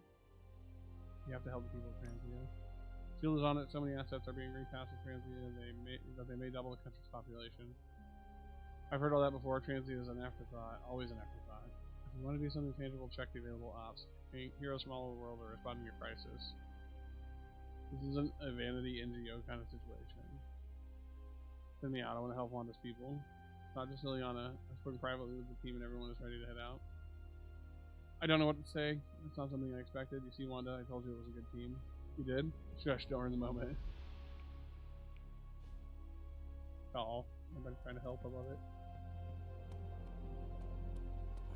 You have to help the people of Transvia. Seal is on it. So many assets are being repassed to Transvia that they may double the country's population. I've heard all that before. Transvia is an afterthought, always an afterthought. If you want to do something tangible, check the available ops. Heroes from all over the world are responding to your crisis. This isn't a vanity NGO kind of situation. Send me out. I want to help Wanda's people. Not just Liliana. I've spoken privately with the team and everyone is ready to head out. I don't know what to say. It's not something I expected. You see, Wanda, I told you it was a good team. You did? Shush, don't ruin the moment. Oh, everybody's trying to help. I love it.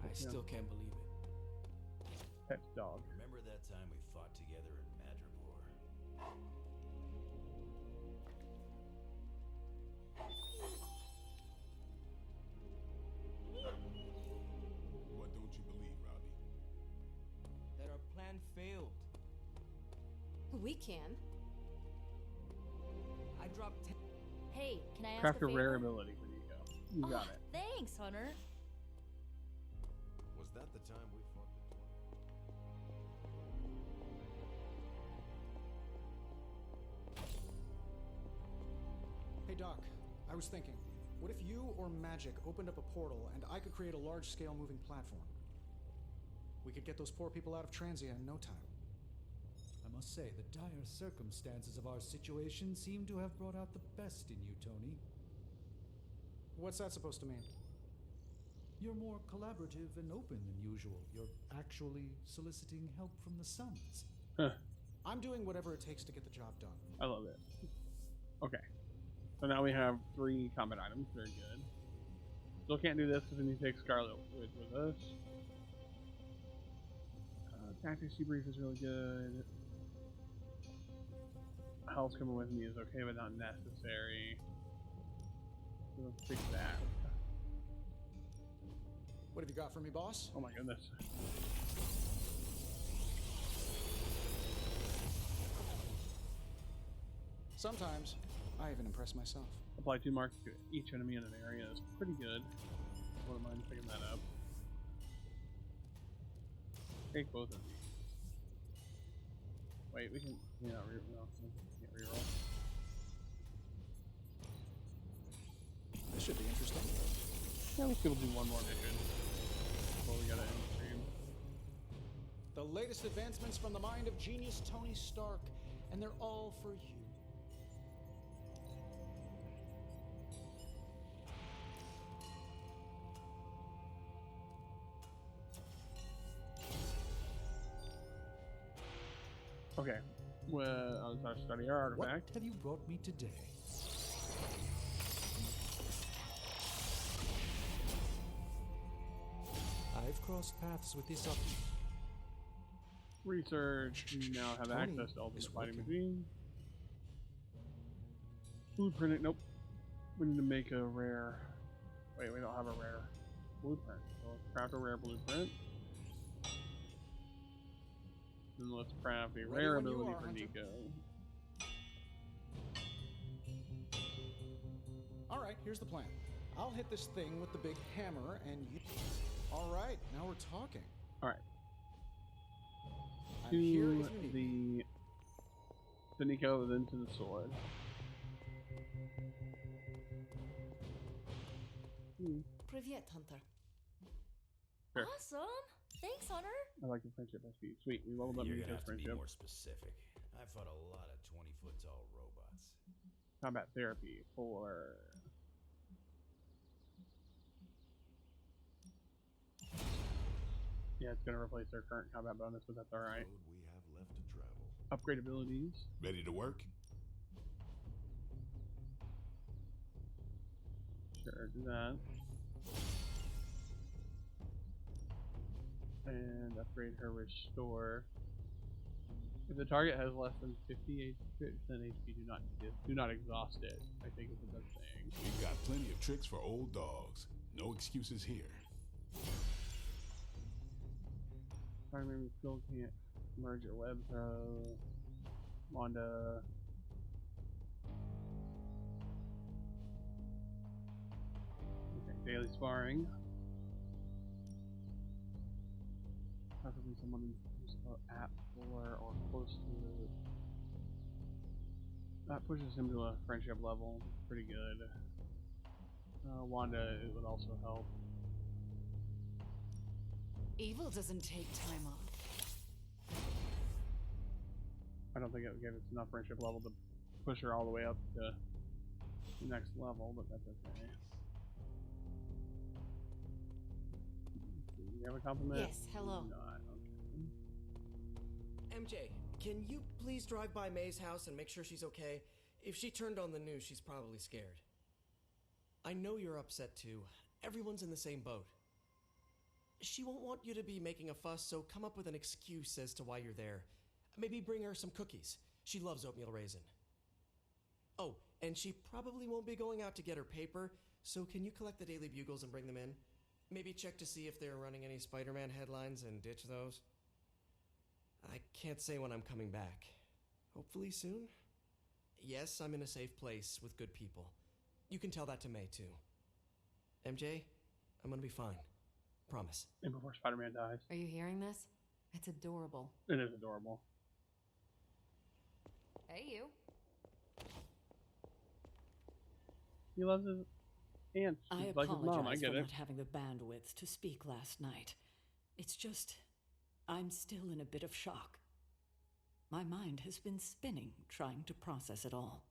I still can't believe it. Pet dog. Remember that time we fought together in Madripoor? What don't you believe, Robbie? That our plan failed. We can. I dropped 10. Hey, can I ask Craft a a favor? rare ability for Nico. You got it. Thanks, Hunter. Was that the time we fought the Hey Doc, I was thinking, what if you or Magic opened up a portal and I could create a large-scale moving platform? We could get those poor people out of Transvia in no time. I must say, the dire circumstances of our situation seem to have brought out the best in you, Tony. What's that supposed to mean? You're more collaborative and open than usual. You're actually soliciting help from the Suns. Huh. I'm doing whatever it takes to get the job done. I love it. Okay. So now we have 3 combat items. Very good. Still can't do this because we need to take Scarlet with us. Tactics debrief is really good. Health coming with me is okay, but not necessary. So let's take that. What have you got for me, boss? Oh my goodness. Sometimes I even impress myself. Apply 2 marks to each enemy in an area is pretty good. Wouldn't mind picking that up. Take both of these. Wait, we can. Yeah, no, we can't reroll. This should be interesting. Yeah, let's do one more mission before we gotta end the stream. The latest advancements from the mind of genius Tony Stark, and they're all for you. Okay, well, I'll study our artifact. What have you brought me today? I've crossed paths with this object. Research. You now have Tony access to all the is fighting working. machine. Blueprint it. Nope. We need to make a rare. Wait, we don't have a rare blueprint. So let's craft a rare blueprint. Then let's craft a rare when you ability are, for Hunter. Nico. All right, here's the plan. I'll hit this thing with the big hammer, and you. All right, now we're talking. All right. I'm here To if you need. the Nico, then to the sword. Privyet, Hunter. Sure. Awesome! Thanks, Hunter! I like the friendship SP. Sweet, we leveled up You're Nico's gonna have to be friendship. more specific. I fought a lot of 20-foot tall robots. Combat therapy for. Yeah, it's gonna replace their current combat bonus, but that's alright. Road we have left to travel. Upgrade abilities. Ready to work? Sure, do that. And upgrade her restore. If the target has less than 50% HP, do not exhaust it. I think is what that's saying. We've got plenty of tricks for old dogs. No excuses here. Primary skill can't merge your web throw. Wanda. Okay, daily sparring. Preferably someone who's at or close to it. That pushes him to a friendship level. Pretty good. Wanda, it would also help. Evil doesn't take time off. I don't think it would give us enough friendship level to push her all the way up to the next level, but that's okay. Do you have a compliment? Yes, hello. Not, okay. MJ, can you please drive by May's house and make sure she's okay? If she turned on the news, she's probably scared. I know you're upset too. Everyone's in the same boat. She won't want you to be making a fuss, so come up with an excuse as to why you're there. Maybe bring her some cookies. She loves oatmeal raisin. Oh, and she probably won't be going out to get her paper, so can you collect the Daily Bugles and bring them in? Maybe check to see if they're running any Spider-Man headlines and ditch those. I can't say when I'm coming back. Hopefully soon? Yes, I'm in a safe place with good people. You can tell that to May, too. MJ, I'm gonna be fine. Promise. And before Spider-Man dies. Are you hearing this? It's adorable. It is adorable. Hey, you. He loves his aunt. I She's like his mom. I apologize get for it. not having the bandwidth to speak last night. It's just, I'm still in a bit of shock. My mind has been spinning trying to process it all.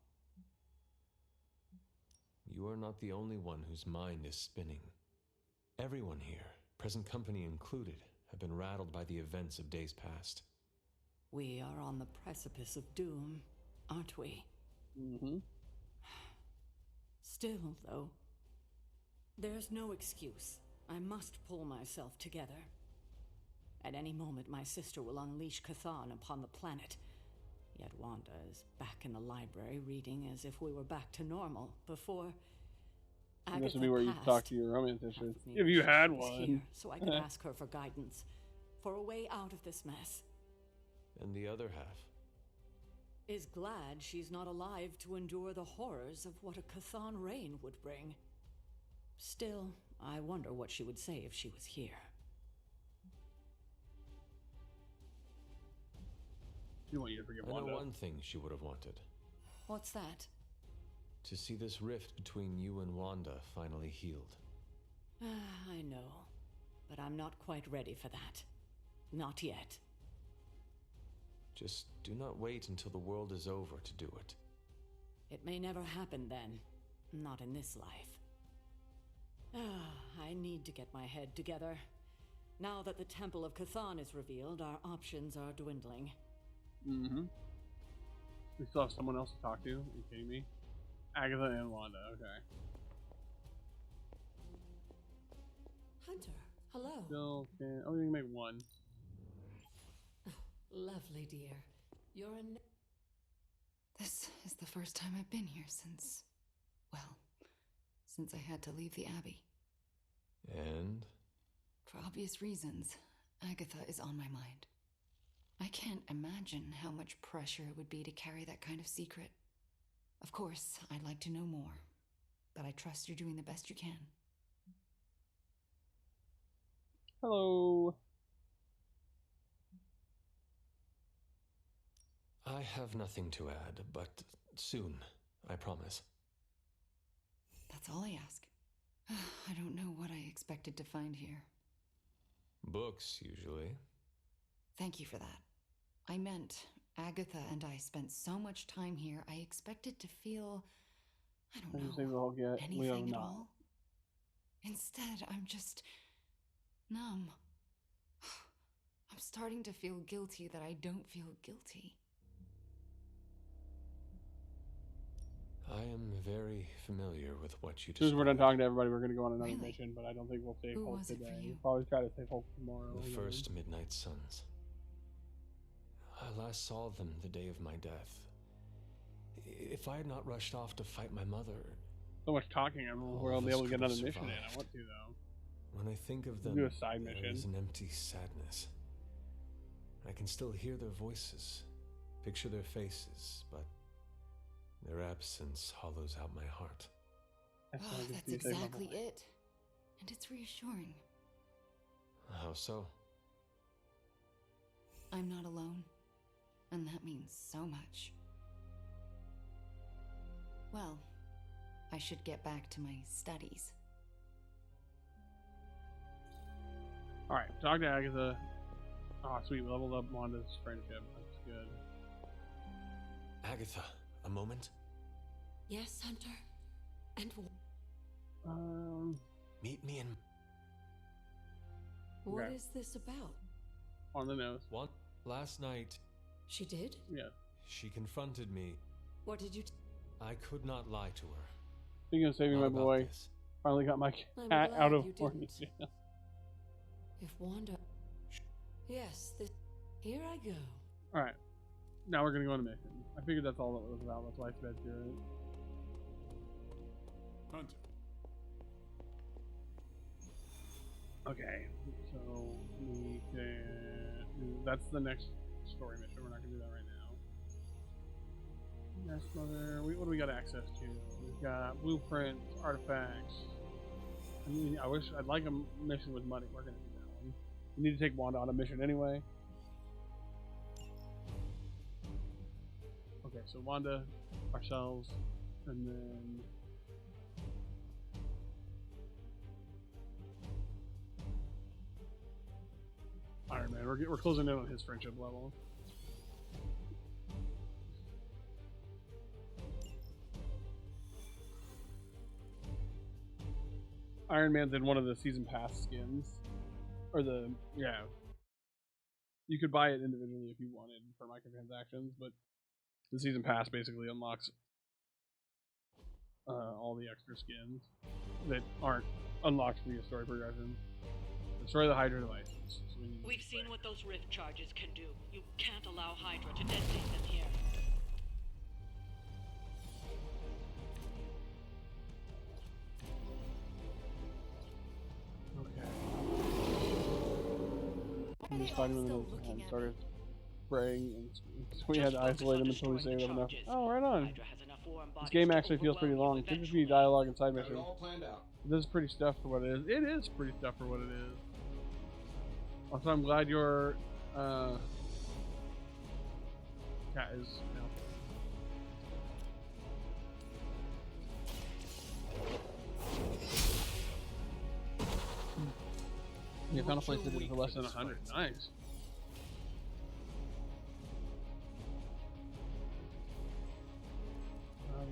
You are not the only one whose mind is spinning. Everyone here, present company included, have been rattled by the events of days past. We are on the precipice of doom, aren't we? Mm-hmm. Still, though, there's no excuse. I must pull myself together. At any moment, my sister will unleash Cathan upon the planet. Yet Wanda is back in the library reading as if we were back to normal before Agatha This would be where you passed. talk to your romance issues. Me If you wished had she was one. here, so I could ask her for guidance, for a way out of this mess. And the other half? Is glad she's not alive to endure the horrors of what a Cathan reign would bring. Still, I wonder what she would say if she was here. You want you to forgive I know Wanda. one thing she would have wanted. What's that? To see this rift between you and Wanda finally healed. I know, but I'm not quite ready for that. Not yet. Just do not wait until the world is over to do it. It may never happen then. Not in this life. I need to get my head together. Now that the Temple of Cathan is revealed, our options are dwindling. Mm-hmm. We still have someone else to talk to. Are you kidding me? Agatha and Wanda. Okay. Hunter, hello. Still can. Oh, you can make one. Lovely, dear. You're an... This is the first time I've been here since... well, since I had to leave the Abbey. And? For obvious reasons, Agatha is on my mind. I can't imagine how much pressure it would be to carry that kind of secret. Of course, I'd like to know more, but I trust you're doing the best you can. Hello. I have nothing to add, but soon, I promise. That's all I ask. I don't know what I expected to find here. Books, usually. Thank you for that. I meant, Agatha and I spent so much time here, I expected to feel, I don't know, anything at all. Instead, I'm just numb. I'm starting to feel guilty that I don't feel guilty. I am very familiar with what you As soon as we're done described. talking to everybody, we're going to go on another mission, but I don't think we'll save Who Hulk was it for today. you? We'll probably try to save Hulk tomorrow. The again. first Midnight Suns. I last saw them the day of my death. If I had not rushed off to fight my mother... So much talking, I don't know where I'll be able to get another mission in. I want to, though. When I think of them, Do a side there mission. is an empty sadness. I can still hear their voices, picture their faces, but their absence hollows out my heart. Oh, that's exactly it. And it's reassuring. How so? I'm not alone. And that means so much. Well, I should get back to my studies. Alright, talk to Agatha. Oh, sweet. We leveled up Wanda's friendship. That's good. Agatha, a moment? Yes, Hunter? And Meet me in... what Okay. is this about? On the nose. What? Last night, She did? Yeah. she confronted me. What did you... I could not lie to her. Speaking of saving Not my about boy, this. finally got my I'm cat glad out of you Horny didn't. jail. If Wanda... Yes, this... Here I go. Alright. Now we're going to go on a mission. I figured that's all it was about. That's why I sped through it. Hunter. Okay, so we can... That's the next story mission. We're not going to do that right now. Yes, mother. What do we got access to? We've got blueprints, artifacts. I mean, I'd like a mission with money. We're going to do that one. We need to take Wanda on a mission anyway. Okay, so Wanda, ourselves, and then... Iron Man. We're closing in on his friendship level. Iron Man's in one of the season pass skins, or yeah. You could buy it individually if you wanted for microtransactions, but the season pass basically unlocks all the extra skins that aren't unlocked via story progression. Destroy the Hydra devices. So We've seen what those rift charges can do. You can't allow Hydra to detonate them here. I'm just fighting with him and started spraying, and so we had to isolate him until we saved him enough. Oh, right on. This game actually feels pretty long. Could just be dialogue and side missions. This is pretty stuff for what it is. It is pretty stuff for what it is. Also, I'm glad your cat is now. Yeah, Final Fantasy did it for less than 100. Nice.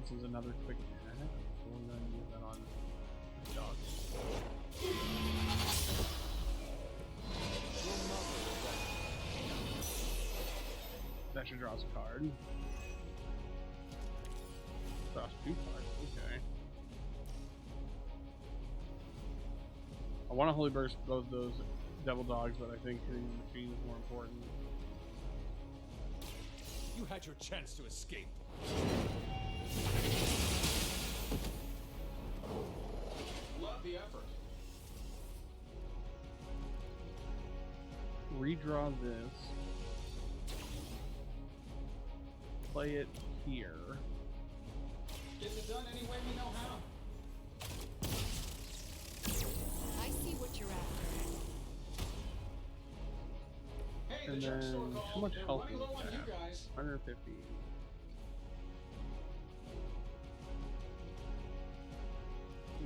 This is another quick minute, so we're going to use that on the dog. That should draw us a card. Draws 2 cards, okay. I want to Holy Burst both those Devil Dogs, but I think hitting the machine is more important. You had your chance to escape. Love the effort. Redraw this. Play it here. Get it done any way we know how. I see what you're after. Hey, And the then, drugstore called. how much They're health running is low on you that? guys. 150.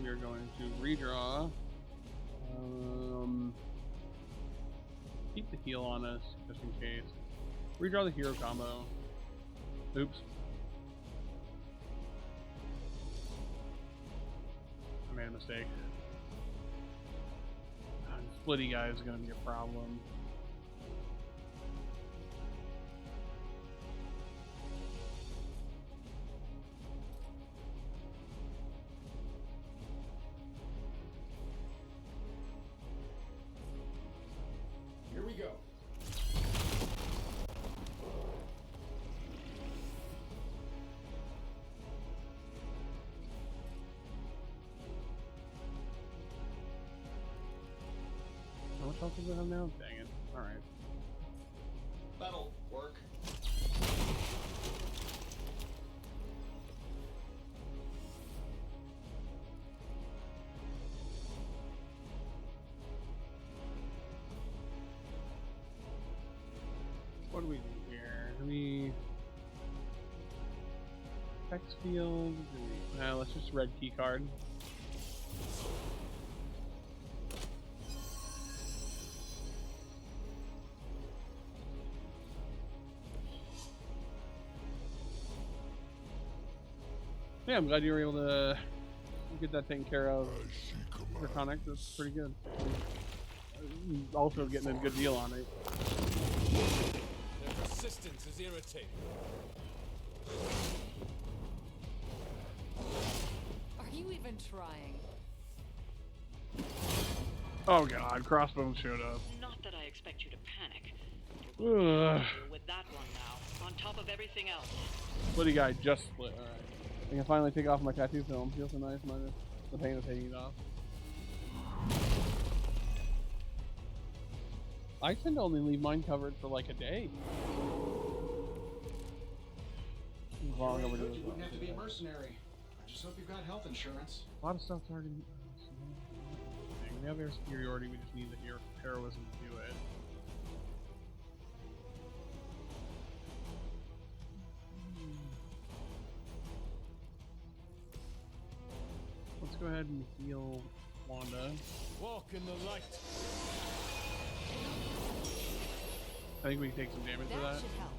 We are going to redraw. Keep the heal on us, just in case. Redraw the hero combo. Oops. I made a mistake. Splitty guy is going to be a problem. Here we go. How much health does it have now? Dang it. Alright. That'll work. What do we do here? Do we... Text field? Do we... Nah, let's just red key card. Yeah, I'm glad you were able to get that taken care of. Draconic, that's pretty good. Also getting a good deal on it. Their persistence is irritating. Are you even trying? Oh god, Crossbones showed up. Not that I expect you to panic. Ugh. With that one now, on top of everything else. Splitty guy just split, alright. I can finally take off my tattoo film. Feels so nice, minus the pain of taking it off. I tend to only leave mine covered for like a day. Long overdue as You well. wouldn't have to be a mercenary. I just hope you've got health insurance. A lot of stuff's already. We have air superiority, we just need the heroism to do it. Let's go ahead and heal Wanda. Walk in the light. I think we can take some damage for that. Should help.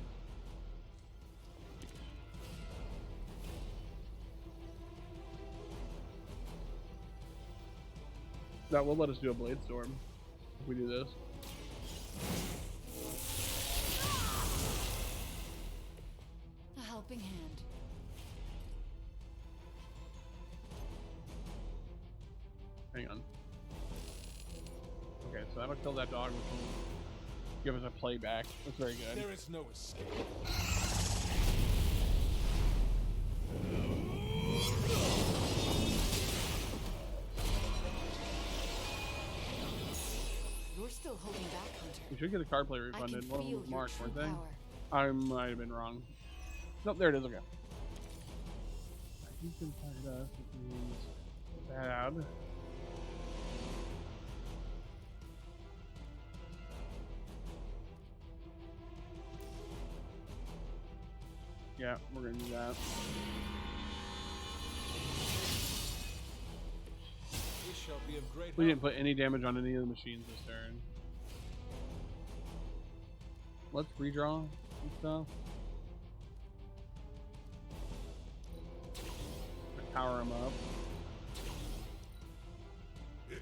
That will let us do a Blade Storm if we do this. A helping hand. Hang on. Okay, so that'll kill that dog, which will give us a playback. That's very good. There is no escape. You're still holding back, Hunter. We should get a card play refunded. One of them was your marked, true weren't they? power. I might have been wrong. Nope, there it is. Okay. He's been fired us, which means bad. Yeah, we're gonna do that. This shall be of great We help. didn't put any damage on any of the machines this turn. Let's redraw and stuff. Power him up.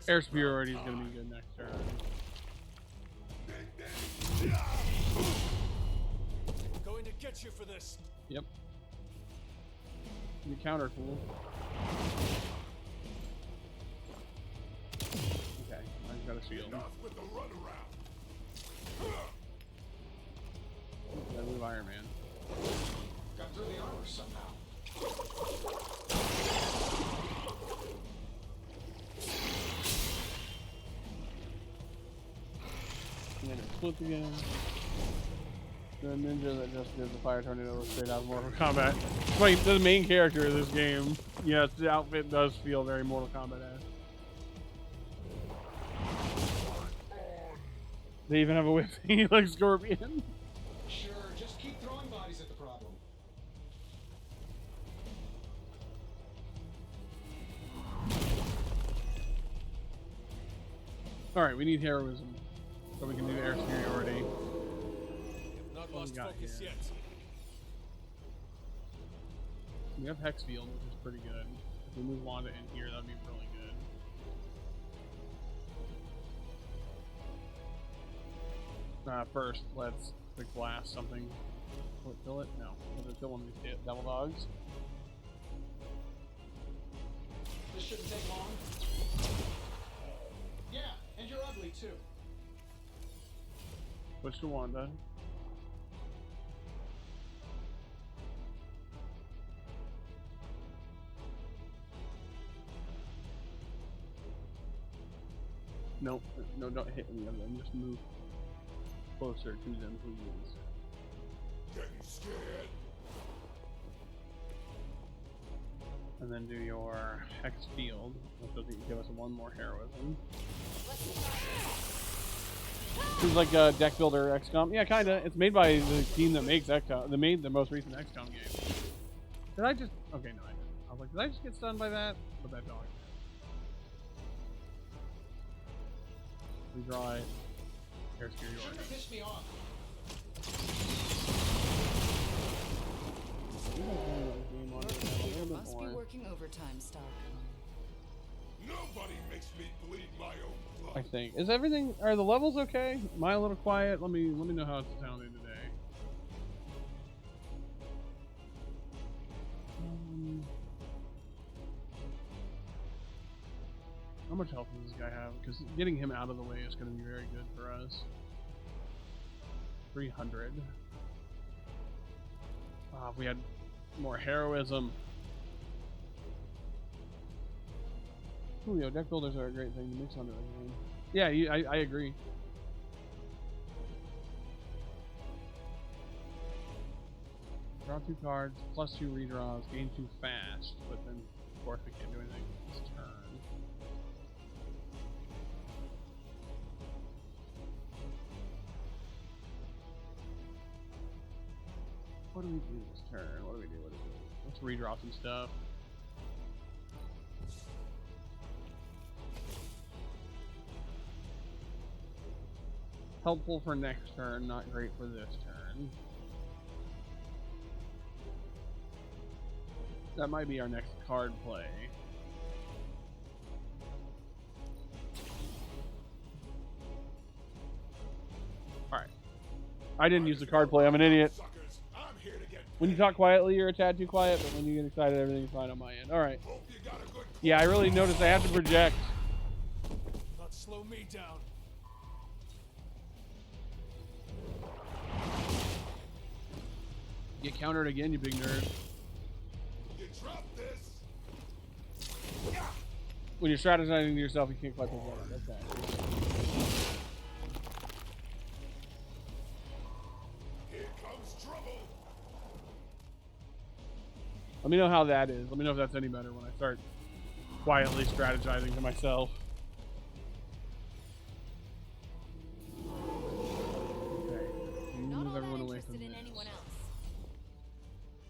Air superiority is going to be good next turn. Going to get you for this. Yep. You counter fool. Okay, I just got a shield. Yeah, move Iron Man. Got through the armor somehow. And then it flipped again. The ninja that just did the fire tornado straight out of Mortal Kombat. Wait, the main character of this game. Yes, the outfit does feel very Mortal Kombat-esque. They even have a whip thingy like Scorpion. Sure, just keep throwing bodies at the problem. Alright, we need heroism. So we can do air superiority. Not What lost we got focus here? yet. We have Hex Field, which is pretty good. If we move Wanda in here, that'd be really good. First, let's quick blast something. Will it kill it? No. Will it kill one of these devil dogs? This shouldn't take long. Yeah, and you're ugly too. Switch to Wanda. Nope. No, don't hit any of them. Just move closer to them, please. Getting scared. And then do your Hex Field, which will give us one more heroism. Seems like a deck builder XCOM. Yeah, kinda. It's made by the team that makes XCOM. They made the most recent XCOM game. Did I just? Okay, no, I didn't. I was like, did I just get stunned by that? With that dog. We draw it. Air superiority. Shouldn't have pissed me off. You must be working overtime, Stark. Nobody makes me bleed my own blood. I think. Is everything? Are the levels okay? Am I a little quiet? Let me know how it's sounding today. How much health does this guy have? Because getting him out of the way is going to be very good for us. 300. If we had more heroism. Ooh, yo, deck builders are a great thing to mix onto the game. Yeah, I agree. Draw 2 cards, plus 2 redraws, gain 2 fast, but then, of course, we can't do anything this turn. What do we do this turn? What do we do? Let's redraw some stuff. Helpful for next turn, not great for this turn. That might be our next card play. I didn't use the card play. I'm an idiot. When you talk quietly, you're a tad too quiet, but when you get excited, everything's fine on my end. All right. Yeah, I really noticed I have to project. Not slow me down. Get countered again, you big nerd. You drop this. When you're strategizing to yourself, you can't quite perform. Okay. Here comes trouble. Let me know how that is. Let me know if that's any better when I start quietly strategizing to myself. Okay. Move everyone away from this.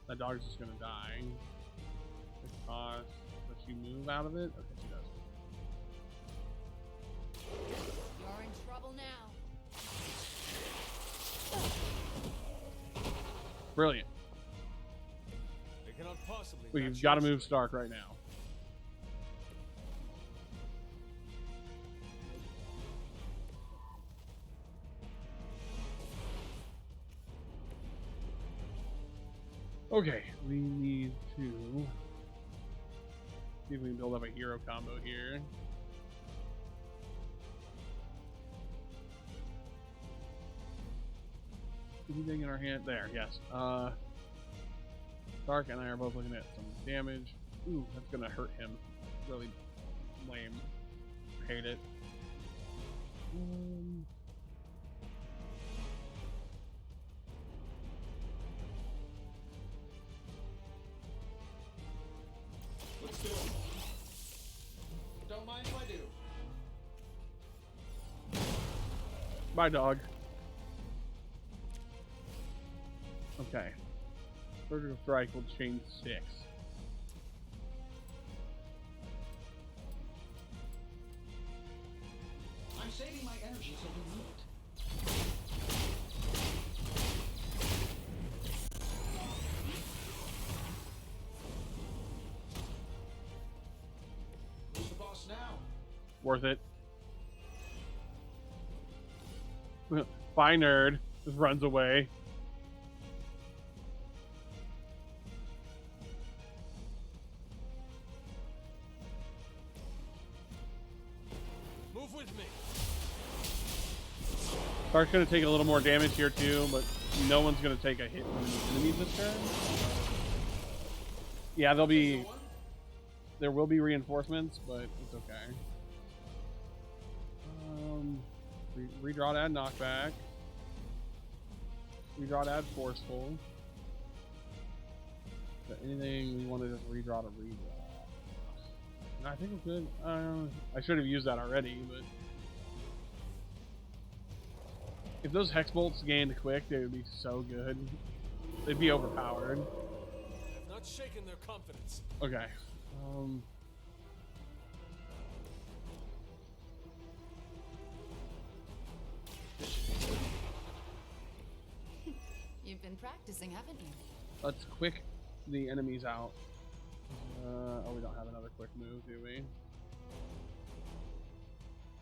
That dog's just gonna die. Because does she move out of it? Okay, she does. You're in trouble now. Brilliant. They cannot possibly. We've got to move Stark right now. Okay, we need to see if we can build up a hero combo here. Anything in our hand? There, yes. Stark and I are both looking at some damage. Ooh, that's gonna hurt him. Really lame. Hate it. Let's do it. Don't mind if I do. Bye, dog. Okay. Surgical strike will change 6. I'm saving my energy so we need it. Who's the boss now? Worth it. Bye, nerd. Just runs away. Move with me. Stark's gonna take a little more damage here too, but no one's gonna take a hit from the enemies this turn. Yeah, there will be reinforcements, but it's okay. Redraw to add knockback. Redraw to add forceful. But anything we want to just redraw to redraw. I think it's good. I should have used that already, but if those hex bolts gained quick, they would be so good. They'd be overpowered. I've not shaken their confidence. Okay. You've been practicing, haven't you? Let's quick the enemies out. Oh, we don't have another quick move, do we?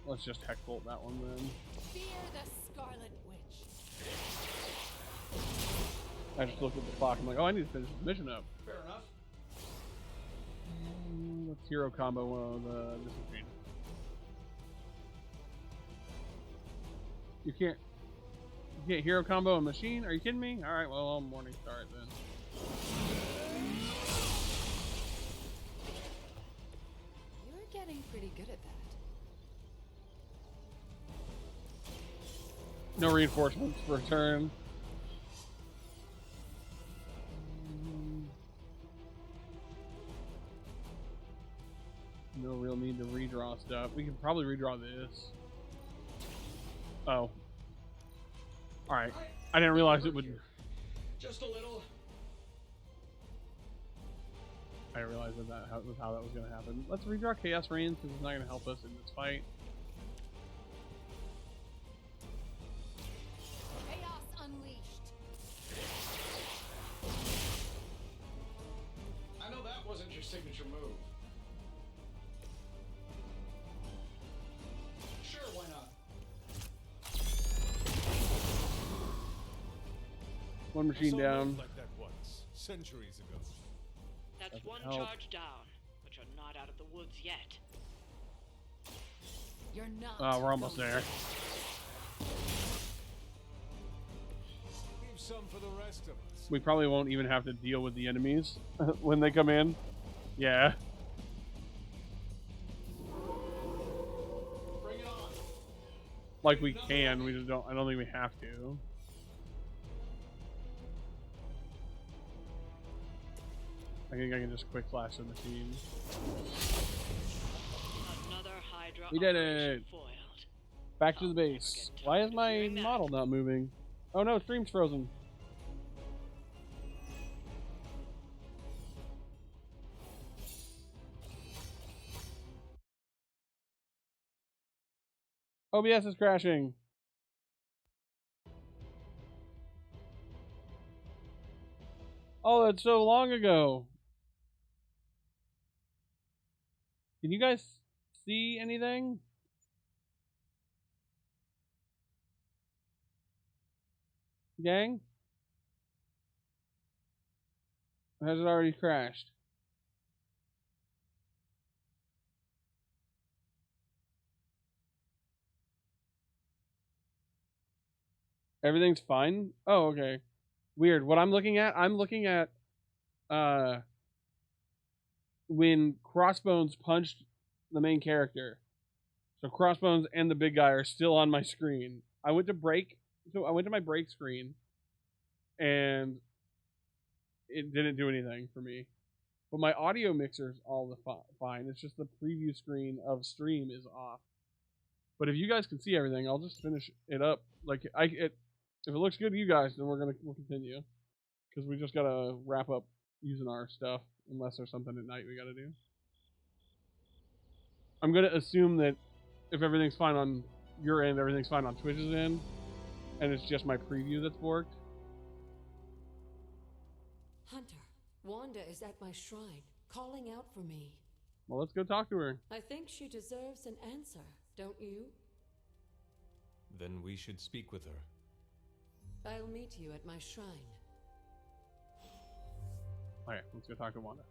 Let's just hex bolt that one then. Fear the Scarlet Witch. I just looked at the clock. I'm like, oh, I need to finish this mission up. Fair enough. Let's hero combo this machine. You can't hero combo a machine? Are you kidding me? All right, well, morning start then. You're getting pretty good at that. No reinforcements for a turn. No real need to redraw stuff. We can probably redraw this. Oh. Alright. I didn't realize it would... Just a little. I didn't realize that was how that was going to happen. Let's redraw Chaos Reigns because it's not going to help us in this fight. Chaos Unleashed. I know that wasn't your signature move. Sure, why not? One machine I saw down. Earth like that once, centuries ago. That's one help. charge down, but you're not out of the woods yet. You're not. Oh, we're almost there. Leave some for the rest of us. We probably won't even have to deal with the enemies when they come in. Yeah. Bring it on. Like we can, we just don't. I don't think we have to. I think I can just quick flash the machine. Another Hydra We did operation it. foiled. Back to the base. Why is my model not moving? Oh no, stream's frozen. OBS is crashing. Oh, that's so long ago. Can you guys see anything? Gang? Or has it already crashed? Everything's fine? Oh, okay. Weird. What I'm looking at when Crossbones punched the main character. So Crossbones and the big guy are still on my screen. I went to my break screen and it didn't do anything for me. But my audio mixer's all fine. It's just the preview screen of stream is off. But if you guys can see everything, I'll just finish it up. Like if it looks good to you guys, then we'll continue, because we just gotta wrap up using our stuff, unless there's something at night we gotta do. I'm gonna assume that if everything's fine on your end, everything's fine on Twitch's end, and it's just my preview that's borked. Hunter, Wanda is at my shrine, calling out for me. Well, let's go talk to her. I think she deserves an answer, don't you? Then we should speak with her. I'll meet you at my shrine. Alright, let's go talk to Wanda.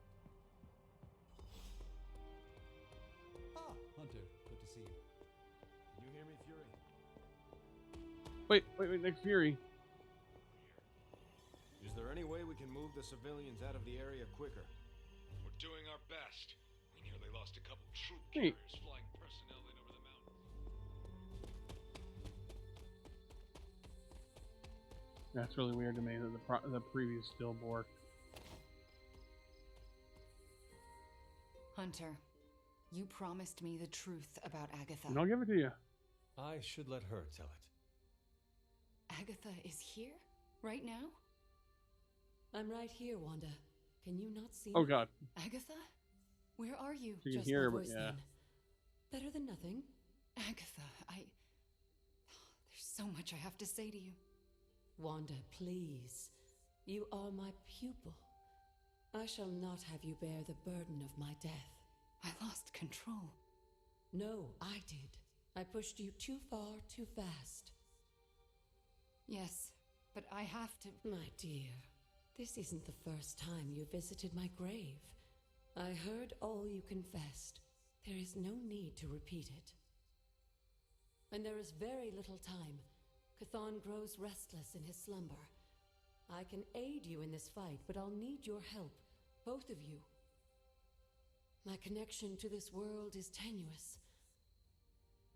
Ah, Hunter, good to see you. Can you hear me, Fury? Wait, Nick Fury. Is there any way we can move the civilians out of the area quicker? We're doing our best. We nearly lost a couple troop Hey. carriers flying personnel in over the mountains. That's really weird to me that the preview's still borked. Hunter, you promised me the truth about Agatha. And I'll give it to you. I should let her tell it. Agatha is here? Right now? I'm right here, Wanda. Can you not see Oh me? god. Agatha? Where are you? You can Just hear her, my but voice, yeah. then. Better than nothing. Agatha, there's so much I have to say to you. Wanda, please. You are my pupil. I shall not have you bear the burden of my death. I lost control. No, I did. I pushed you too far, too fast. Yes, but I have to... My dear, this isn't the first time you visited my grave. I heard all you confessed. There is no need to repeat it. And there is very little time. Chthon grows restless in his slumber. I can aid you in this fight, but I'll need your help, both of you. My connection to this world is tenuous.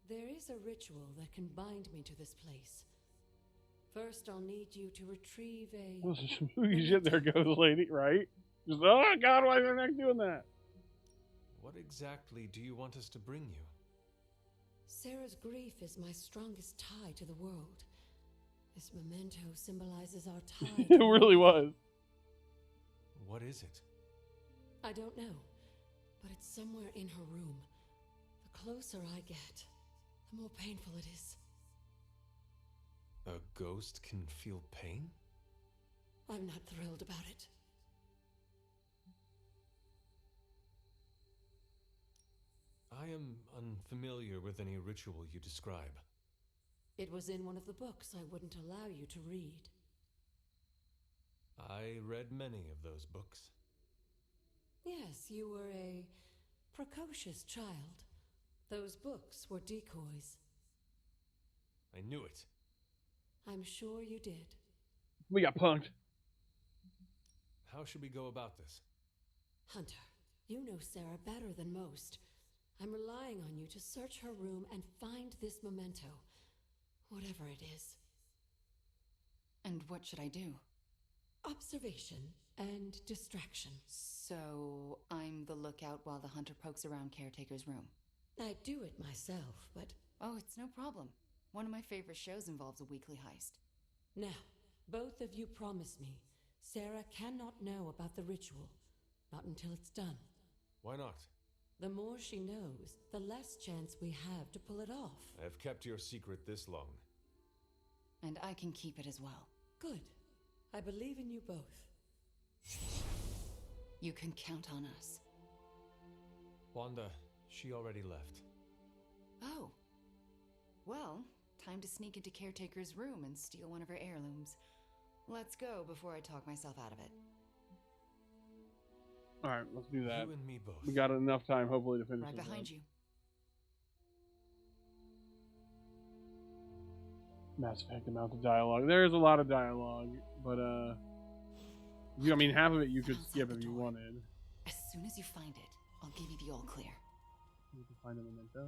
There is a ritual that can bind me to this place. First, I'll need you to retrieve a... Oh, some spooky shit there goes, lady, right? Just, oh god, why is her neck doing that? What exactly do you want us to bring you? Sarah's grief is my strongest tie to the world. This memento symbolizes our tie. It really was. What is it? I don't know, but it's somewhere in her room. The closer I get, the more painful it is. A ghost can feel pain? I'm not thrilled about it. I am unfamiliar with any ritual you describe. It was in one of the books I wouldn't allow you to read. read many of those books. Yes, you were a precocious child. Those books were decoys. I knew it. I'm sure you did. We got punked. How should we go about this? Hunter, you know Sarah better than most. I'm relying on you to search her room and find this memento. Whatever it is. And what should I do? Observation and distraction. So, I'm the lookout while the hunter pokes around Caretaker's room. I do it myself, but... Oh, it's no problem. One of my favorite shows involves a weekly heist. Now, both of you promise me Sarah cannot know about the ritual. Not until it's done. Why not? The more she knows, the less chance we have to pull it off. I have kept your secret this long. And I can keep it as well. Good. I believe in you both. You can count on us. Wanda, she already left. Oh. Well, time to sneak into Caretaker's room and steal one of her heirlooms. Let's go before I talk myself out of it. Alright, let's do that. You and me both. We got enough time, hopefully, to finish Right this behind up. you. Mass Effect amount of dialogue. There's a lot of dialogue, but I mean, half of it you could skip if you wanted. As soon as you find it, I'll give you the all clear. You can find a memento.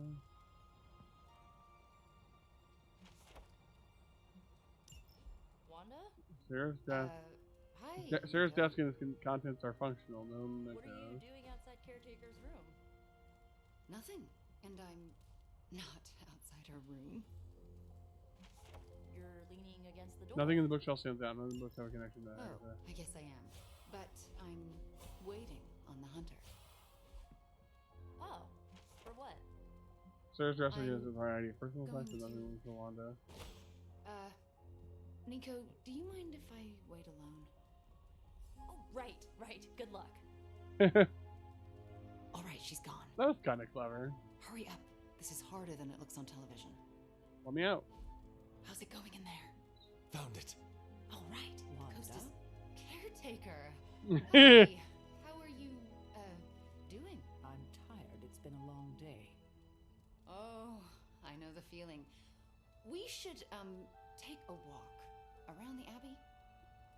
Wanda? Sarah's desk. Hi. Sarah's desk and its contents are functional. No What mementos. are you doing outside Caretaker's room? Nothing. And I'm not outside her room. You're leaning against the door. Nothing in the bookshelf stands out. None of the books have a connection to Oh, Agatha. I guess I am. But I'm waiting on the hunter. Oh, for what? Sarah's dressing I'm is a variety of personal going facts and nothing to- for Wanda. Nico, do you mind if I wait alone? Oh, right. Good luck. All right, she's gone. That was kind of clever. Hurry up. This is harder than it looks on television. Let me out. How's it going in there? Found it. All right. Coast is Caretaker. Hey. Hey, how are you, doing? I'm tired. It's been a long day. Oh, I know the feeling. We should, take a walk around the Abbey.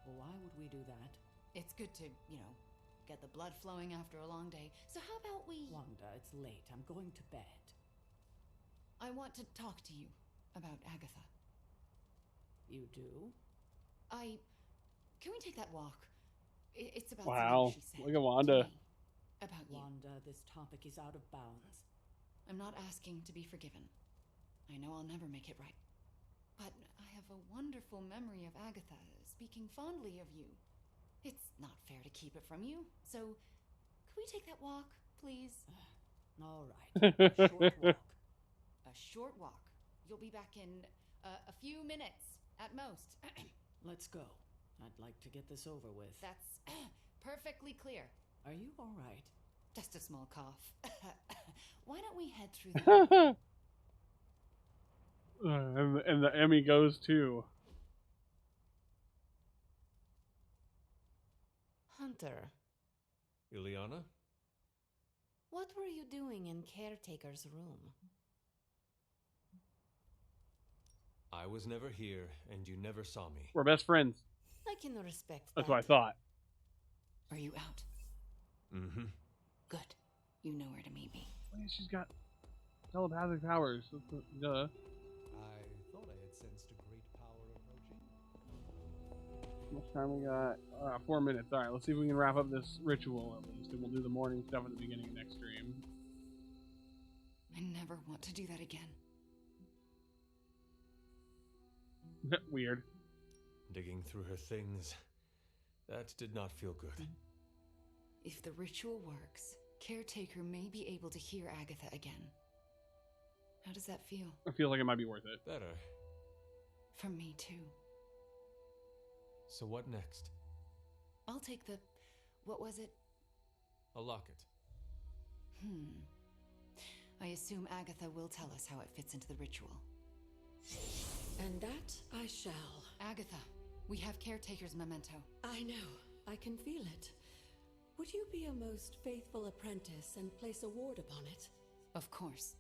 Why would we do that? It's good to, get the blood flowing after a long day. So how about we... Wanda, it's late. I'm going to bed. I want to talk to you about Agatha. You do? Can we take that walk? It's about Wow. something she said Look at Wanda. to me about you. Wanda, this topic is out of bounds. I'm not asking to be forgiven. I know I'll never make it right. But I have a wonderful memory of Agatha speaking fondly of you. It's not fair to keep it from you. So, could we take that walk, please? All right. Short walk. A short walk. You'll be back in a few minutes at most. Let's go. I'd like to get this over with. That's perfectly clear. Are you all right? Just a small cough. Why don't we head through the... And the Emmy goes too. Hunter, Ileana? what were you doing in Caretaker's room? I was never here, and you never saw me. We're best friends. I can respect That's that. what I thought. Are you out? Mm-hmm. Good. You know where to meet me. Oh, yeah, she's got telepathic powers. Duh. I thought I had sensed a great power approaching. How much time we got? 4 minutes. Alright, let's see if we can wrap up this ritual at least, and we'll do the morning stuff at the beginning of next stream. I never want to do that again. Weird. Digging through her things. That did not feel good. If the ritual works, Caretaker may be able to hear Agatha again. How does that feel? I feel like it might be worth it. Better. For me, too. So what next? I'll take the... what was it? A locket. I assume Agatha will tell us how it fits into the ritual. And that I shall. Agatha, we have Caretaker's memento. I know. I can feel it. Would you be a most faithful apprentice and place a ward upon it? Of course.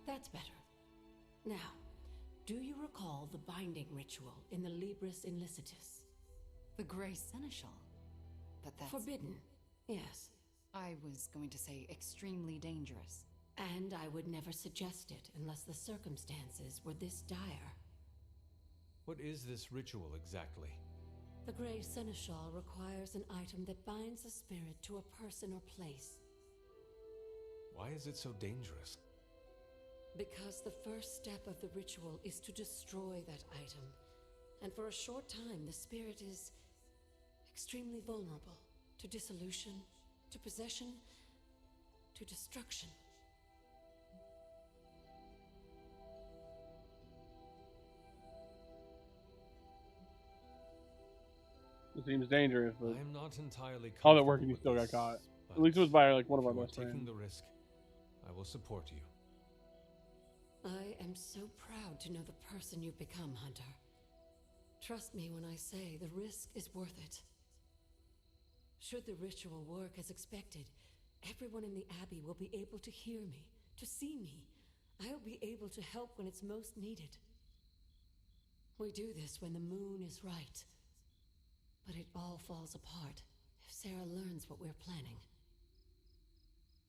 That's better. Now, do you recall the binding ritual in the Libris Inlicitus? The Grey Seneschal. But that's... Forbidden, yes. I was going to say extremely dangerous. And I would never suggest it unless the circumstances were this dire. What is this ritual exactly? The Grey Seneschal requires an item that binds a spirit to a person or place. Why is it so dangerous? Because the first step of the ritual is to destroy that item. And for a short time, the spirit is extremely vulnerable to dissolution, to possession, to destruction. It seems dangerous, but I am not entirely all that work and you still got caught. At least it was by like one of our best friends. Taking the risk, I will support you. I am so proud to know the person you've become, Hunter. Trust me when I say the risk is worth it. Should the ritual work as expected, everyone in the Abbey will be able to hear me, to see me. I'll be able to help when it's most needed. We do this when the moon is right. But it all falls apart if Sarah learns what we're planning.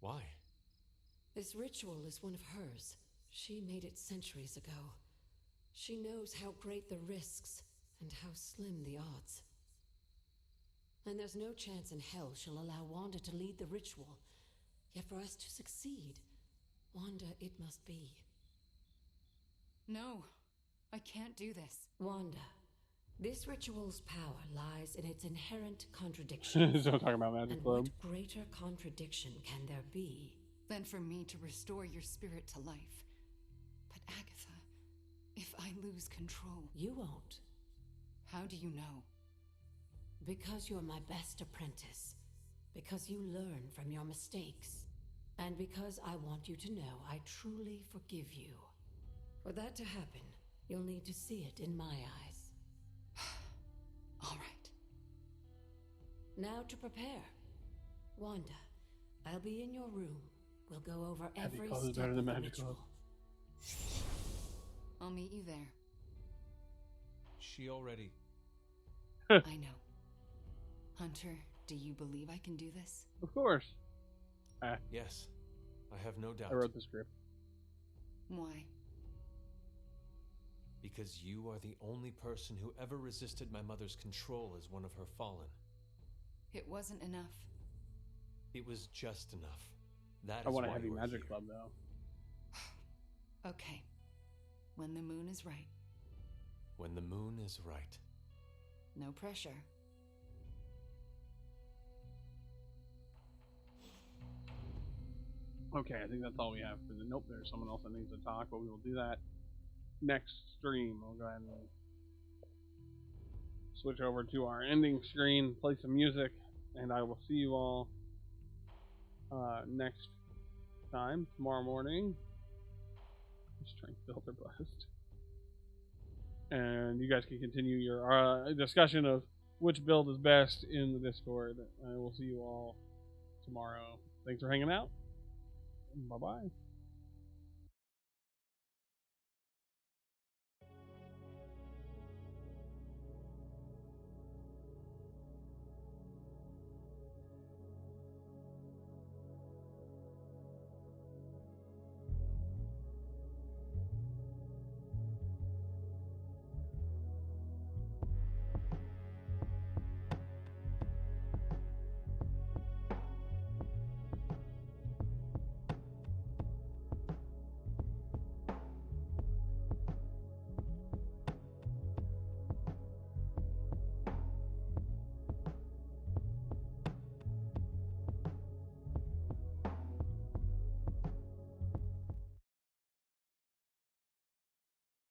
Why? This ritual is one of hers. She made it centuries ago. She knows how great the risks and how slim the odds. And there's no chance in hell she'll allow Wanda to lead the ritual. Yet for us to succeed, Wanda it must be. No, I can't do this. Wanda, this ritual's power lies in its inherent contradiction. So talking about Magic Club. What greater contradiction can there be than for me to restore your spirit to life? But Agatha, if I lose control... You won't. How do you know? Because you're my best apprentice. Because you learn from your mistakes. And because I want you to know I truly forgive you. For that to happen, you'll need to see it in my eyes. All right. Now to prepare. Wanda, I'll be in your room. We'll go over every step of the ritual. I'll meet you there. She already... I know. Hunter, do you believe I can do this? Of course. Yes, I have no doubt. I wrote the script. Why? Because you are the only person who ever resisted my mother's control as one of her fallen. It wasn't enough. It was just enough. That I is want a why heavy you are magic here. club, though. Okay. When the moon is right. When the moon is right. No pressure. Okay, I think that's all we have for the... Nope, there's someone else that needs to talk, but we will do that next stream. I'll go ahead and switch over to our ending screen, play some music, and I will see you all next time, tomorrow morning. Strength filter blast. And you guys can continue your discussion of which build is best in the Discord. I will see you all tomorrow. Thanks for hanging out. Bye-bye.